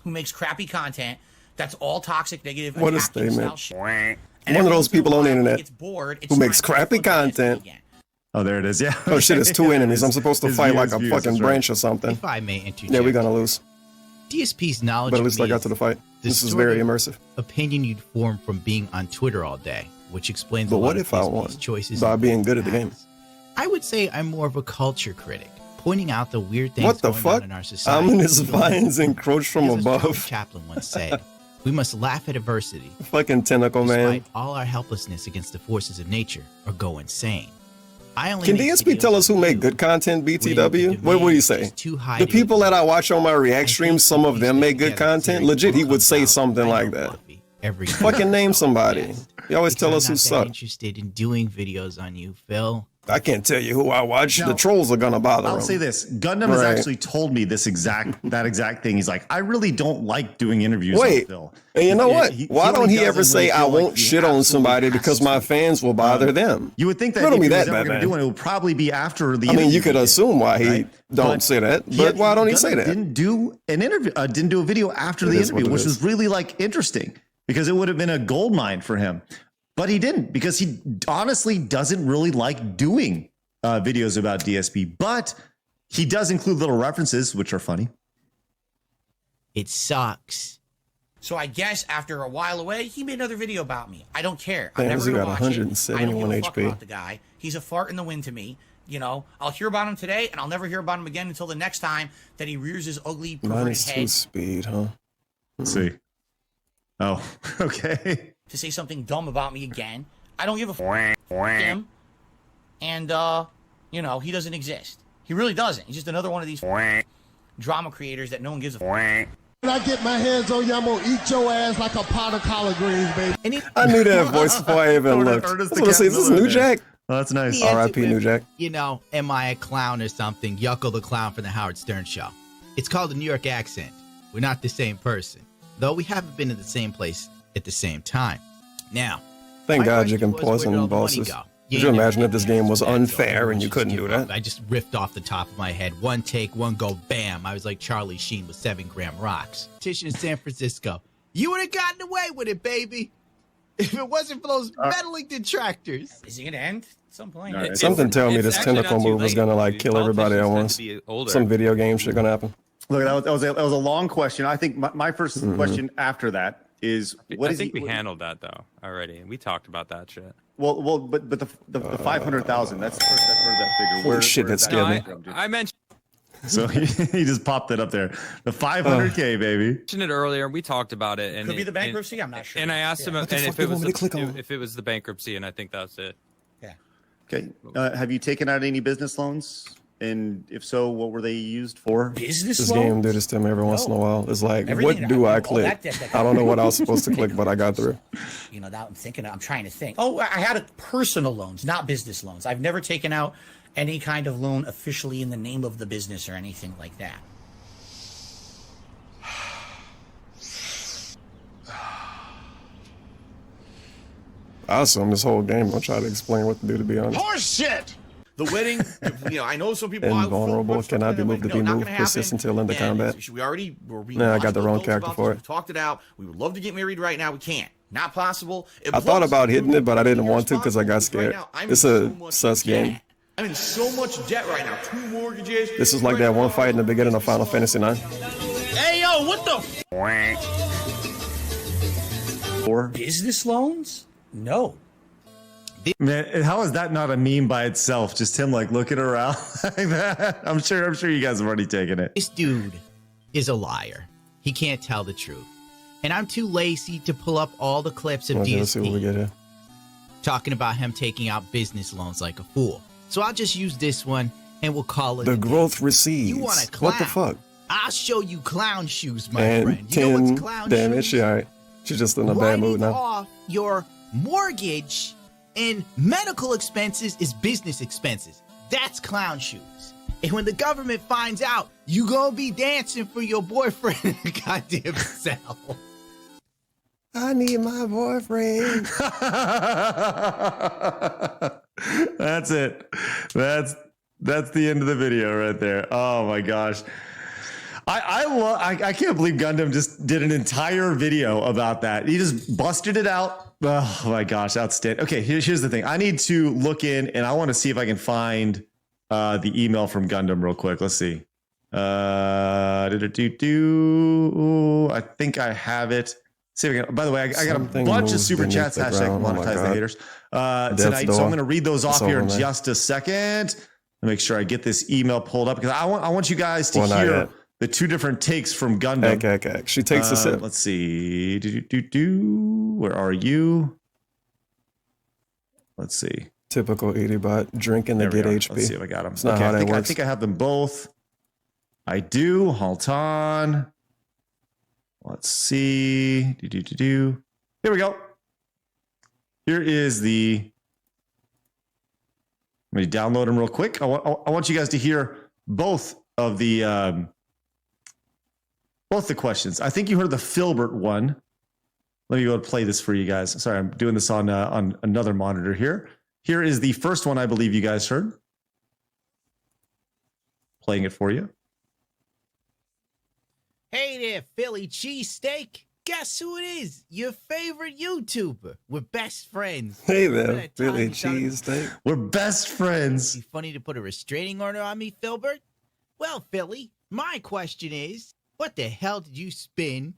who makes crappy content that's all toxic, negative, What a attacking statement. style shit. One of those people on the internet gets bored, who makes crappy content. Oh, there it is. Yeah. Oh shit, it's two enemies. I'm supposed to His fight views, like a views, fucking that's right. branch or something. If I may interject, Yeah, we're gonna lose. DSP's knowledge But at of least me I got to the fight. the This is sort very of immersive. opinion you'd form from being on Twitter all day, which explains But a lot what of if I DSP's won choices by and being good at the game? paths. I would say I'm more of a culture critic, pointing out the weird things What the going fuck? on in our society. Ominous vines encroach from As Charlie above. Chaplin once said, we must laugh at adversity, Fucking tentacle man. despite all our helplessness against the forces of nature, or go insane. I only Can make DSP tell videos us who on make YouTube good content, when BTW? the What would he demand say? is too high The to people that I ignore. watch on my react I streams, think some of we them should make good get together content. and Legit, he talk would say about something I like Know that. Fluffy every Fucking name podcast. somebody. You always tell Because us who I'm not that suck. interested in doing videos on you, Phil. I can't tell you who I watch. Now, The trolls are gonna bother I'll him. say this. Gundam has Right. actually told me that exact thing. He's like, I really don't like doing interviews Wait, with Phil. and you know what? Why don't he ever doesn't say, I feel like won't he shit on absolutely somebody has because my to. fans will bother them? You would think that Riddle if me he was that, ever going Batman. to do it, it would probably be after the I mean, interview you could he did, assume why he right? don't say that, he but had- why don't he Gundam say that? Didn't do an interview, didn't do a video after It the is what interview, it which is. was really like interesting because it would have been a gold mine for him. But he didn't because he honestly doesn't really like doing videos about DSP, but he does include little references, which are funny. It sucks. So I guess after a while away, he made another video about me. I don't care. Damn, I'm this never guy gonna got watch it. I 171 don't give a fuck HP. about the guy. He's a fart in the wind to me. You know, I'll hear about him today, and I'll never hear about him again until the next time that he rears his ugly, perverted Minus 2 head speed, huh? Let's see. Oh, okay. to say something dumb about me again. I don't give a fuck him. And, you know, he doesn't exist. He really doesn't. He's just another one of these drama creators that no one gives a fuck. When I get my hands on you, I'm gonna eat your ass like a pot of collard greens, baby. And he, I knew that voice before I even looked. I was Ernest the gonna say, is Cat this Miller New there. Jack? Oh, that's nice. he ends it R.I.P. with, New Jack. You know, am I a clown or something? Yucko the clown from the Howard Stern show. It's called a New York accent. We're not the same person, though we haven't been in the same place at the same time. Now, Thank my God you question can was, pause where did all in the money bosses. go? Could You you ain't never imagine if this gonna game was answer that, unfair so and you just couldn't give do up. that? I just riffed off the top of my head. One take, one go, bam. I was like Charlie Sheen with 7-gram rocks. Titian in San Francisco. You would have gotten away with it, baby. If it wasn't for those meddling detractors. Is he going to end at some point? All right. Something tell me It's this actually tentacle not too move was late. gonna like kill everybody at Politicians tend once. to be older. Some video game shit gonna happen. Look, that was a long question. I think my first question after that is, what I is think he? we handled that though already. We talked about that shit. Well, but the 500,000. That's the first I've heard that figure. Holy shit, that is scared me. from, dude? I mentioned So he just popped it up there. The 500K, baby. it earlier. We talked about it, and Could be the and- bankruptcy. I'm not sure. And I asked him, What the and fuck if do it you was want me to click on? if it was the bankruptcy, and I think that's it. Yeah. Okay. Have you taken out any business loans? And if so, what were they used for? Business This loans? game do this to me every once in a while. It's like, Everything what do I all click? that debt that I don't know what I was supposed to click, but I got through. You know, now I'm trying to think. Oh, I had a personal loans, not business loans. I've never taken out any kind of loan officially in the name of the business or anything like that. I assume this whole game I'll try to explain what to do, to be honest. Horseshit! The wedding, you know, I know some people Invulnerable, what's cannot be moved to be not moved, gonna persist happen. until end of And combat. We already were being Nah, I got the wrong adults character about for this. it. We talked it out. We would love to get married right now. We can't. Not possible. I thought about hitting it, but I didn't want to because I got Right scared. now, I'm It's in a so much sus game. debt. I'm in so much debt right now. 2 mortgages. This is like that one fight in the beginning of Final Fantasy IX. Hey, yo, what the? Or Business loans? No. man, how is that not a meme by itself? Just him like looking around like that. I'm sure you guys have already taken it. This dude is a liar. He can't tell the truth. And I'm too lazy to pull up all the clips of Okay, let's see what we DSP get here. talking about him taking out business loans like a fool. So I'll just use this one and we'll call it The a day. growth recedes. You want a clown? What the fuck? I'll show you clown shoes, my And friend. You know 10, what's clown damn it, shoes? she alright. She's just in a bad Writing mood now. off your mortgage and medical expenses is business expenses. That's clown shoes. And when the government finds out, you gonna be dancing for your boyfriend in a goddamn cell. I need my boyfriend. That's it. That's the end of the video right there. Oh my gosh. I can't believe Gundam just did an entire video about that. He just busted it out. Oh my gosh, outstanding. Okay, here's the thing. I need to look in and I want to see if I can find the email from Gundam real quick. Let's see. I think I have it. See if I can, by the way, I got a bunch of super chats. Hashtag monetize the haters tonight. So I'm going to read those off here in just a second. Make sure I get this email pulled up because I want you guys to hear the two different takes from Gundam. Okay. She takes a sip. Let's see. Where are you? Let's see. Typical 80-bot drinking to get HP. Let's see if I got them. It's not how that works. I think I have them both. I do. Hold on. Let's see. Here we go. Here is the. Let me download them real quick. I want you guys to hear both of the questions. I think you heard the Filbert one. Let me go and play this for you guys. Sorry, I'm doing this on another monitor here. Here is the first one I believe you guys heard. Playing it for you. Hey there, Philly cheesesteak. Guess who it is? Your favorite YouTuber. We're best friends. Hey there, Philly cheesesteak. We're best friends. Be funny to put a restraining order on me, Filbert? Well, Philly, my question is, what the hell did you spin?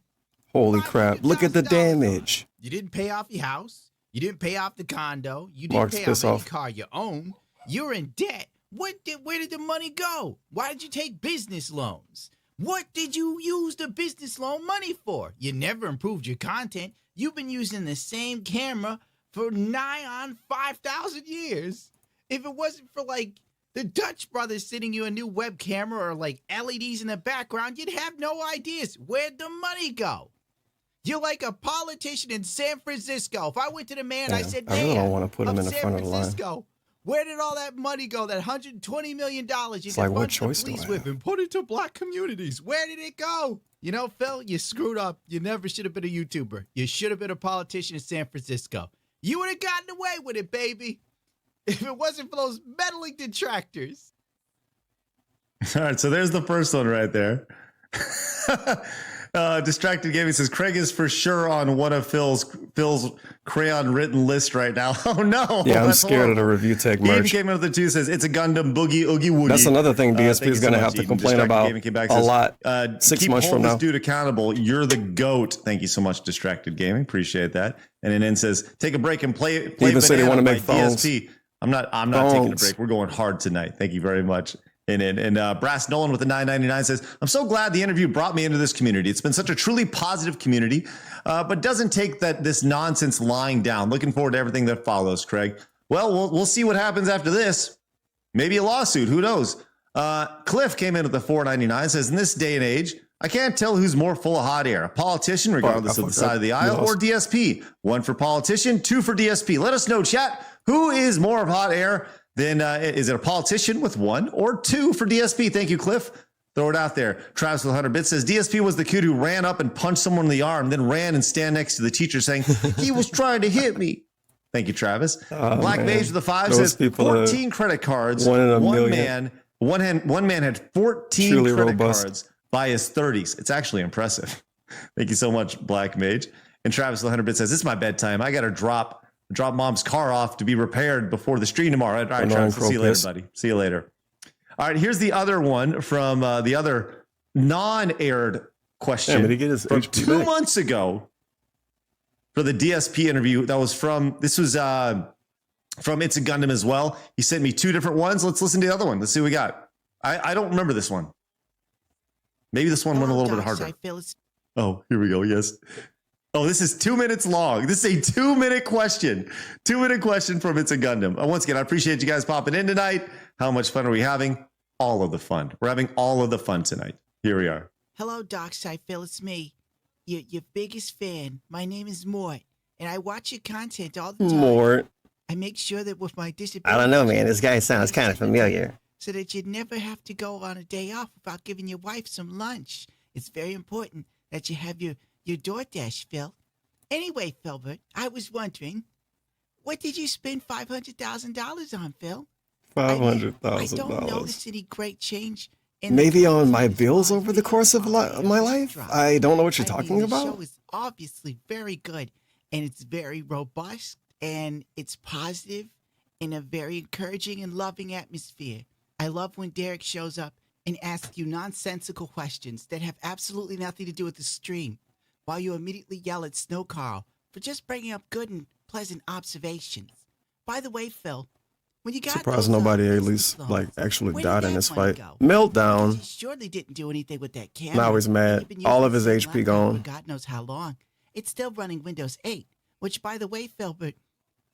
Holy crap, look at the damage. You didn't pay off your house. You didn't pay off the condo. You didn't pay off any car you own. You're in debt. Where did the money go? Why did you take business loans? What did you use the business loan money for? You never improved your content. You've been using the same camera for nigh on 5,000 years. If it wasn't for like the Dutch brothers sending you a new web camera or like LEDs in the background, you'd have no ideas. Where'd the money go? You're like a politician in San Francisco. If I went to the man, I said, I really don't want to put him in the front of the line. Where did all that money go? That $120 million you like, what choice do I police whip and put into black communities. Where did it go? You know, Phil, you screwed up. You never should have been a YouTuber. You should have been a politician in San Francisco. You would have gotten away with it, baby. If it wasn't for those meddling detractors. All right, so there's the first one right there. Distracted Gaming says Craig is for sure on one of Phil's crayon written list right now. Oh no! Yeah, I'm scared of the review tech merch. Eden came out of the two says it's a Gundam Boogie Oogie Woody. That's another thing DSP is going to have to complain about a lot. 6 months from now. Keep dude accountable. You're the GOAT. Thank you so much, Distracted Gaming. Appreciate that. And then says take a break and play. Even say they want to make phones. DSP. I'm not taking a break. We're going hard tonight. Thank you very much. And Brass Nolan with the $9.99 says, I'm so glad the interview brought me into this community. It's been such a truly positive community, but doesn't take this nonsense lying down. Looking forward to everything that follows, Craig. Well, we'll see what happens after this. Maybe a lawsuit. Who knows? Cliff came in at the $4.99 says, in this day and age, I can't tell who's more full of hot air, a politician, regardless of the side of the aisle, or DSP. 1 for politician, 2 for DSP. Let us know, chat. Who is more of hot air? Then is it a politician with 1 or 2 for DSP? Thank you, Cliff. Throw it out there. Travis with 100 bits says DSP was the kid who ran up and punched someone in the arm, then ran and stand next to the teacher saying he was trying to hit me. Thank you, Travis. Black Mage with the 5 says 14 credit cards. One man had 14 Truly credit robust. cards by his 30s. It's actually impressive. Thank you so much, Black Mage. And Travis with 100 bits says, it's my bedtime. I got to drop mom's car off to be repaired before the stream tomorrow. All right, Travis, see you later, buddy. See you later. All right, here's the other one from the other non-aired question. Did he get his from HP 2 back? months ago for the DSP interview. This was from ItzAGundam as well. He sent me 2 different ones. Let's listen to the other one. Let's see what we got. I don't remember this one. Maybe this one went a little bit harder. Oh, here we go. Yes. Oh, this is 2 minutes long. This is a 2-minute question. 2-minute question from ItzAGundam. Once again, I appreciate you guys popping in tonight. How much fun are we having? All of the fun. We're having all of the fun tonight. Here we are. Hello, Darkside Phil. It's me, your biggest fan. My name is Mort, and I watch your content all the time. Mort. I make sure that with my disability... I don't know, man. This guy sounds kind of familiar. So that you'd never have to go on a day off without giving your wife some lunch. It's very important that you have your DoorDash, Phil. Anyway, Filbert, I was wondering, what did you spend $500,000 on, Phil? I don't notice any great change. Maybe on my bills over the course of my life? I don't know what you're talking about. The show is obviously very good, and it's very robust, and it's positive in a very encouraging and loving atmosphere. I love when Derek shows up and asks you nonsensical questions that have absolutely nothing to do with the stream, while you immediately yell at Snow Carl for just bringing up good and pleasant observations. By the way, Phil, when you got surprised those, nobody at least like actually died in this fight. Meltdown. He surely didn't do anything with that camera. Now he's mad. All of his HP gone. God knows how long. It's still running Windows 8, which, by the way, Filbert,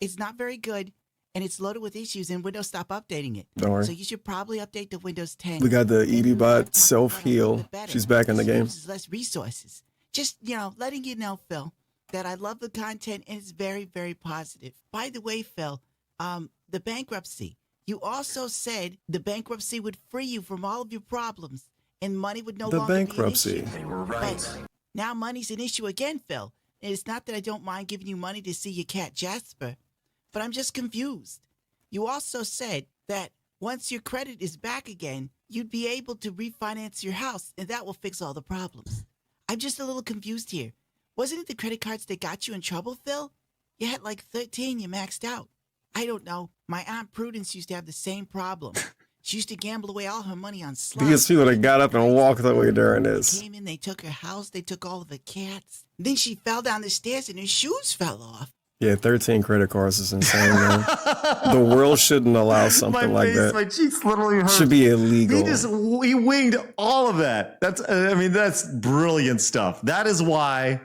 is not very good, and it's loaded with issues, and Windows stopped updating it. Don't worry. So you should probably update to Windows 10. We got the EDBot self-heal. She's back in the game. Less resources. Just, letting you know, Phil, that I love the content, and it's very, very positive. By the way, Phil, the bankruptcy. You also said the bankruptcy would free you from all of your problems, and money would no longer be an issue. They were right. But now money's an issue again, Phil. And it's not that I don't mind giving you money to see your cat Jasper, but I'm just confused. You also said that once your credit is back again, you'd be able to refinance your house, and that will fix all the problems. I'm just a little confused here. Wasn't it the credit cards that got you in trouble, Phil? You had like 13, you maxed out. I don't know. My Aunt Prudence used to have the same problem. She used to gamble away all her money on slots. DSP would have got up and walked away during this. They came in, they took her house, they took all of her cats. Then she fell down the stairs and her shoes fell off. Yeah, 13 credit cards is insane, man. The world shouldn't allow something like that. My cheeks literally hurt. Should be illegal. He winged all of that. That's brilliant stuff. That is why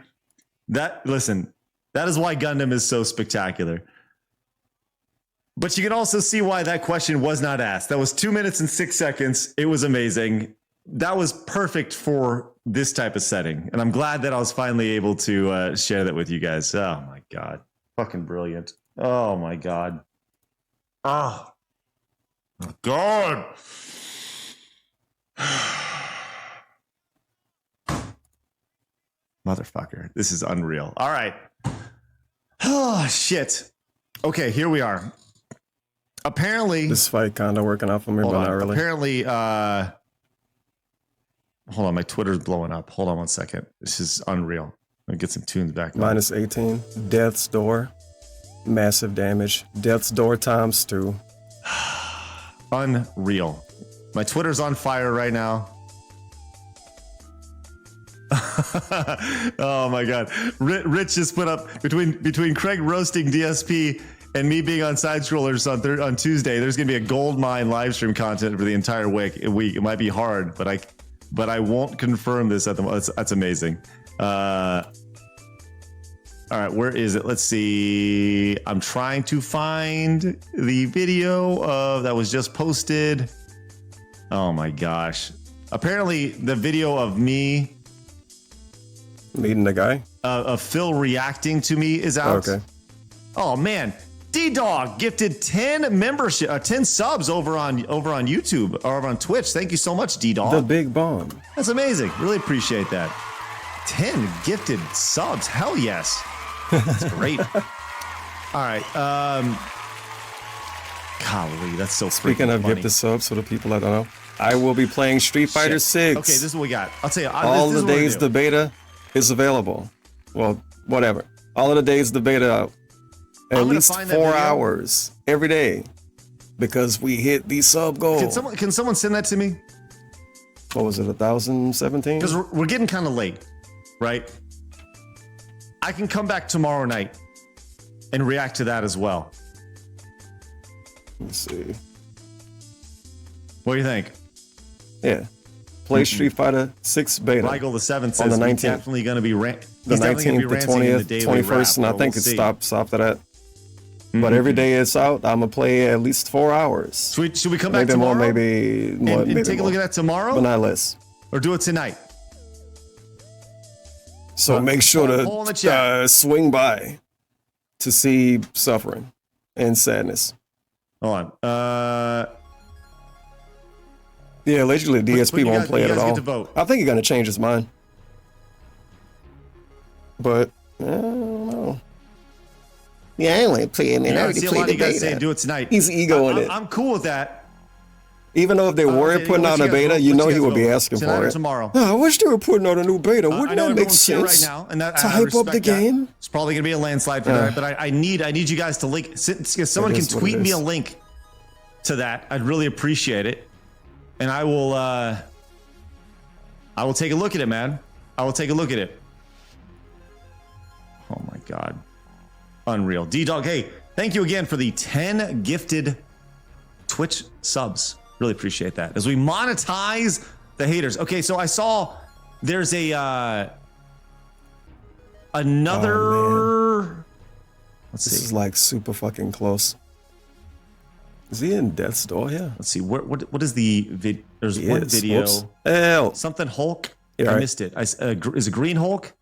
Gundam is so spectacular. But you can also see why that question was not asked. That was 2 minutes and 6 seconds. It was amazing. That was perfect for this type of setting. And I'm glad that I was finally able to share that with you guys. Oh my God. Fucking brilliant. Oh my God. Oh my God. Motherfucker. This is unreal. All right. Oh, shit. Okay, here we are. Apparently, this fight kind of working out for me, but not really. Apparently, hold on, my Twitter's blowing up. Hold on one second. This is unreal. Let me get some tunes back. Minus 18. Death's Door. Massive damage. Death's Door times 2. Unreal. My Twitter's on fire right now. Oh my God. Rich just put up between Craig roasting DSP and me being on side scrollers on Tuesday, there's going to be a gold mine live stream content for the entire week. It might be hard, but I won't confirm this at the moment. That's amazing. All right, where is it? Let's see. I'm trying to find the video that was just posted. Oh my gosh. Apparently the video of me meeting the guy of Phil reacting to me is out. Okay. Oh man. D-Dog gifted 10 subs over on YouTube or over on Twitch. Thank you so much, D-Dog. The big bomb. That's amazing. Really appreciate that. 10 gifted subs. Hell yes. That's great. All right. Golly, that's so Speaking of funny. gifted subs, for the people that don't know, I will be playing Street Fighter 6. Okay, this is what we got. I'll tell you. All the days the beta is available. Well, whatever. All of the days the beta out. At least 4 hours every day, because we hit the sub goal. Can someone send that to me? What was it, 1017? Because we're getting kind of late, right? I can come back tomorrow night and react to that as well. Let's see. What do you think? Yeah. Play Street Fighter 6 beta. Rigel the 7th says on the 19th. He's definitely going to be the 19th, the 20th, 21st, and I think it stopped after that. But every day it's out, I'm going to play at least 4 hours. Should we come back tomorrow? Maybe more. And take a look at that tomorrow? But not less. Or do it tonight? So make sure to swing by to see suffering and sadness. Hold on. Yeah, allegedly DSP won't play it at all. Vote. I think he's going to change his mind. But Yeah, I only play. I mean, I I already see a lot played of you the guys saying beta. do it tonight. He's egoing it. I'm cool with that. Even though if they weren't Okay, putting what out you a guys beta, vote? you What know you he guys would be vote? asking Tonight for or it. tomorrow? Oh, I wish they were putting out a new beta. I Wouldn't know that make everyone's here sense? right now, and that to I hype up the respect that. game? It's probably gonna be a landslide for that, but I need you guys to link. If someone That can is what tweet it me a is. link to that, I'd really appreciate it, and I will take a look at it, man. I will take a look at it. Oh my god, unreal. D-Dog, hey, thank you again for the 10 gifted Twitch subs. Really appreciate that. As we monetize the haters. Okay, so I saw there's a another. Let's This see. is like super fucking close. Is he in death's door here? Let's see. What is the vid? There's He one is. video. Whoops. Hell. Something Hulk. Yeah, I right. missed it. Is it Green Hulk?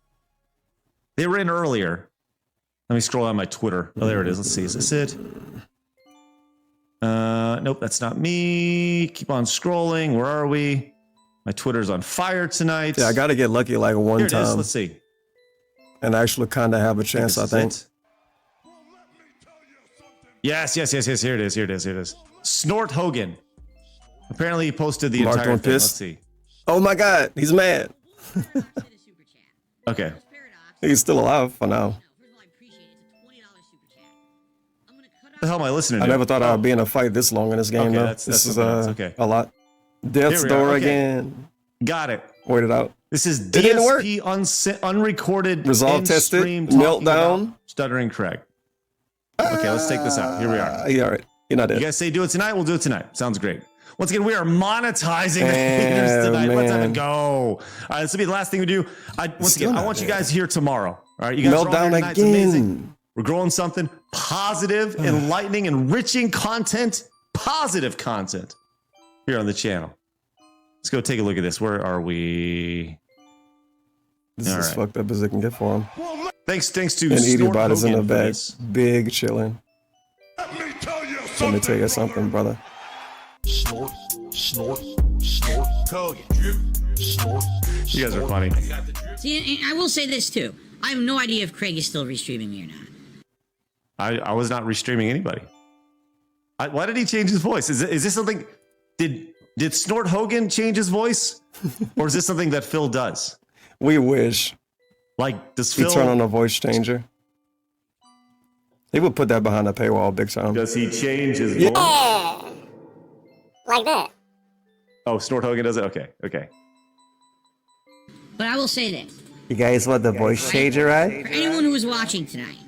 They were in earlier. Let me scroll on my Twitter. Oh, there it is. Let's see. Is this it? Nope, that's not me. Keep on scrolling. Where are we? My Twitter's on fire tonight. Yeah, I got to get lucky like one Here it is. time Let's see. and actually kind of have a chance, I This is think. it. Yes. Here it is. Snort Hogan. Apparently, he posted the Marked entire on thing. piss. Let's see. Oh my God, he's mad. Okay. He's still alive for now. What the hell am I listening to? I never thought I'd be in a fight this long in this game, Okay, though. that's This is okay, that's okay. a lot. Death's Here we are, door okay. again. Got it. Wait it out. This is didn't work. DSP unrecorded. Resolve tested. in-stream talking Meltdown. about Stuttering Craig. Okay, let's take this out. Here we are. Yeah, all right. You're not You dead. guys say do it tonight? We'll do it tonight. Sounds great. Once again, we are monetizing the haters tonight. Let's have man. it go. All right, this will be the last thing we do. Once Still again, I not want you dead. guys here tomorrow. All right, you guys are all here Meltdown tonight. It's amazing. again. We're growing something positive, enlightening, enriching content, positive content here on the channel. Let's go take a look at this. Where are we? This All is right. fucked up as it can get for him. Thanks to And Snort Edibot is in the Hogan for back, this. big chilling. Let me tell you Let me something. tell you something, brother. Snort, snort, snort. Hogan. Drip, snort. You guys are funny. See, and I will say this too. I have no idea if Craig is still restreaming me or not. I was not restreaming anybody. Why did he change his voice? Is this something? Did Snort Hogan change his voice, or is this something that Phil does? We wish. Like, does He Phil? turn on a voice changer. He would put that behind a paywall big time. Does he change his Yeah. voice? Like that. Oh, Snort Hogan does it. Okay. But I will say this. You guys want the voice changer, right? For anyone who is watching tonight,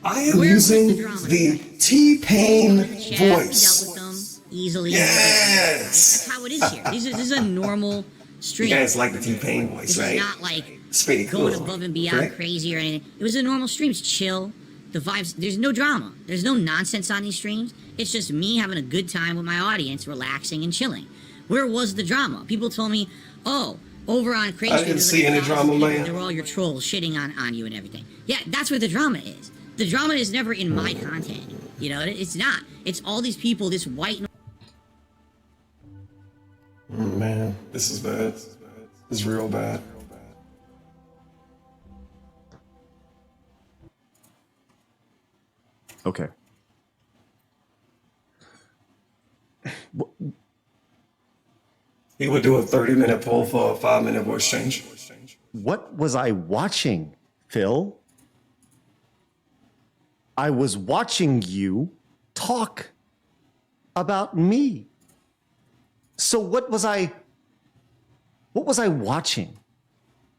I am Where was using the drama? the T-Pain chat, we dealt with voice. them easily. Yes. That's how it is here. This is a normal stream. You guys like the T-Pain voice, This right? is not like It's pretty cool. going above and beyond correct? crazy or anything. It was a normal stream. It's chill. The vibes. There's no drama. There's no nonsense on these streams. It's just me having a good time with my audience, relaxing and chilling. Where was the drama? People told me, oh, over on Craig's I didn't see any drama, man. There were all your trolls shitting on you and everything. Yeah, that's where the drama is. The drama is never in my content. You know, it's not. It's all these people, this white. Man, this is bad. This is real bad. Okay. He would do a 30-minute poll for a 5-minute voice change. What was I watching, Phil? I was watching you talk about me. So what was I watching?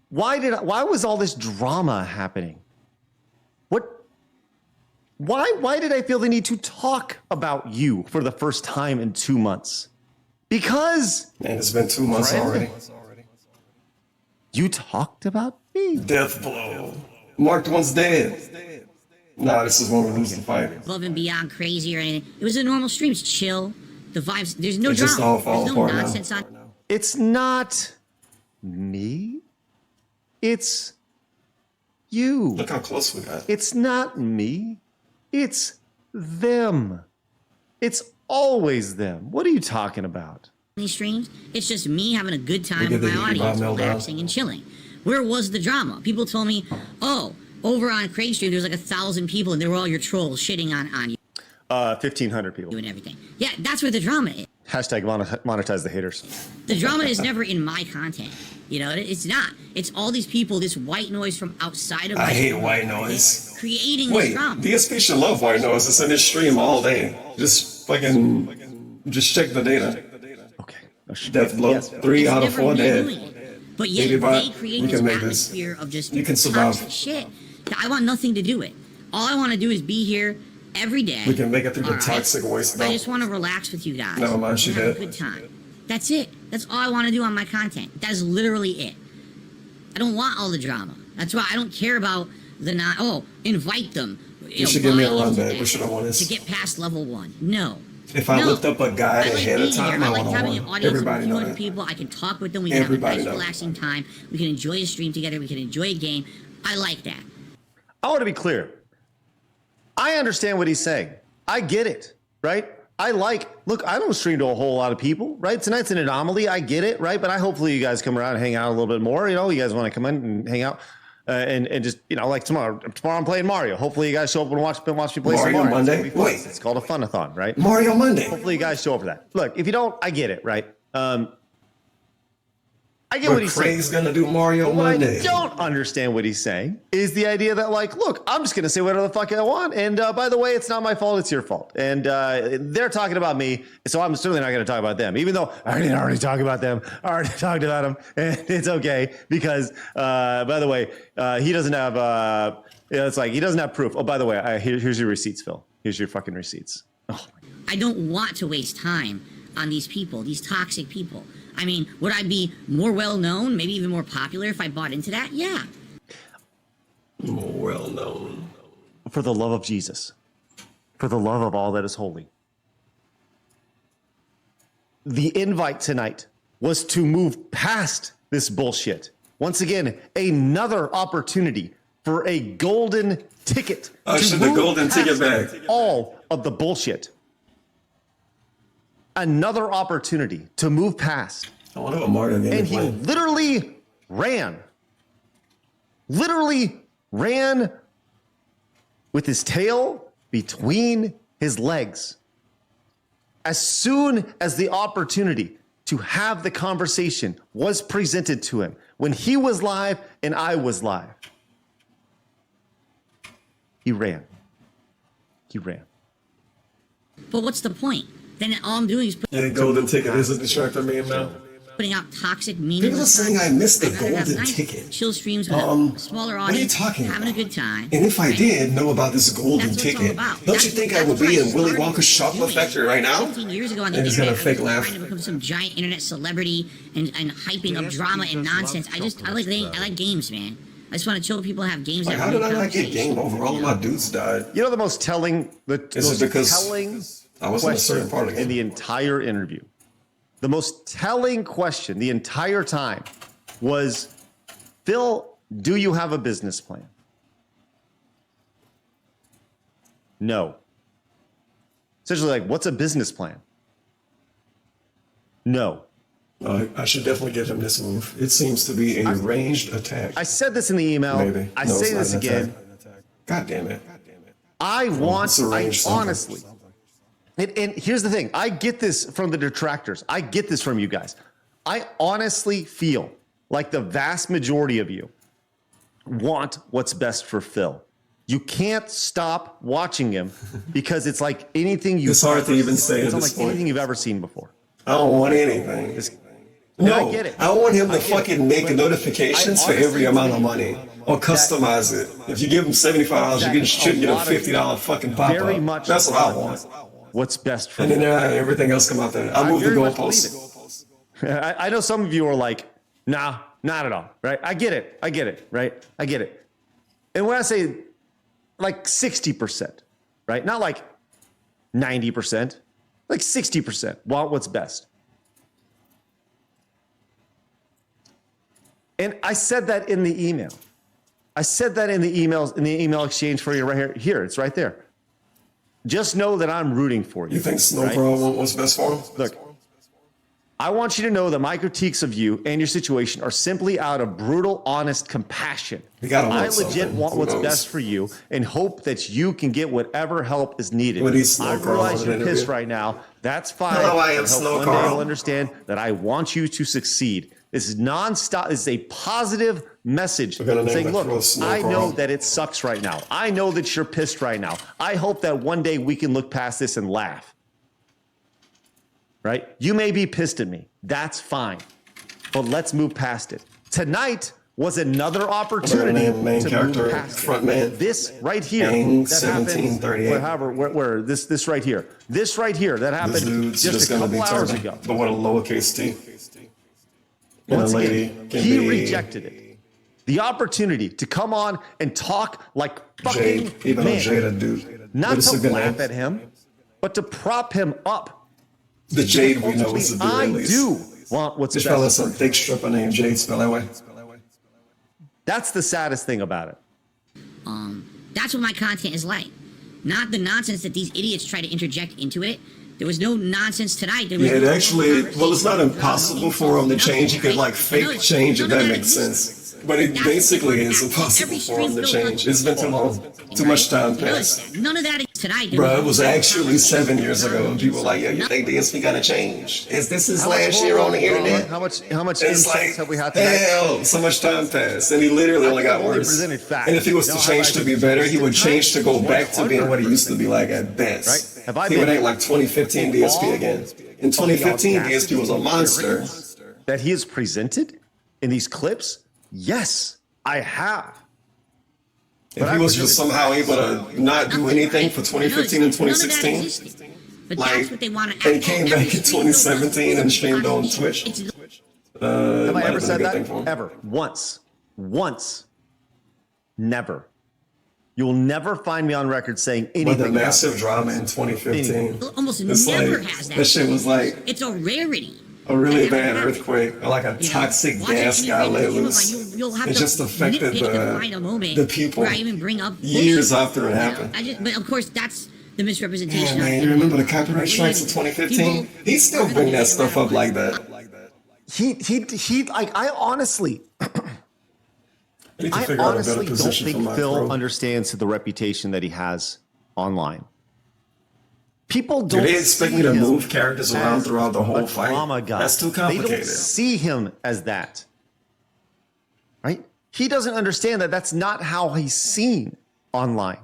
Why was all this drama happening? Why did I feel the need to talk about you for the first time in 2 months? Because Man, it's been 2 months Friend. already. you talked about me. Death blow. Marked one's dead. Nah, this is when we lose the fight. Above and beyond crazy or anything. It was a normal stream. It's chill. The vibes. There's no It just all drama. falls There's no apart now. nonsense on. It's not me. It's you. Look how close we got. It's not me. It's them. It's always them. What are you talking about? These streams, it's just me having a good time Look at with my the audience, Meltdown. relaxing and chilling. Where was the drama? People told me, oh, over on Craig's stream, there was like 1,000 people, and they were all your trolls shitting on you 1,500 people. and everything. Yeah, that's where the drama is. Hashtag monetize the haters. The drama is never in my content. You know, it's not. It's all these people, this white noise from outside of. I hate white noise. Creating this drama. DSP should love white noise. It's in his stream all day. Just check the data. Okay. Death blow. 3 out of 4 dead. But yet Maybe they create this atmosphere of just toxic shit that I want nothing to do with. All I want to do is be here every day. We can make it through the toxic waste. I just want to relax with you guys. Never mind, she have did. a good time. That's it. That's all I want to do on my content. That's literally it. I don't want all the drama. That's why I don't care about the invite them. You should give me a run, man. We should have won this. To get past level 1. No. If I looked up a guide ahead of time, I like would having have an won. audience Everybody of know 200 that. people. I can talk with them. We can have a nice, relaxing time. We can enjoy a stream together. We can enjoy a game. I like that. I want to be clear. I understand what he's saying. I get it, right? Look, I don't stream to a whole lot of people, right? Tonight's an anomaly. I get it, right? But hopefully you guys come around and hang out a little bit more. You know, you guys want to come in and hang out and just, you know, like tomorrow I'm playing Mario. Hopefully you guys show up and watch me play Mario some Mario. Monday? Wait. It's called a fun-a-thon, right? Mario Monday. Hopefully you guys show up for that. Look, if you don't, I get it, right? I get what he's saying. Craig's gonna do Mario What Monday. I don't understand what he's saying is the idea that, like, look, I'm just gonna say whatever the fuck I want, and by the way, it's not my fault, it's your fault, and they're talking about me, so I'm certainly not gonna talk about them, even though I already talk about them, I already talked about them, and it's okay because, by the way, he doesn't have, it's like he doesn't have proof. Oh, by the way, here's your receipts, Phil. Here's your fucking receipts. Oh. I don't want to waste time on these people, these toxic people. I mean, would I be more well-known, maybe even more popular if I bought into that? Yeah. More well-known. For the love of Jesus. For the love of all that is holy. The invite tonight was to move past this bullshit. Once again, another opportunity for a golden ticket. Usher the golden ticket back. All of the bullshit. Another opportunity to move past. I wonder what Mario game And he literally ran with his tail between his legs. As soon as the opportunity to have the conversation was presented to him, when he was live and I was live, he ran. But what's the point? Then all I'm doing is the golden ticket is a distractor meme now. putting out toxic, meaningless. People are saying I missed the I'd rather have golden nice, ticket. chill streams with a smaller audience. What are you talking having about? a good time. And if I did know about this golden That's what it's all ticket, about. don't you think I would be in Willy Wonka's chocolate factory right now? 15 years ago on the And he's internet, gonna fake I was laugh. trying to become some giant internet celebrity and hyping up drama and nonsense. I like games, man. I just want to chill with people and have games. Like, that how did I really not get conversation. game over? All of my dudes died. You know the most telling, Is it because I was in a question certain part of the in game? the entire interview. The most telling question the entire time was, Phil, do you have a business plan? No. Essentially, like, what's a business plan? No. I should definitely give him this move. It seems to be a ranged attack. I said this in the email. Maybe. I No, say it's not this an again. attack. God damn it. I arranged honestly, and here's the thing. I get this from the detractors. I get this from you guys. I honestly feel like the vast majority of you want what's best for Phil. You can't stop watching him because it's like anything you. It's hard to even say It's at not this like point. anything you've ever seen before. I don't want anything. I get it. I want him to fucking make notifications for every amount of money or customize it. If you give him $75, you should get a $50 fucking pop Very up. much That's what I want. What's best for And Phil. then everything else come out there. I move the very much believe goalposts. I know some of you are like, nah, not at all, right? I get it, right? I get it. And when I say like 60%, right? Not like 90%, like 60% want what's best. And I said that in the email. I said that in the email exchange for you right here. Here, it's right there. Just know that I'm rooting for you. You think Snow right? Bro want what's best for him? Look, I want you to know that my critiques of you and your situation are simply out of brutal, honest compassion. I legit want what's best for you and hope that you can get whatever help is needed. I realize you're pissed right now. That's fine. Hello, I am hope Snow one day Carl. you'll understand that I want you to succeed. This is nonstop. This is a positive message. Saying, look, I know that it sucks right now. I know that you're pissed right now. I hope that one day we can look past this and laugh. Right? You may be pissed at me. That's fine. But let's move past it. Tonight was another opportunity to move past it. This right here that happened, where this right here. This right here that happened just a couple hours ago. But what a lowercase t. Once again, he rejected it. The opportunity to come on and talk like fucking man. Not to laugh at him, but to prop him up. The Jade we know is the dude. I do want what's best. This fella's some thick stripper named Jade, spell that way. That's the saddest thing about it. That's what my content is like. Not the nonsense that these idiots try to interject into it. There was no nonsense tonight. There was Yeah, it actually, well, it's not impossible for him to change. He could like fake change if that makes sense. But it basically is impossible for him to change. It's been too long. Too much time passed. None of that is tonight. Bro, it was actually 7 years ago, and people were like, "Yo, you think DSP gotta change? Is this his last year on the internet?" How much It's like, have we had tonight? hell, so much time passed, and he literally only got worse. And if he was to change to be better, he would change to go back to being what he used to be like at best. He would act like 2015 DSP again. In 2015, DSP was a monster. That he has presented in these clips? Yes, I have. If he was just somehow able to not do anything for 2015 and 2016, But like, that's what they want to and came back in 2017 and streamed on Twitch, Have I ever said that? Ever. Once. Once. Never. You will never find me on record saying anything. But the massive drama in 2015, almost it's never like, has that. that shit was like It's a rarity. a really bad earthquake, or like a toxic gas got let loose. It just affected the people where I even bring up years after it happened. But of course, that's the Yeah, misrepresentation. man, you remember the copyright strikes in 2015? He still bring that stuff up like that. I honestly don't think Phil understands the reputation that he has online. People don't. Do they expect me to move characters around throughout the whole fight? Guy. That's too They complicated. don't see him as that. Right? He doesn't understand that that's not how he's seen online.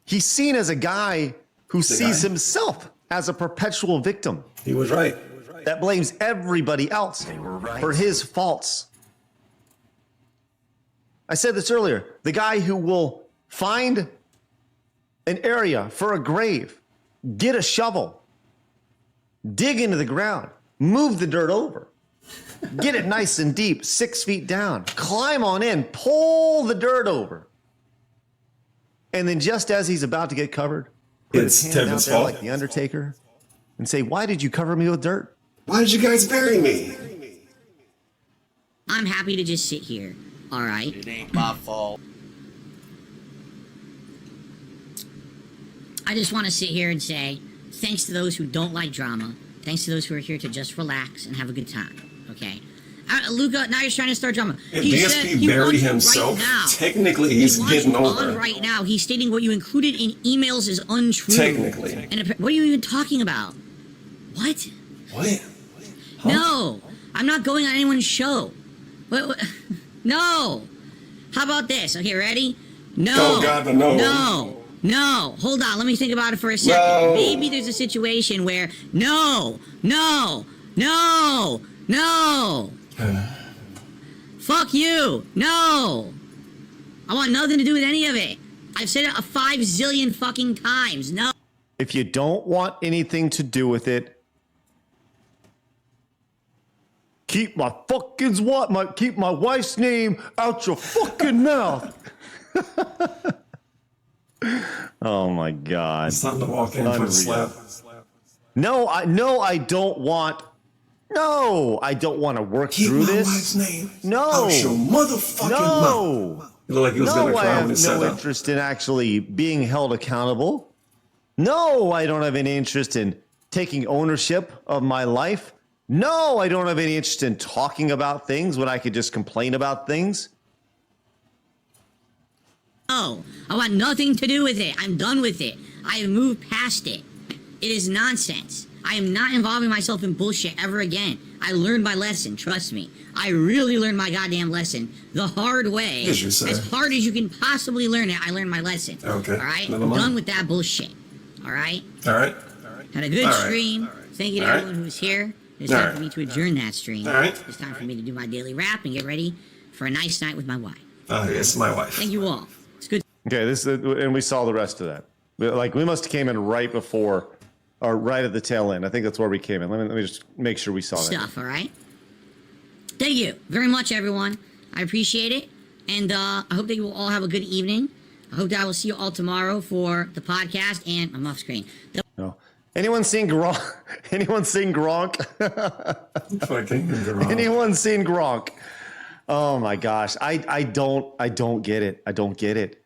He's seen as a guy who sees himself as a perpetual victim. He was right. That blames everybody else for his faults. I said this earlier. The guy who will find an area for a grave, get a shovel, dig into the ground, move the dirt over, get it nice and deep, 6 feet down, climb on in, pull the dirt over. And then just as he's about to get covered, put his hand out there like the Undertaker and say, "Why did you cover me with dirt? Why did you guys bury me?" I'm happy to just sit here. All right. It ain't my fault. I just want to sit here and say thanks to those who don't like drama. Thanks to those who are here to just relax and have a good time. Okay. Luca, now you're trying to start drama. If DSP buried himself, technically he's getting over. Right now, he's stating what you included in emails is untrue. Technically. And what are you even talking about? What? What? No, I'm not going on anyone's show. What? No. How about this? Okay, ready? No. Oh God, but no. No. No. Hold on. Let me think about it for a second. No. Maybe there's a situation where no. Fuck you. No. I want nothing to do with any of it. I've said it 5 zillion fucking times. No. If you don't want anything to do with it, keep my wife's name out your fucking mouth. Oh my God. It's time to walk in for a slap. No, I don't want to work through this. Keep my wife's name No. out your motherfucking mouth. You look like he was gonna I cry when have he said no that. interest in actually being held accountable. No, I don't have any interest in taking ownership of my life. No, I don't have any interest in talking about things when I could just complain about things. No, I want nothing to do with it. I'm done with it. I have moved past it. It is nonsense. I am not involving myself in bullshit ever again. I learned my lesson, trust me. I really learned my goddamn lesson the hard way. As hard as you can possibly learn it, I learned my lesson. Okay. All right? I'm done with that bullshit. All right? All right. Had a good stream. Thank you to everyone who was here. It's time for me to adjourn that stream. All right. It's time for me to do my daily rap and get ready for a nice night with my wife. Oh, yes, my wife. Thank you all. It's good. Okay, and we saw the rest of that. We must have came in right before, or right at the tail end. I think that's where we came in. Let me just make sure we saw that. Stuff, all right? Thank you very much, everyone. I appreciate it. And I hope that you will all have a good evening. I hope that I will see you all tomorrow for the podcast and my muff screen. No. Anyone seen Gronk? Anyone seen Gronk? Anyone seen Gronk? Oh my gosh. I don't get it. I don't get it.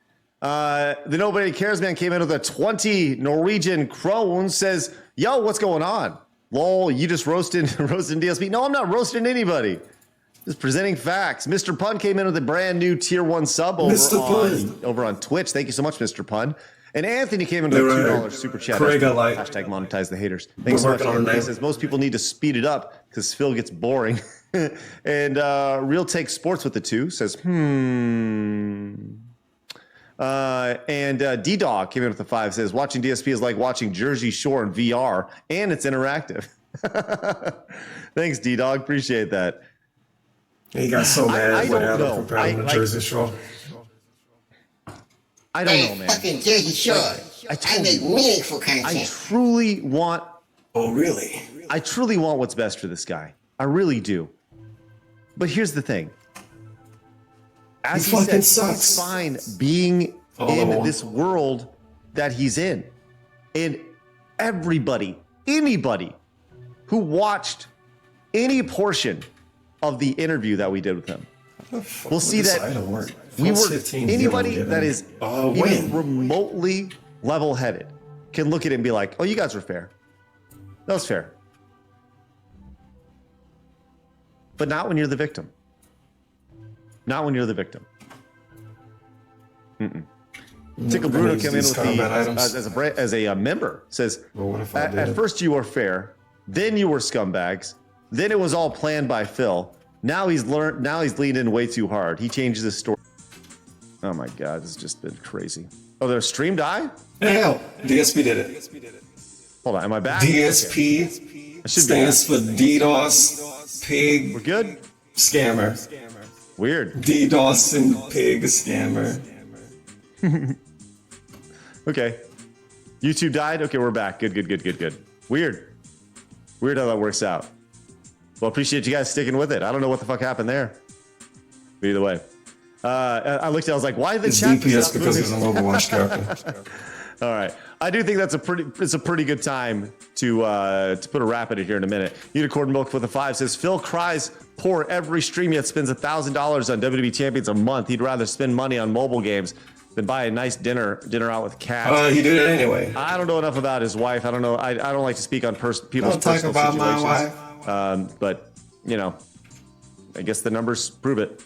The Nobody Cares Man came in with a 20 Norwegian krone, says, yo, what's going on? Lol, you just roasting DSP. No, I'm not roasting anybody. Just presenting facts. Mr. Pun came in with a brand new tier 1 sub over on Twitch. Thank you so much, Mr. Pun. And Anthony came in with a $2 super chat. Hashtag monetize the haters. Thanks so much, Anthony. He says most people need to speed it up because Phil gets boring. And Real Take Sports with the 2 says, and D-Dog came in with the 5, says, watching DSP is like watching Jersey Shore in VR, and it's interactive. Thanks, D-Dog. Appreciate that. He got so mad I when don't know. compared to Jersey Shore. I don't know, man. Fucking Jersey Shore. I make meaningful content. I truly want... Oh, really? I truly want what's best for this guy. I really do. But here's the thing. As he said, it's fine being in this world that he's in. And everybody, anybody who watched any portion of the interview that we did with him will see that we were anybody that is even remotely level-headed can look at it and be like, oh, you guys were fair. That was fair. But not when you're the victim. Not when you're the victim. Tickle Bruno came in with the as a member says, at first you were fair, then you were scumbags, then it was all planned by Phil. Now he's leaned in way too hard. He changes his story. Oh my God, this has just been crazy. Oh, their stream die? Hell, DSP did it. Hold on, am I back? DSP stands for DDoS, pig. We're good? Scammer. Weird. DDoS and pig scammer. Okay. YouTube died? Okay, we're back. Good. Weird how that works out. Well, appreciate you guys sticking with it. I don't know what the fuck happened there. But either way. I looked at it, I was like, why the chat? DPS because he's an Overwatch character. All right. I do think that's a pretty good time to put a wrap in it here in a minute. Unicorn Milk with a 5 says, Phil cries poor every stream yet spends $1,000 on WWE Champions a month. He'd rather spend money on mobile games than buy a nice dinner out with cats. He did it anyway. I don't know enough about his wife. I don't know. I don't like to speak on people's personal talk about situations. my wife. But you know, I guess the numbers prove it.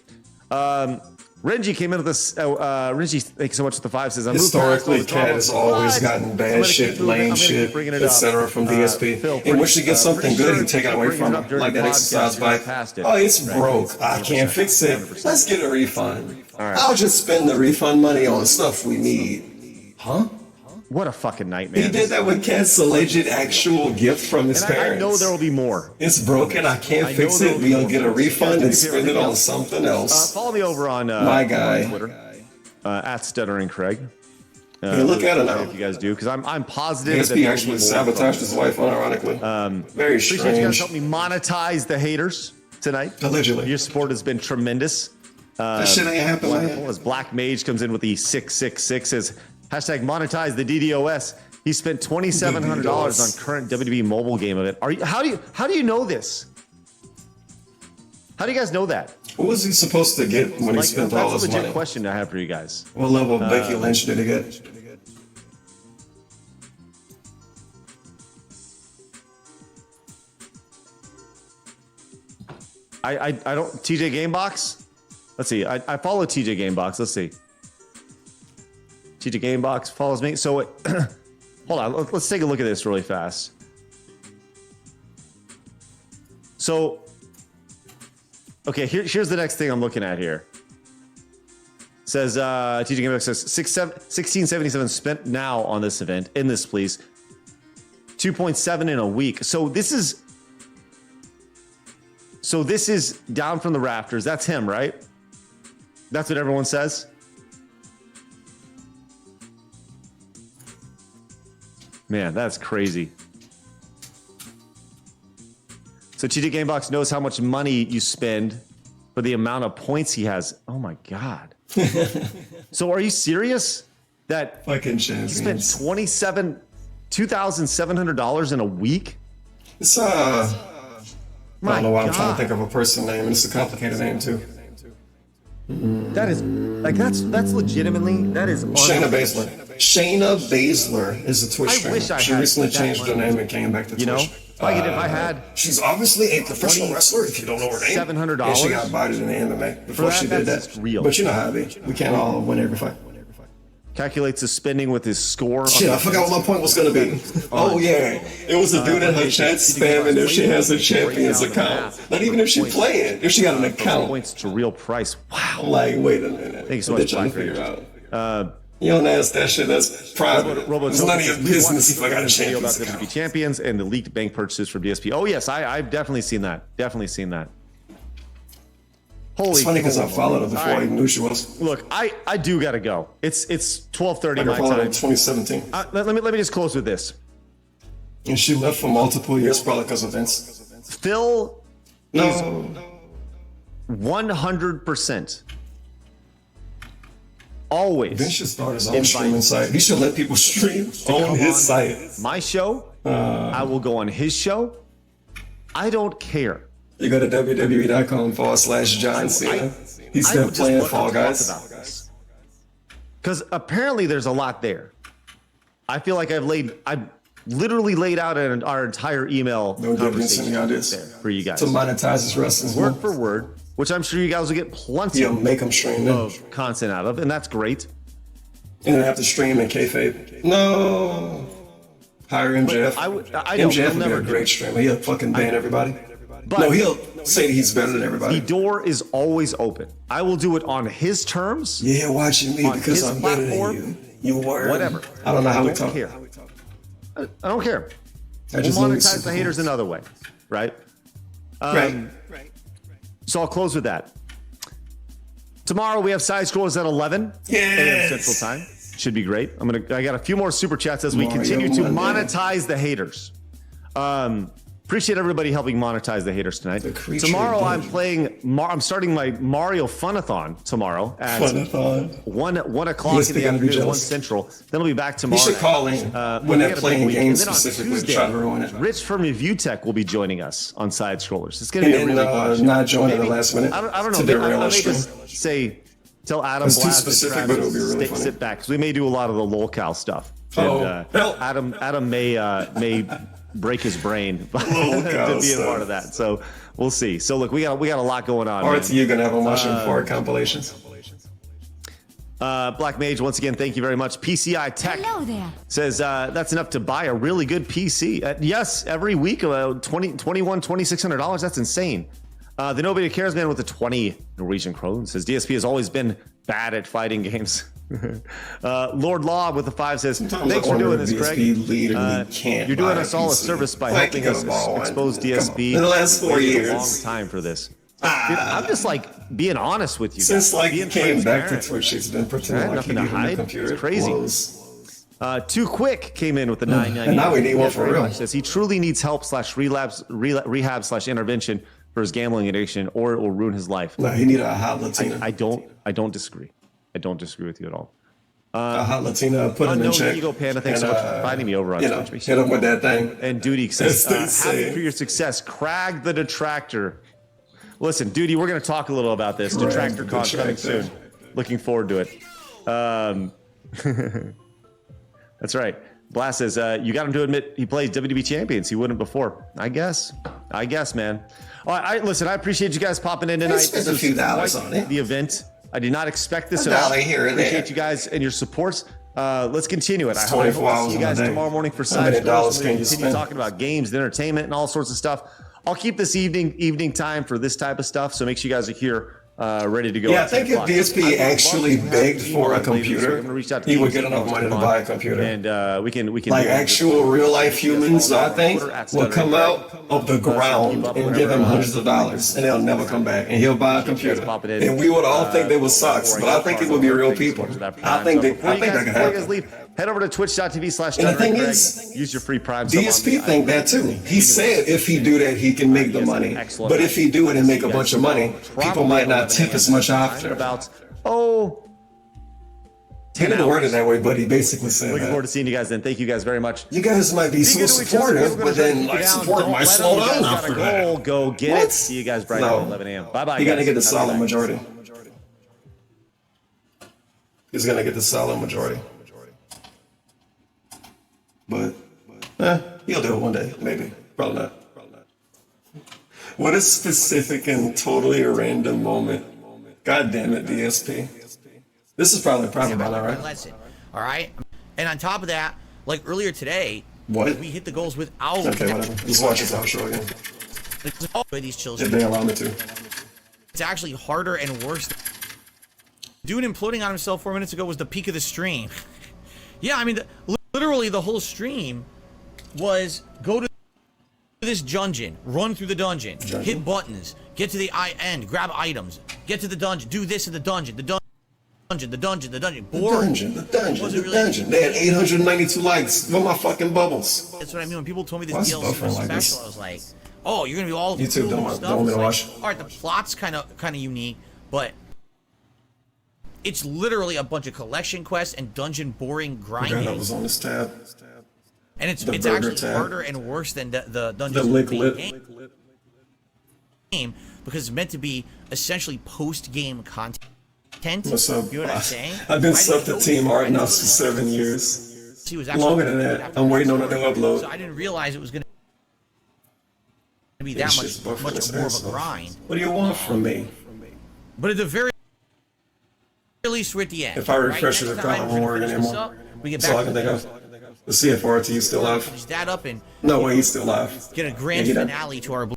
Renji came in with this. Renji, thank you so much for the 5. Says, historically, Cat has always gotten bad shit, lame shit, etc. from DSP. And when she gets something good, he take it away from her. Like that exercise bike. Oh, it's broke. I can't fix it. Let's get a refund. I'll just spend the refund money on stuff we need. Huh? What a fucking nightmare. He did that with Cat's alleged actual gift from his parents. I know there will be more. It's broken. I can't fix it. We'll get a refund and spend it on something else. Follow me over on my guy Twitter, at Stuttering Craig. Look at it now. If you guys do, because I'm positive DSP actually sabotaged his wife unironically. Very strange. Appreciate you guys help me monetize the haters tonight. Allegedly. Your support has been tremendous. That shit ain't happening. Wonderful. As Black Mage comes in with the 666 says, hashtag monetize the DDoS. He spent $2,700 on current WWE mobile game event. How do you know this? How do you guys know that? What was he supposed to get when he spent all his money? That's a legit question I have for you guys. What level of Becky Lynch did he get? I don't TJ Gamebox. Let's see. I follow TJ Gamebox. Let's see. TJ Gamebox follows me. So hold on. Let's take a look at this really fast. So okay, here's the next thing I'm looking at here. It says TJ Gamebox says 1677 spent now on this event in this please. 2.7 in a week. So this is down from the rafters. That's him, right? That's what everyone says. Man, that's crazy. So TJ Gamebox knows how much money you spend for the amount of points he has. Oh my God. So are you serious? That fucking you spent $2,700 in a week? It's I don't know why I'm trying to think of a person name, and it's a complicated name too. That is like that's legitimately that is Shayna Baszler. Shayna Baszler is a Twitch streamer. She recently changed her name and came back to Twitch. You know, if I had, she's obviously a professional wrestler. If you don't know her name, $700. Yeah, she got bodied in the MMA before she did that. Real. But you know how it be. We can't all win every fight. Calculates his spending with his score. Shit, I forgot what my point was going to be. Oh, yeah. It was a dude in her chat spamming if she has a champion's account. Not even if she's playing. If she got an account. Points to real price. Wow. Like, wait a minute. Thanks so much, trying to figure out. You don't ask that shit. That's private. It's none of your business if I got a champion's account. WHAAAAAAT champions and the leaked bank purchases from DSP. Oh, yes. I've definitely seen that. Definitely seen that. Holy, it's funny because I followed her before I even knew she was. Look, I do gotta go. It's 12:30 my time. In 2017. Let me just close with this. And she left for multiple years, probably because of Vince. Phil is 100% always. Vince should start his own streaming site. He should let people stream on his site. My show. I will go on his show. I don't care. You go to www.com/John Cena. He's still playing Fall Guys. Because apparently there's a lot there. I feel like I've literally laid out our entire email conversation there for you guys. To monetize his wrestling. Word for word, which I'm sure you guys will get plenty of content out of, and that's great. And then have to stream in kayfabe. No. Hire MJF. MJF would be a great streamer. He'll fucking ban everybody. But no, he'll say that he's better than everybody. The door is always open. I will do it on his terms. Yeah, watching me because I'm better than you. You were. Whatever. I don't know how we talk. I don't care. We'll monetize the haters another way, right? Right. So I'll close with that. Tomorrow we have side scrollers at 11 a.m. Central Time. Should be great. I got a few more super chats as we continue to monetize the haters. Appreciate everybody helping monetize the haters tonight. Tomorrow I'm starting my Mario Funathon tomorrow at 1 o'clock in the afternoon, 1 Central. Then I'll be back tomorrow. You should call in when they're playing games specifically to try to ruin it. Rich from Review Tech will be joining us on Side Scrollers. It's going to be a really fun not joining at the last minute. I don't know. I may just tell Adam Blast too specific, but it'll be really funny. Sit back because we may do a lot of the lolcow stuff. And, Adam may break his brain to be a part of that. So we'll see. So look, we got a lot going on. RTU gonna have a watching for compilations. Black Mage, once again, thank you very much. PCI Tech says that's enough to buy a really good PC. Yes, every week about $2,600. That's insane. The Nobody Cares Man with the 20 Norwegian Krone says DSP has always been bad at fighting games. Lord Law with the 5 says, thanks for doing this, Craig. You're doing us all a service by helping us expose DSP. In the last 4 years. A long time for this. I'm just being honest with you. Since he came back to Twitch, he's been pretending like he nothing to hide. It's crazy. Too Quick came in with the 990. And now we need one for real. Says he truly needs help /rehab/intervention for his gambling addiction, or it will ruin his life. No, he need a hot Latina. I don't disagree. I don't disagree with you at all. A hot Latina, put him in check. Ego Panda, thanks so much for finding me over on Twitch. Hit him with that thing. And Duty says, happy for your success. Crag the Detractor. Listen, Duty, we're going to talk a little about this. Detractor Con coming soon. Looking forward to it. That's right. Blast says, you got him to admit he plays WWE champions. He wouldn't before. I guess. I guess, man. Listen, I appreciate you guys popping in tonight. I spent a few dollars on it. The event. I did not expect this $1 at all. here and Appreciate there. you guys and your support. Let's continue it. I It's hope 24 hours see you in a guys day. tomorrow morning for How many Side dollars Scrolls. can you Continue spend? talking about games and entertainment and all sorts of stuff. I'll keep this evening time for this type of stuff. So make sure you guys are here. Ready to go. Yeah, I think if DSP actually begged for a computer, he would get enough money to buy a computer. And we can Like actual real life humans, I think, will come out of the ground and give him hundreds of dollars, and they'll never come back, and he'll buy a computer. And we would all think they were sucks, but I think it would be real people. I think that could happen. Head over to twitch.tv/. And the thing is, use your free Prime. DSP think that too. He said if he do that, he can make the money. But if he do it and make a bunch of money, people might not tip as much after. He didn't word it that way, but he basically said Looking that. forward to seeing you guys then. Thank you guys very much. You guys might be so supportive, but then like support might slow down after that. Go get What? it. See you guys bright No. at 11 a.m. Bye bye. He gotta get the solid majority. He's gonna get the solid majority. But he'll do it one day, maybe. Probably not. What a specific and totally random moment. God damn it, DSP. This is probably by now, right? Lesson, all right? And on top of that, like earlier today, What? we hit the goals without. Okay, whatever. Just watch this outro again. These chills. If they allow me to. It's actually harder and worse. Dude imploding on himself 4 minutes ago was the peak of the stream. Yeah, I mean, literally the whole stream was go to this dungeon, run through the dungeon, hit buttons, get to the end, grab items, get to the dungeon, do this in the dungeon, the dungeon. The dungeon. The Boring. dungeon. They had 892 likes. What my fucking bubbles? That's what I mean. When people told me this Why is DLC was buffering like special, this? I was like, "Oh, you're gonna be all YouTube cool don't stuff." want me It's to like, watch. all right, the plot's kind of unique, but it's literally a bunch of collection quests and dungeon boring grinding. That was on this tab. And it's The it's burger actually tab. harder and worse than the The dungeon lick lip. game because it's meant to be essentially post-game content. What's up? You know what I'm saying? I've been I subbed didn't to know Team this. Art I now know for this. 7 years. He was actually Longer than that. I'm waiting on a new upload. So I didn't realize it was going to be that This much shit's buffering more its of ass a off. grind. What do you want from me? But at the very least, we're at the end. If I refresh right? your Next time account, it won't work finish this anymore. up, we get That's all I back can to think of. Let's see if RT's still live. finish that up and No way, he's still live. get a grand Yeah, he done. finale to our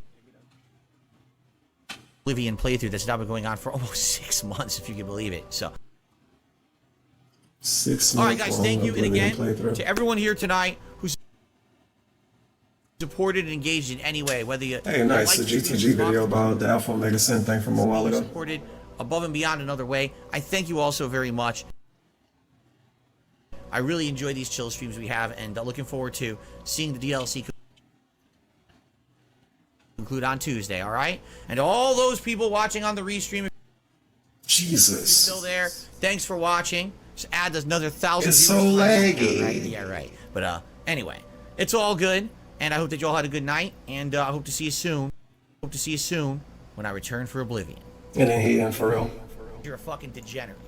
Oblivion playthrough that's now been going on for almost 6 months, if you can believe it. So, 6 all months. right, guys, long thank you. And Oblivion again, playthrough. to everyone here tonight who's supported and engaged in any way, whether you Hey, nice. The GTG video about the Alpha Omega Sin thing from a while ago. supported above and beyond another way, I thank you all so very much. I really enjoy these chill streams we have, and looking forward to seeing the DLC conclude on Tuesday, all right? And all those people watching on the restream, if Jesus. you're still there, thanks for watching. Just add another 1,000 It's viewers. so laggy. Right? Yeah, right. But anyway, it's all good, and I hope that you all had a good night, and I hope to see you soon. Hope to see you soon when I return for Oblivion. And then he in for real. You're a fucking degenerate.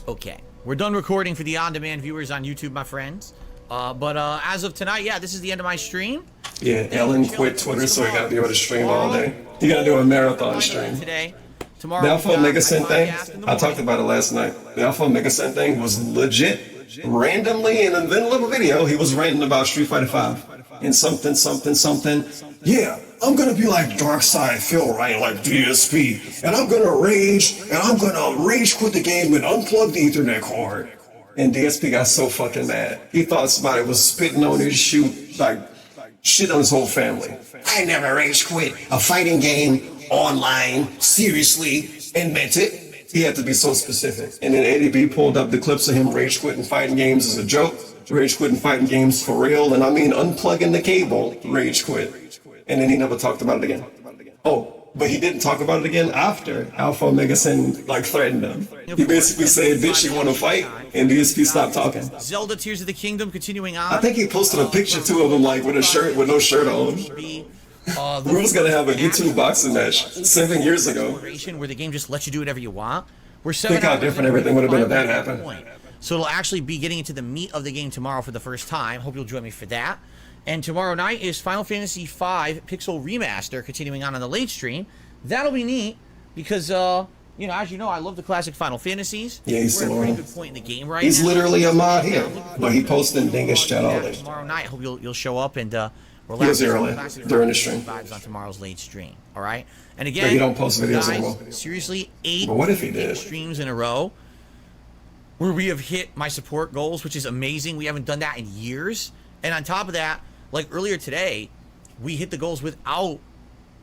Okay, we're done recording for the on-demand viewers on YouTube, my friends. But as of tonight, yeah, this is the end of my stream. Yeah, Ellen quit Twitter, so he gotta be able to stream all day. He gotta do a marathon stream. Today, tomorrow. The Alpha we got Omega my Sin thing, podcast in the I talked morning. about it last night. The Alpha Omega Sin thing was legit. Randomly, in the middle of a video, he was ranting about Street Fighter 5 and something. Yeah, I'm gonna be like Darkseid, feel right like DSP, and I'm gonna rage quit the game and unplug the Ethernet cord. And DSP got so fucking mad. He thought somebody was spitting on his shoe, like shit on his whole family. I never rage quit a fighting game online, seriously, and meant it. He had to be so specific. And then Eddie B pulled up the clips of him rage quitting fighting games as a joke, rage quitting fighting games for real, and I mean unplugging the cable, rage quit. And then he never talked about it again. Oh, but he didn't talk about it again after Alpha Omega Sin like threatened him. He basically said, bitch, you wanna fight? And DSP stopped talking. Zelda Tears of the Kingdom continuing on. I think he posted a picture too of him like with a shirt with no shirt on. We was gonna have a YouTube boxing match 7 years ago. Where the game just lets you do whatever you want. We're Think how different everything would have been if that happened. So it'll actually be getting into the meat of the game tomorrow for the first time. Hope you'll join me for that. And tomorrow night is Final Fantasy V Pixel Remaster continuing on the late stream. That'll be neat because, you know, as you know, I love the classic Final Fantasies. Yeah, he's We're at a still pretty on. good point in the game right He's now. literally a mod here, but he posted in Dingus chat all day. Tomorrow night, hope you'll show up and He was here early during the stream. vibes on tomorrow's late stream. All right, and But again, he don't post videos guys, anymore. seriously, 8 But what if he did? streams in a row where we have hit my support goals, which is amazing. We haven't done that in years. And on top of that, like earlier today, we hit the goals without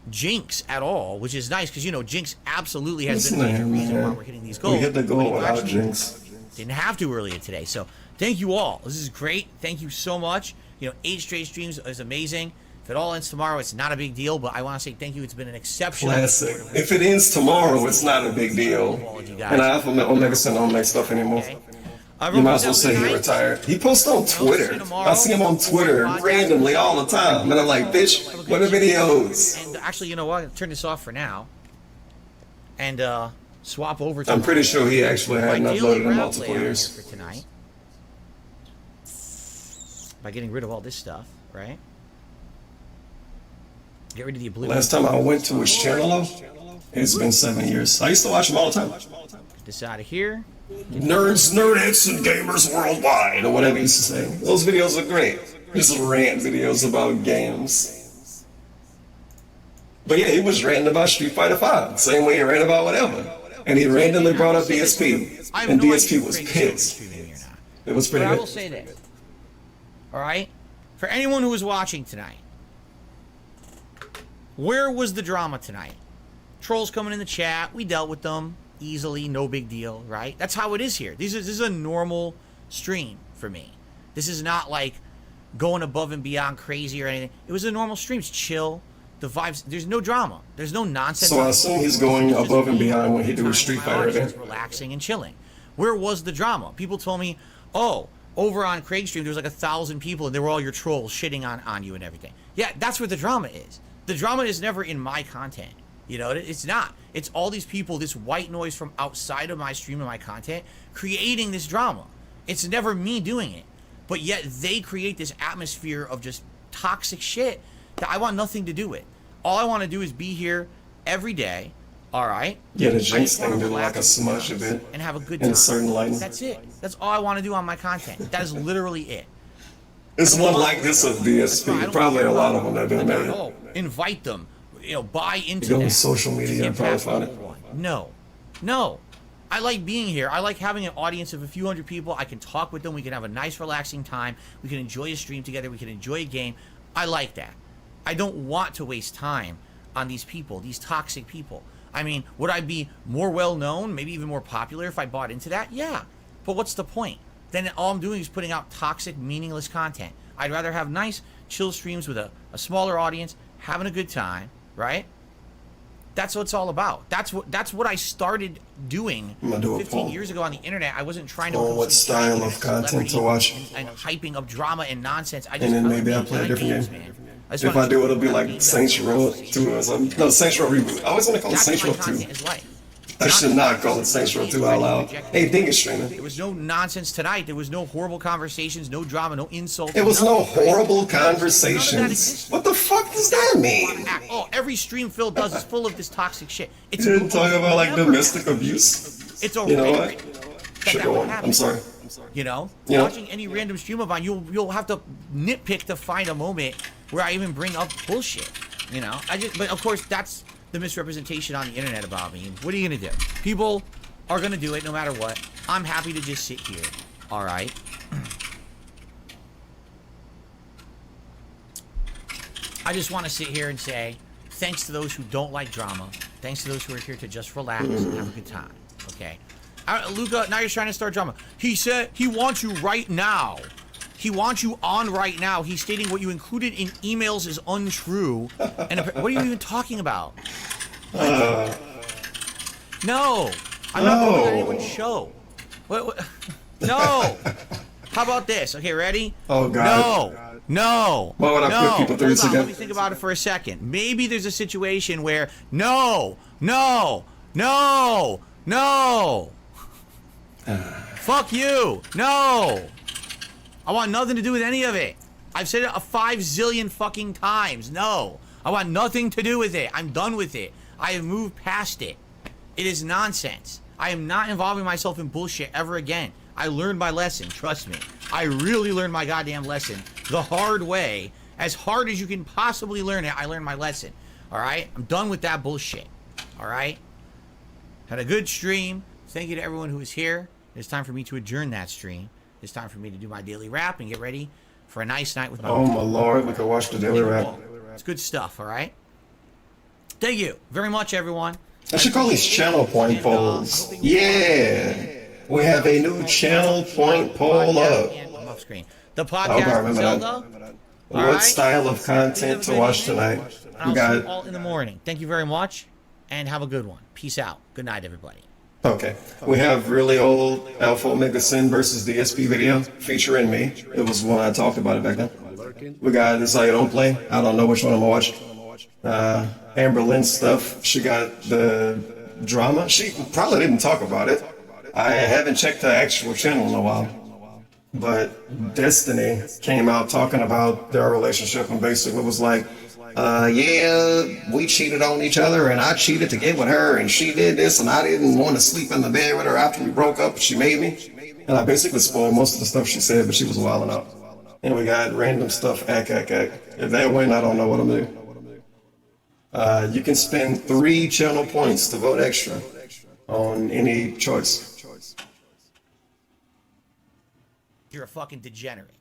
Jinx at all, which is nice because, you know, Jinx absolutely has been a major reason why we're hitting these goals. We hit the goal But without actually Jinx. didn't have to earlier today. So thank you all. This is great. Thank you so much. You know, 8 straight streams is amazing. If it all ends tomorrow, it's not a big deal, but I want to say thank you. It's been an exceptional. Classic. If it ends tomorrow, it's not a big deal. And I Omega Sin don't make stuff anymore. You might as well say he retired. He posts on Twitter. I see him on Twitter randomly all the time. And I'm like, bitch, what are videos? And actually, you know what? I'll turn this off for now. And swap over to I'm pretty sure he actually hadn't my daily uploaded in rap multiple layout years. for tonight. By getting rid of all this stuff, right? Get rid of the oblivion. Last time I went to his channel, it's been 7 years. I used to watch him all the time. Get this out of here. Nerds, nerdettes, and gamers worldwide, or whatever he used to say. Those videos are great. Just rant videos about games. But yeah, he was ranting about Street Fighter V, same way he ranted about whatever. And he randomly brought up DSP, and DSP was pissed. It was pretty But I will good. say this. All right? For anyone who was watching tonight, where was the drama tonight? Trolls coming in the chat. We dealt with them easily. No big deal, right? That's how it is here. This is a normal stream for me. This is not like going above and beyond crazy or anything. It was a normal stream. It's chill. The vibes. There's no drama. There's no nonsense. So I assume he's going above and beyond when he do a Street Fighter event. Relaxing and chilling. Where was the drama? People told me, oh, over on Craig's stream, there was like 1,000 people and they were all your trolls shitting on you and everything. Yeah, that's where the drama is. The drama is never in my content. You know, it's not. It's all these people, this white noise from outside of my stream and my content, creating this drama. It's never me doing it. But yet they create this atmosphere of just toxic shit that I want nothing to do with. All I want to do is be here every day, all right? Yeah, the Jinx thing did like a smudge of it. And have a good time. In certain lighting. That's it. That's all I want to do on my content. That is literally it. It's one like this of DSP. Probably a lot of them that been made. Oh, invite them. You know, buy into You go that. on social media and probably find it. No. No. I like being here. I like having an audience of a few hundred people. I can talk with them. We can have a nice, relaxing time. We can enjoy a stream together. We can enjoy a game. I like that. I don't want to waste time on these people, these toxic people. I mean, would I be more well-known, maybe even more popular if I bought into that? Yeah. But what's the point? Then all I'm doing is putting out toxic, meaningless content. I'd rather have nice, chill streams with a smaller audience, having a good time, right? That's what it's all about. That's what I started doing 15 years ago on the internet. I wasn't trying to what style of content to watch. and hyping up drama and nonsense. I just And then I maybe like I'll play a playing different games, game. man. just If wanna I do, it'll be play like games Saints that- Row 2 or something. No, Saints Row Reboot. I always want to call it That's Saints my Row 2. content is like. I should not call it Saints Row 2 out loud. Hey, Dingus streaming. There was no nonsense tonight. There was no horrible conversations, no drama, no insults. There was no nothing. horrible conversations. What the fuck does that mean? Oh, every stream Phil does is full of this toxic shit. It's You didn't talk about like domestic abuse. It's a You know rare what? that Should that go would on. happen. I'm sorry. You know, Yeah. watching any random stream of mine, you'll have to nitpick to find a moment where I even bring up bullshit. You know, but of course that's the misrepresentation on the internet about me. What are you gonna do? People are gonna do it no matter what. I'm happy to just sit here. All right. I just want to sit here and say thanks to those who don't like drama. Thanks to those who are here to just relax and have a good time. Okay. Luca, now you're trying to start drama. He said he wants you right now. He wants you on right now. He's stating what you included in emails is untrue. And what are you even talking about? No. I'm not going on anyone's show. What? No. How about this? Okay, ready? Oh, God. No. Why would I put people through this Hold on, again? let me think about it for a second. Maybe there's a situation where no. Fuck you. No. I want nothing to do with any of it. I've said it a 5 zillion fucking times. No, I want nothing to do with it. I'm done with it. I have moved past it. It is nonsense. I am not involving myself in bullshit ever again. I learned my lesson, trust me. I really learned my goddamn lesson the hard way. As hard as you can possibly learn it, I learned my lesson. All right? I'm done with that bullshit. All right? Had a good stream. Thank you to everyone who was here. It's time for me to adjourn that stream. It's time for me to do my daily rap and get ready for a nice night with my Oh my lord, we could watch the daily rap. It's good stuff, all right? Thank you very much, everyone. I should call these channel point polls. Yeah. We have a new channel point poll up. I'm off screen. The podcast with Zelda. What style of content to watch tonight? We got all in the morning. Thank you very much, and have a good one. Peace out. Good night, everybody. Okay. We have really old Alpha Omega Sin versus DSP video featuring me. It was one I talked about it back then. We got This How You Don't Play. I don't know which one I'm gonna watch. Amber Lynn stuff. She got the drama. She probably didn't talk about it. I haven't checked her actual channel in a while. But Destiny came out talking about their relationship and basically was like, yeah, we cheated on each other and I cheated to get with her and she did this and I didn't want to sleep in the bed with her after we broke up. She made me. And I basically spoiled most of the stuff she said, but she was wilding out. And we got random stuff, ack. If that win, I don't know what I'm doing. You can spend 3 channel points to vote extra on any choice. You're a fucking degenerate.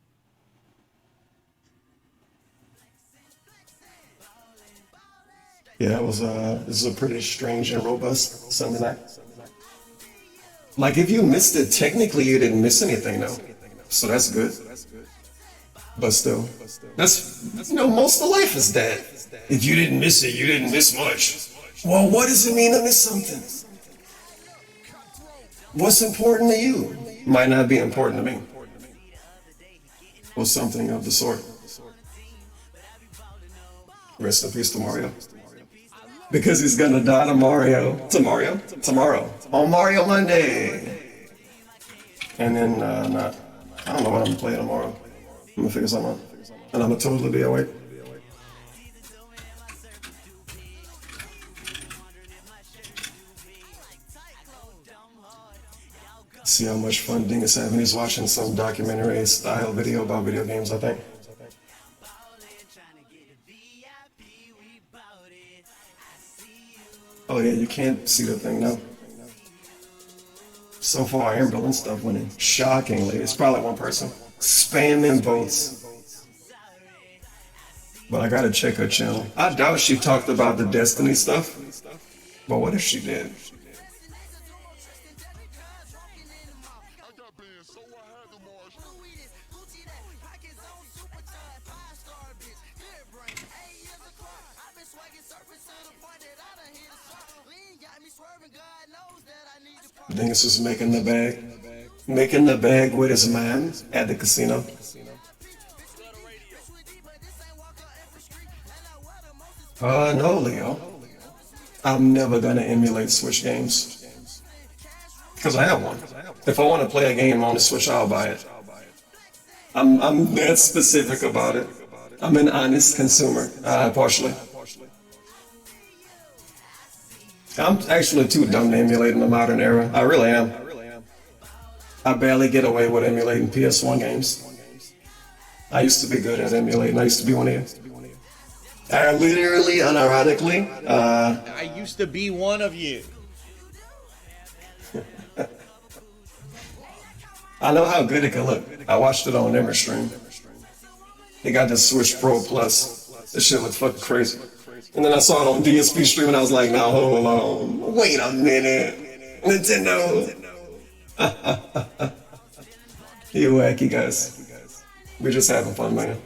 Yeah, it was this is a pretty strange and robust Sunday night. Like if you missed it, technically you didn't miss anything though. So that's good. But still, that's most of life is that. If you didn't miss it, you didn't miss much. Well, what does it mean to miss something? What's important to you might not be important to me. Or something of the sort. Rest in peace to Mario. Because he's gonna die tomorrow. On Mario Monday. And then, I don't know what I'm gonna play tomorrow. I'm gonna figure something out. And I'm gonna totally be awake. See how much fun Ding is having. He's watching some documentary style video about video games, I think. Oh yeah, you can't see the thing now. So far, Amber and stuff winning. Shockingly, it's probably one person. Spamming votes. But I gotta check her channel. I doubt she talked about the Destiny stuff. But what if she did? Dingus is making the bag with his man at the casino. No, Leo. I'm never gonna emulate Switch games. Because I have one. If I want to play a game on the Switch, I'll buy it. I'm that specific about it. I'm an honest consumer, partially. I'm actually too dumb to emulate in the modern era. I really am. I barely get away with emulating PS1 games. I used to be good at emulating. I used to be one of you. I literally, unironically, I used to be one of you. I know how good it can look. I watched it on Emmer stream. They got the Switch Pro Plus. This shit looks fucking crazy. And then I saw it on DSP stream and I was like, now hold on. Wait a minute. Nintendo. You wacky guys. We're just having fun, man.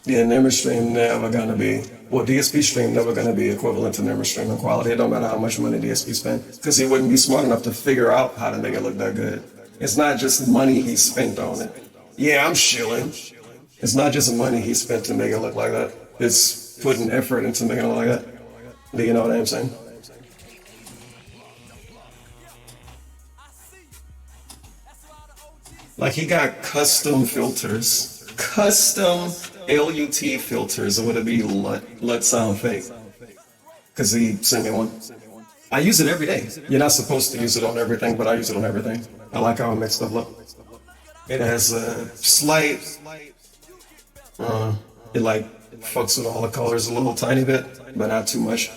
Yeah, Nemmer stream never gonna be, well, DSP stream never gonna be equivalent to Nemmer stream in quality. It don't matter how much money DSP spent, because he wouldn't be smart enough to figure out how to make it look that good. It's not just money he spent on it. Yeah, I'm shilling. It's not just money he spent to make it look like that. It's putting effort into making it look like that. Do you know what I'm saying? Like he got custom filters, custom LUT filters, or would it be LUT sound fake? Because he sent me one. I use it every day. You're not supposed to use it on everything, but I use it on everything. I like how it makes stuff look. It has a slight, it like fucks with all the colors a little tiny bit, but not too much.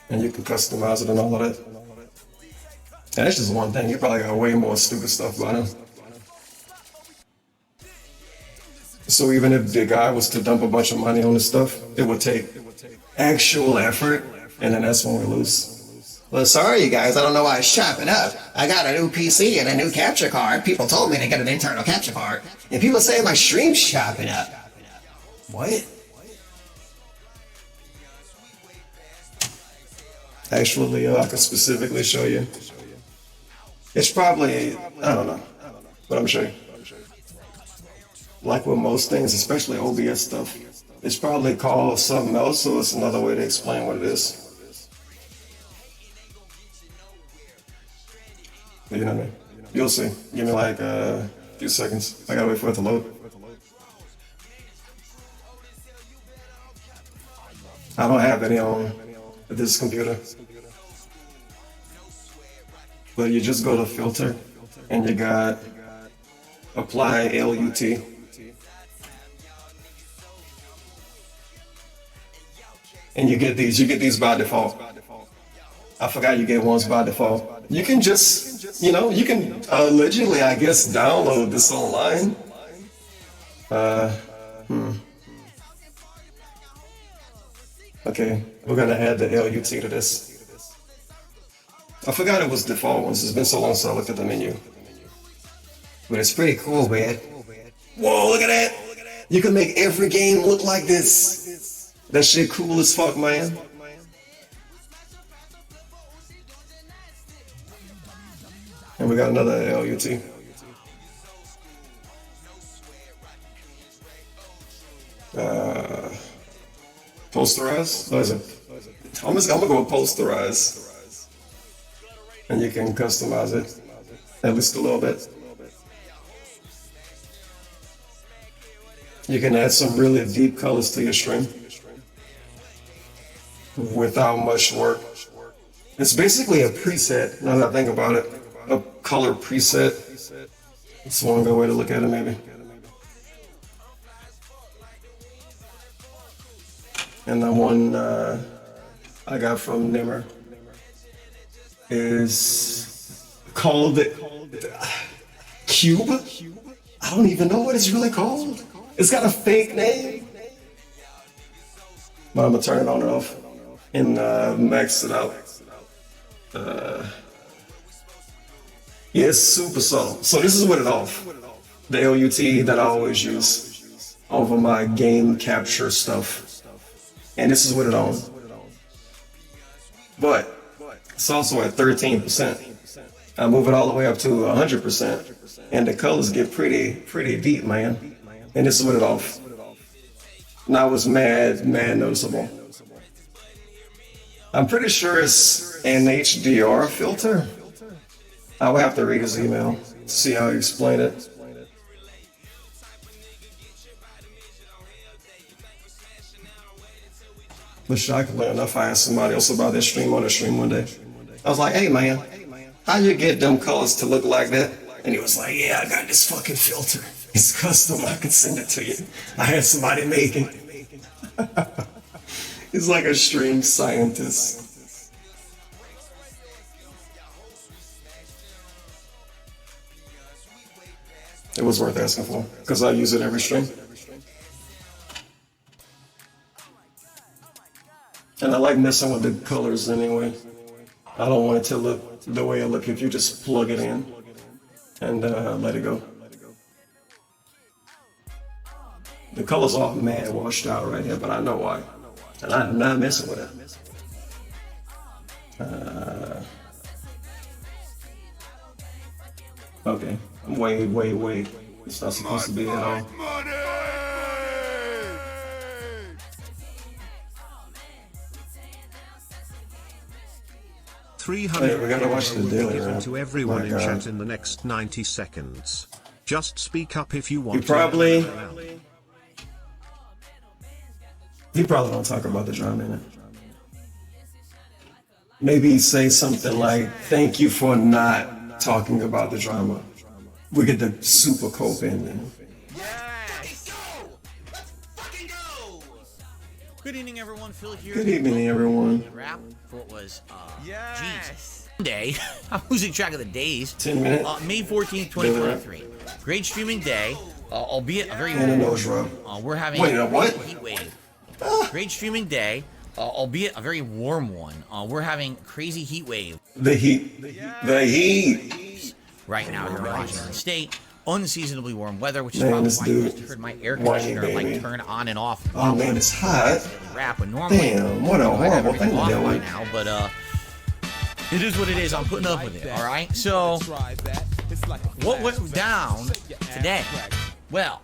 And you can customize it and all of that. And that's just one thing. You probably got way more stupid stuff by now. So even if the guy was to dump a bunch of money on this stuff, it would take actual effort, and then that's when we lose. Well, sorry, you guys. I don't know why I was shopping up. I got a new PC and a new capture card. People told me to get an internal capture card. And people say my stream's shopping up. What? Actually, I can specifically show you. It's probably, I don't know, but I'm sure. Like with most things, especially OBS stuff, it's probably called something else, so it's another way to explain what it is. You know what I mean? You'll see. Give me like a few seconds. I gotta wait for it to load. I don't have any on this computer. But you just go to filter and you got apply LUT. And you get these by default. I forgot you get ones by default. You can just, you can allegedly, I guess, download this online. Okay, we're gonna add the LUT to this. I forgot it was default ones. It's been so long since I looked at the menu. But it's pretty cool, man. Whoa, look at that! You can make every game look like this. That shit cool as fuck, man. And we got another LUT. Posterize? What is it? I'm gonna go with posterize. And you can customize it, at least a little bit. You can add some really deep colors to your stream without much work. It's basically a preset, now that I think about it. A color preset. It's one good way to look at it, maybe. And the one I got from Nimmer is called Cube. I don't even know what it's really called. It's got a fake name. But I'm gonna turn it on and off and max it out. Yeah, it's super subtle. So this is with it off. The LUT that I always use over my game capture stuff. And this is with it on. But it's also at 13%. I move it all the way up to 100%. And the colors get pretty deep, man. And this is with it off. Now it's mad noticeable. I'm pretty sure it's an HDR filter. I will have to read his email to see how he explained it. But shockingly enough, I asked somebody else about this stream on a stream one day. I was like, hey man, how you get them colors to look like that? And he was like, yeah, I got this fucking filter. It's custom, I can send it to you. I had somebody make it. He's like a stream scientist. It was worth asking for, because I use it every stream. And I like messing with the colors anyway. I don't want it to look the way it looks if you just plug it in and let it go. The color's all mad washed out right here, but I know why. And I'm not messing with it. Okay, wait. It's not supposed to be at all. 300 Hey, we gotta watch the will be daily, given man. to everyone My in God. chat in the next 90 seconds. Just speak up if you He want probably to. don't talk about the drama in it. Maybe say something like, "Thank you for not talking about the drama." We get the super cope ending. Good evening, everyone. Phil here. Good evening, everyone. Wrap for what was Jesus. Monday. I'm losing track of the days. 10 minutes. May 14th, 2023. Great streaming day, albeit a very And a nose rub. we're having Wait, a what? heat wave. Great streaming day, albeit a very warm one. We're having crazy heat wave The heat. The heat. right now here in Washington State. Unseasonably warm weather, which is Man, probably this why you dude just heard my air whiny, conditioner baby. like turn on and off. Oh man, it's hot. Wrap when normally. Damn, what a I have horrible everything thing to off deal right with. now, but it is what it is. I'm putting up with it. All right. So what went down today? Well,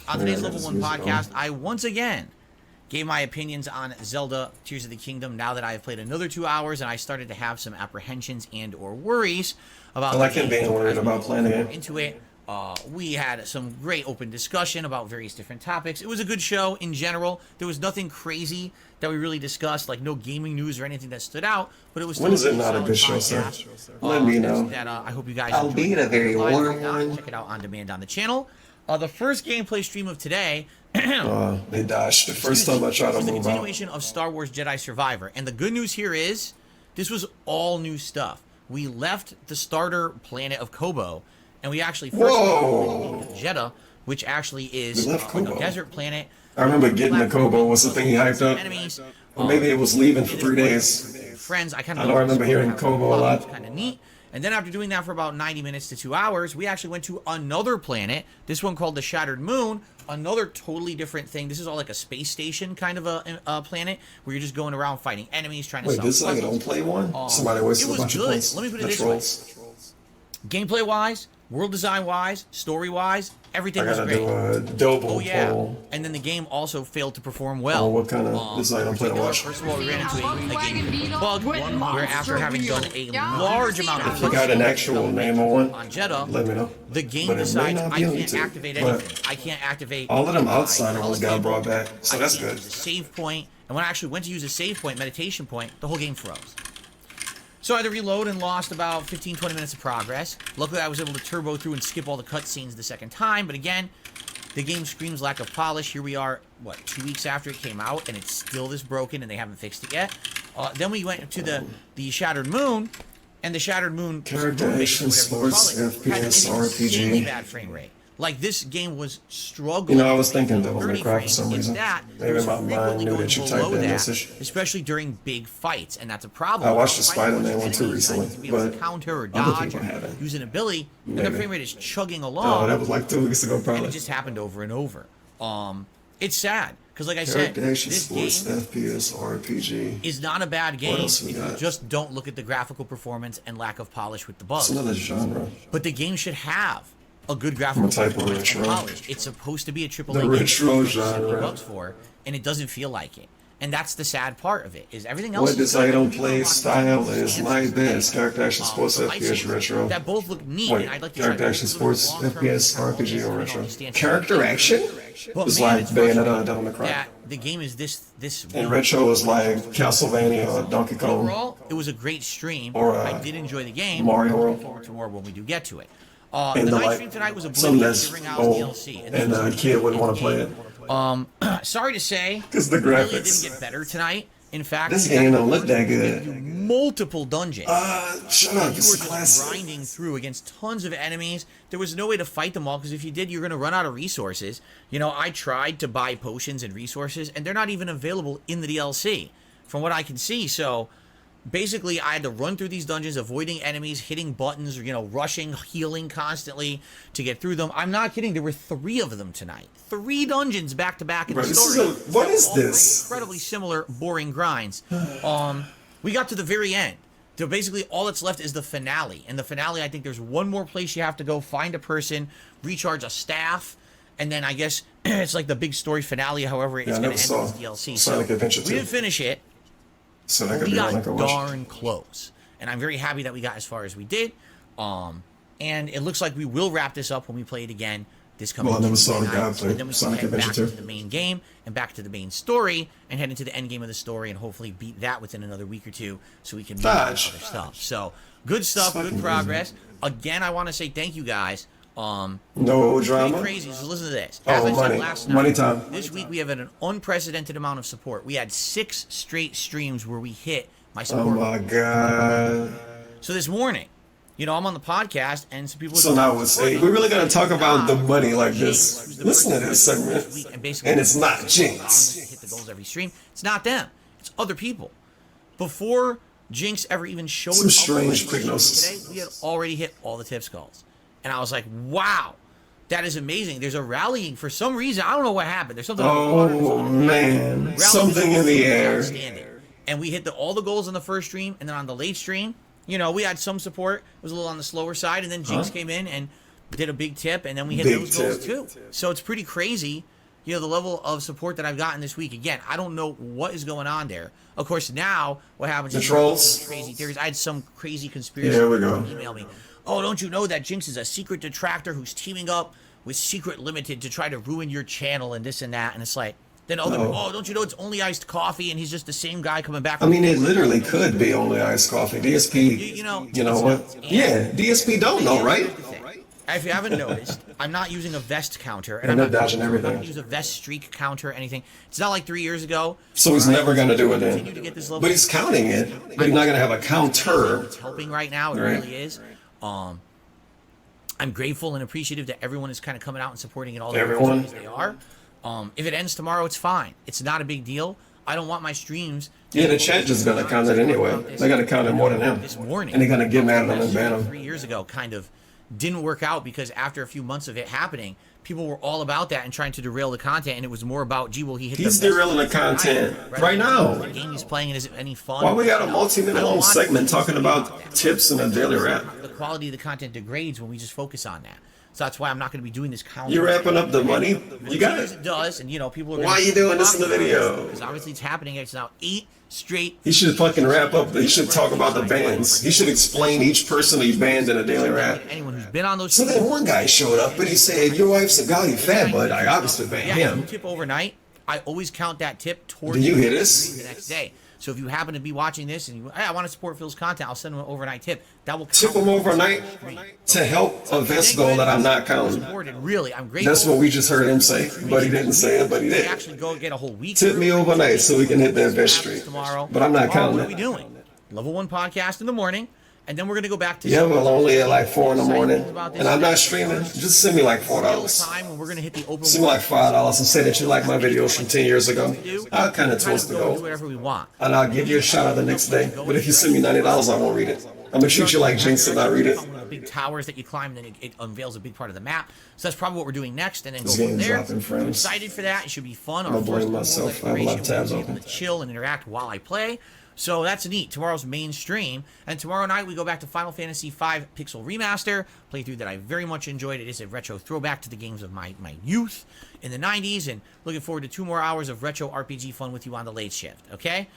on today's Level 1 podcast, I once again gave my opinions on Zelda Tears of the Kingdom now that I have played another 2 hours and I started to have some apprehensions and or worries about I like him the game being worried as we about playing it. into it. We had some great open discussion about various different topics. It was a good show in general. There was nothing crazy that we really discussed, like no gaming news or anything that stood out. But it was. When is still it not a solid good show, sir? podcast. Let me know. That, I hope you guys. Albeit enjoyed a very it. warm one. Check it out on demand on the channel. The first gameplay stream of today. They dodged the first time I tried to was the move out. continuation of Star Wars Jedi Survivor, and the good news here is this was all new stuff. We left the starter planet of Kobo, and we actually first Whoa! Jeddah, which actually is We left like a Kobo. desert planet. I remember getting the Kobo was the thing he hyped up. Enemies, Or maybe it was leaving for 3 days. friends. I kind I of don't remember hearing Kobo a lot. Kind of neat. And then after doing that for about 90 minutes to 2 hours, we actually went to another planet. This one called the Shattered Moon. Another totally different thing. This is all like a space station kind of a planet where you're just going around fighting enemies, trying to Wait, solve this is like a puzzles. don't play one? Somebody wasted it a was bunch of good. points. Let me put it The this trolls. way. Gameplay wise, world design wise, story wise, everything I was gotta great. do a double Oh yeah, poll. and then the game also failed to perform well. Oh, what kind of design I'm playing to watch? First of all, we ran into a game bug where after having done a large amount of If you got an actual name on Jeddah, let me know. the game But it may decides not I be on can't YouTube. activate But anything. I can't activate all of them my outsider ones got brought back, so I that's can't good. use a save point, and when I actually went to use a save point, meditation point, the whole game froze. So I had to reload and lost about 15-20 minutes of progress. Luckily, I was able to turbo through and skip all the cutscenes the second time, but again, the game screams lack of polish. Here we are, 2 weeks after it came out, and it's still this broken, and they haven't fixed it yet. Then we went to the Shattered Moon, and the Shattered Moon Character moon base, action, whatever you sports, call it, had an FPS, insanely RPG. bad frame rate. Like, this game was struggling. You know, I was thinking that was 30 gonna crack for frames. some It's reason. that, it Maybe was my mind frequently knew going that you below typed that that, message. especially during big fights, and that's a problem. I watched the Fighting Spider-Man one too enemies, recently, to be able to but counter or other dodge people or haven't. use an ability, and the Maybe. frame rate is chugging Oh, along. that was like 2 weeks ago, and probably. it just happened over and over. It's sad because, like I said, Character action, this sports, game FPS, RPG. is not a bad game else if we you got? just don't look at the graphical performance and lack of polish with the bugs. It's another genre. But the game should have a good graphical I'm a type of performance and retro. polish. It's supposed to be a AAA The game. retro It's supposed to be genre. bugs for, and it doesn't feel like it. And that's the sad part of it. Is everything else? What is does good. I don't You play unlock style things is and my things best. Character action, sports, the FPS, license retro. that both look neat. Wait, and I'd like to character try action, to do a little sports, long-term FPS, kind of RPG, or long-term retro. stance. Character action But is man, like it's Bayonetta frustrating and Devil May Cry. that the game is this And retro is like Castlevania or Donkey Kong. Overall, it was a great stream. Or, I did enjoy the game. Mario World. Look forward to more when we do get to it. And The the, night like, stream tonight was something Oblivion that's figuring out old, DLC. and a kid wouldn't want to play it. Sorry to say, 'Cause the it really graphics. didn't get better tonight. In fact, This game don't look that good. multiple dungeons. Shut up, You this were is just classic. grinding through against tons of enemies. There was no way to fight them all because if you did, you're going to run out of resources. You know, I tried to buy potions and resources, and they're not even available in the DLC, from what I can see. So basically, I had to run through these dungeons, avoiding enemies, hitting buttons, or, rushing, healing constantly to get through them. I'm not kidding. There were 3 of them tonight. 3 dungeons back to back in Bro, the this is story. what is All this? Incredibly similar, boring grinds. We got to the very end. So basically, all that's left is the finale. And the finale, I think there's one more place you have to go, find a person, recharge a staff, and then I guess it's like the big story finale. However, it's Yeah, I going to never end saw with DLC. Sonic So Adventure we 2. didn't finish it. So that But could we be one I got could watch. darn close. and I'm very happy that we got as far as we did. And it looks like we will wrap this up when we play it again this coming Tuesday night. And then we can head back to the main game and back to the main story and head into the end game of the story and hopefully beat that within another week or two so we can move on to other stuff. So good stuff, good progress. Again, I want to say thank you guys. No drama. Crazy. So listen to this. As I said last night, money time. This week we have an unprecedented amount of support. We had 6 straight streams where we hit my support. Oh my god. So this morning, you know, I'm on the podcast and some people. So now we're really gonna talk about the money like this. Listen to this segment, and it's not Jinx. Hit the goals every stream. It's not them. It's other people. Before Jinx ever even showed some up strange prognosis. Today, we had already hit all the tip skulls, and I was like, "Wow, that is amazing." There's a rallying for some reason. I don't know what happened. There's something. Oh man, something in the air. And we hit all the goals on the first stream, and then on the late stream, you know, we had some support. It was a little on the slower side, and then Jinx came in and did a big tip, and then we hit those goals too. So it's pretty crazy, you know, the level of support that I've gotten this week. Again, I don't know what is going on there. Of course, now what happens is trolls. Crazy theories. I had some crazy conspiracy. Here we go. Email me. Oh, don't you know that Jinx is a secret detractor who's teaming up with Secret Limited to try to ruin your channel and this and that? And it's like. Then don't you know it's only iced coffee and he's just the same guy coming back? I mean, it literally could be only iced coffee. DSP, you know what? Yeah, DSP don't know, right? If you haven't noticed, I'm not using a vest counter. And they're dodging everything. I'm not going to use a vest streak counter or anything. It's not like 3 years ago. So he's never going to do it then. But he's counting it. But he's not going to have a counter. It's helping right now. It really is. I'm grateful and appreciative that everyone is kind of coming out and supporting it all the as they are. If it ends tomorrow, it's fine. It's not a big deal. I don't want my streams. Yeah, the chat just gonna count it anyway. They're gonna count it more than him. This morning, and they're gonna get mad at him and ban him. 3 years ago, kind of didn't work out because after a few months of it happening, people were all about that and trying to derail the content, and it was more about, gee, will he hit? He's derailing the content right now. The game he's playing, and is it any fun? Why we got a multi-minute long segment talking about tips and a daily rap? The quality of the content degrades when we just focus on that. So that's why I'm not going to be doing this counter. You're wrapping up the money? You got it. It does, and you know, people are. Why are you doing this in the video? Because obviously it's happening. It's now 8 straight. He should fucking wrap up. He should talk about the bans. He should explain each person he banned in a daily rap. Anyone who's been on those. So then one guy showed up and he said, "Your wife's a galley fat, but I obviously banned him." You tip overnight. I always count that tip towards. Do you hear this? The next day. So if you happen to be watching this and you, hey, I want to support Phil's content, I'll send him an overnight tip. That will tip him overnight to help a vest goal that I'm not counting. Really, I'm grateful. That's what we just heard him say, but he didn't say it, but he did. Actually, go get a whole week. Tip me overnight so we can hit that vest streak. But I'm not counting it. What are we doing? Level 1 podcast in the morning. And then we're going to go back to... Yeah, well, only at like 4 in the morning. And I'm not streaming. Just send me like $4. We're going to hit the open send me like $5 and say that you like my videos from 10 years ago. I'll kind of twist the goal. Whatever we want. And I'll give you a shout out the next day. But if you send me $90, I won't read it. I'm going to treat you like Jinx and not read it. Big towers that you climb, then it unveils a big part of the map. So that's probably what we're doing next, and then go from there. I'm excited for that. It should be fun. I'm blame myself. I have a lot of tabs open. To chill and interact while I play. So that's neat. Tomorrow's main stream, and tomorrow night we go back to Final Fantasy V Pixel Remaster, playthrough that I very much enjoyed. It is a retro throwback to the games of my youth in the 90s, and looking forward to 2 more hours of retro RPG fun with you on the late shift, okay?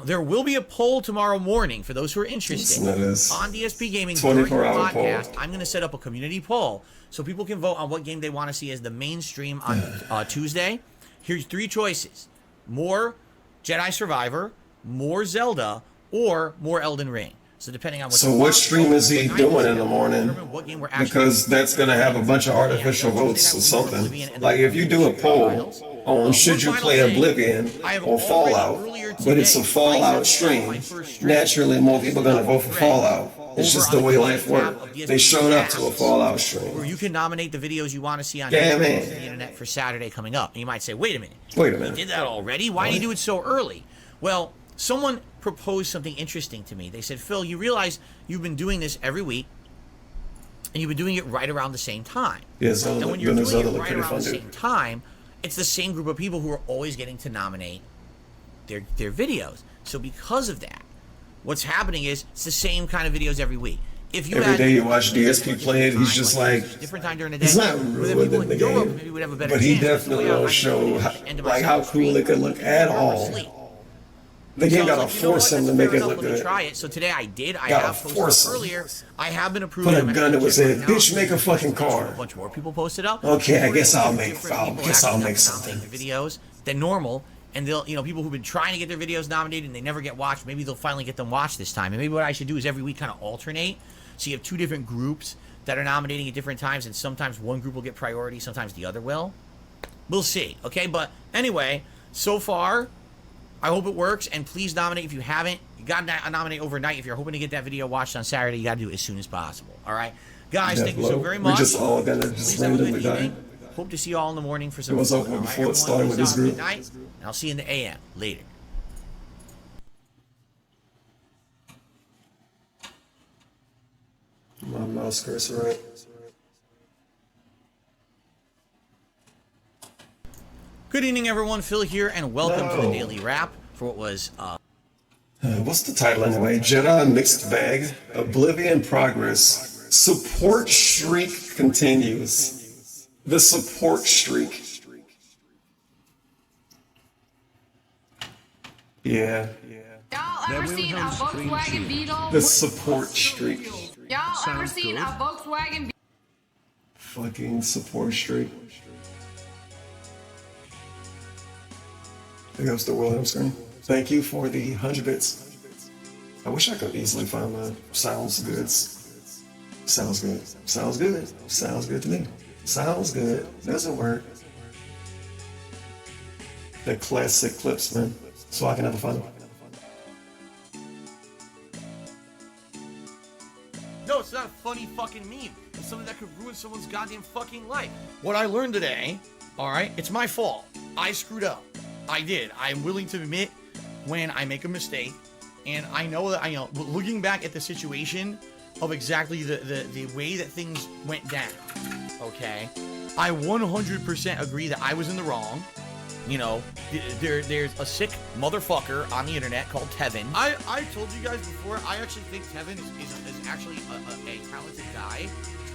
There will be a poll tomorrow morning for those who are interested on DSP Gaming 24-hour podcast. I'm going to set up a community poll so people can vote on what game they want to see as the mainstream on Tuesday. Here's 3 choices: more Jedi Survivor, more Zelda, or more Elden Ring. So depending on what. So what stream is he doing in the morning? Because that's going to have a bunch of artificial votes or something. Like if you do a poll on should you play Oblivion or Fallout, but it's a Fallout stream, naturally more people are going to vote for Fallout. It's just the way life works. They showed up to a Fallout stream. Where you can nominate the videos you want to see on the internet for Saturday coming up. And you might say, wait a minute. Wait a minute. You did that already? Why do you do it so early? Well, someone proposed something interesting to me. They said, Phil, you realize you've been doing this every week, and you've been doing it right around the same time. Yes, and when you're doing it right around the same time, it's the same group of people who are always getting to nominate their videos. So because of that, what's happening is it's the same kind of videos every week. If you every day you watch DSP play it, he's just like, different time during the day. He's not ruined in the game, but he definitely will show how cool it could look at all. The game So I gotta was like, you know force what, him to that's make fair it enough, look let me good. try it. So today I did. I Gotta have posted force up him. earlier. I have been approved. Put a I'm gun to actually his checking head. right now. Bitch, make a fucking A car. bunch more people posted up. Okay, I guess I'll Different make people I'll actually make have something. nominated videos than normal, and they'll, you know, people who've been trying to get their videos nominated and they never get watched, maybe they'll finally get them watched this time. And maybe what I should do is every week kind of alternate, so you have two different groups that are nominating at different times, and sometimes one group will get priority, sometimes the other will. We'll see, okay? But anyway, so far, I hope it works, and please nominate if you haven't. You got to nominate overnight. If you're hoping to get that video watched on Saturday, you got to do it as soon as possible, all right? Guys, thank you so very much. We just all gonna just Please have a good randomly die. evening. Hope to see you all in the morning for some It was fun, open all right, before it everyone? started with Peace this out, group. good night, and I'll see you in the AM. Later. My mouse cursor, right? Good evening, everyone. Phil here, and welcome to the Daily Wrap for what was, What's the title anyway? Jedi Mixed Bag. Oblivion Progress. Support streak continues. The support streak. Yeah. Y'all ever seen a Volkswagen Beetle? The support streak. Y'all ever seen a Volkswagen Beetle? Fucking support streak. There goes the William screen. Thank you for the 100 bits. I wish I could easily find the sounds goods. Sounds good. Sounds good. Sounds good to me. Sounds good. Doesn't work. The classic clips, man. So I can have a fun. no, it's not a funny fucking meme. It's something that could ruin someone's goddamn fucking life. What I learned today, all right, it's my fault. I screwed up. I did. I'm willing to admit when I make a mistake, and I know that looking back at the situation of exactly the way that things went down, okay, I 100% agree that I was in the wrong. You know, there's a sick motherfucker on the internet called Tevin. I told you guys before, I actually think Tevin is actually a talented guy.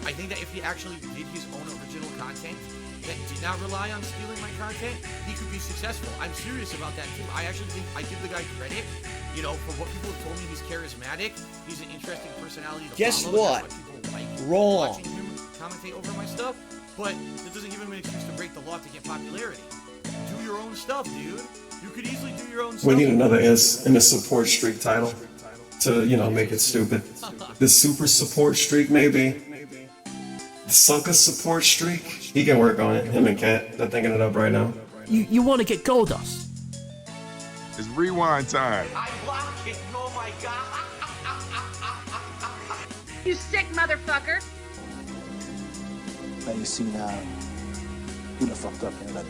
I think that if he actually did his own original content that did not rely on stealing my content, he could be successful. I'm serious about that too. I actually think I give the guy credit, you know, for what people have told me. He's charismatic. He's an interesting personality to Guess follow. what? That's why people like Wrong. watching him commentate over my stuff. But that doesn't give him an excuse to break the law to get popularity. Do your own stuff, dude. You could easily do your own stuff. We need another S in the support streak title to, you know, make it stupid. The super support streak, maybe. The sucker support streak. He can work on it. Him and Kat. They're thinking it up right now. You want to get gold dust? It's rewind time. I blocked it. Oh my god. You sick motherfucker! Now you see now, you done fucked up in that.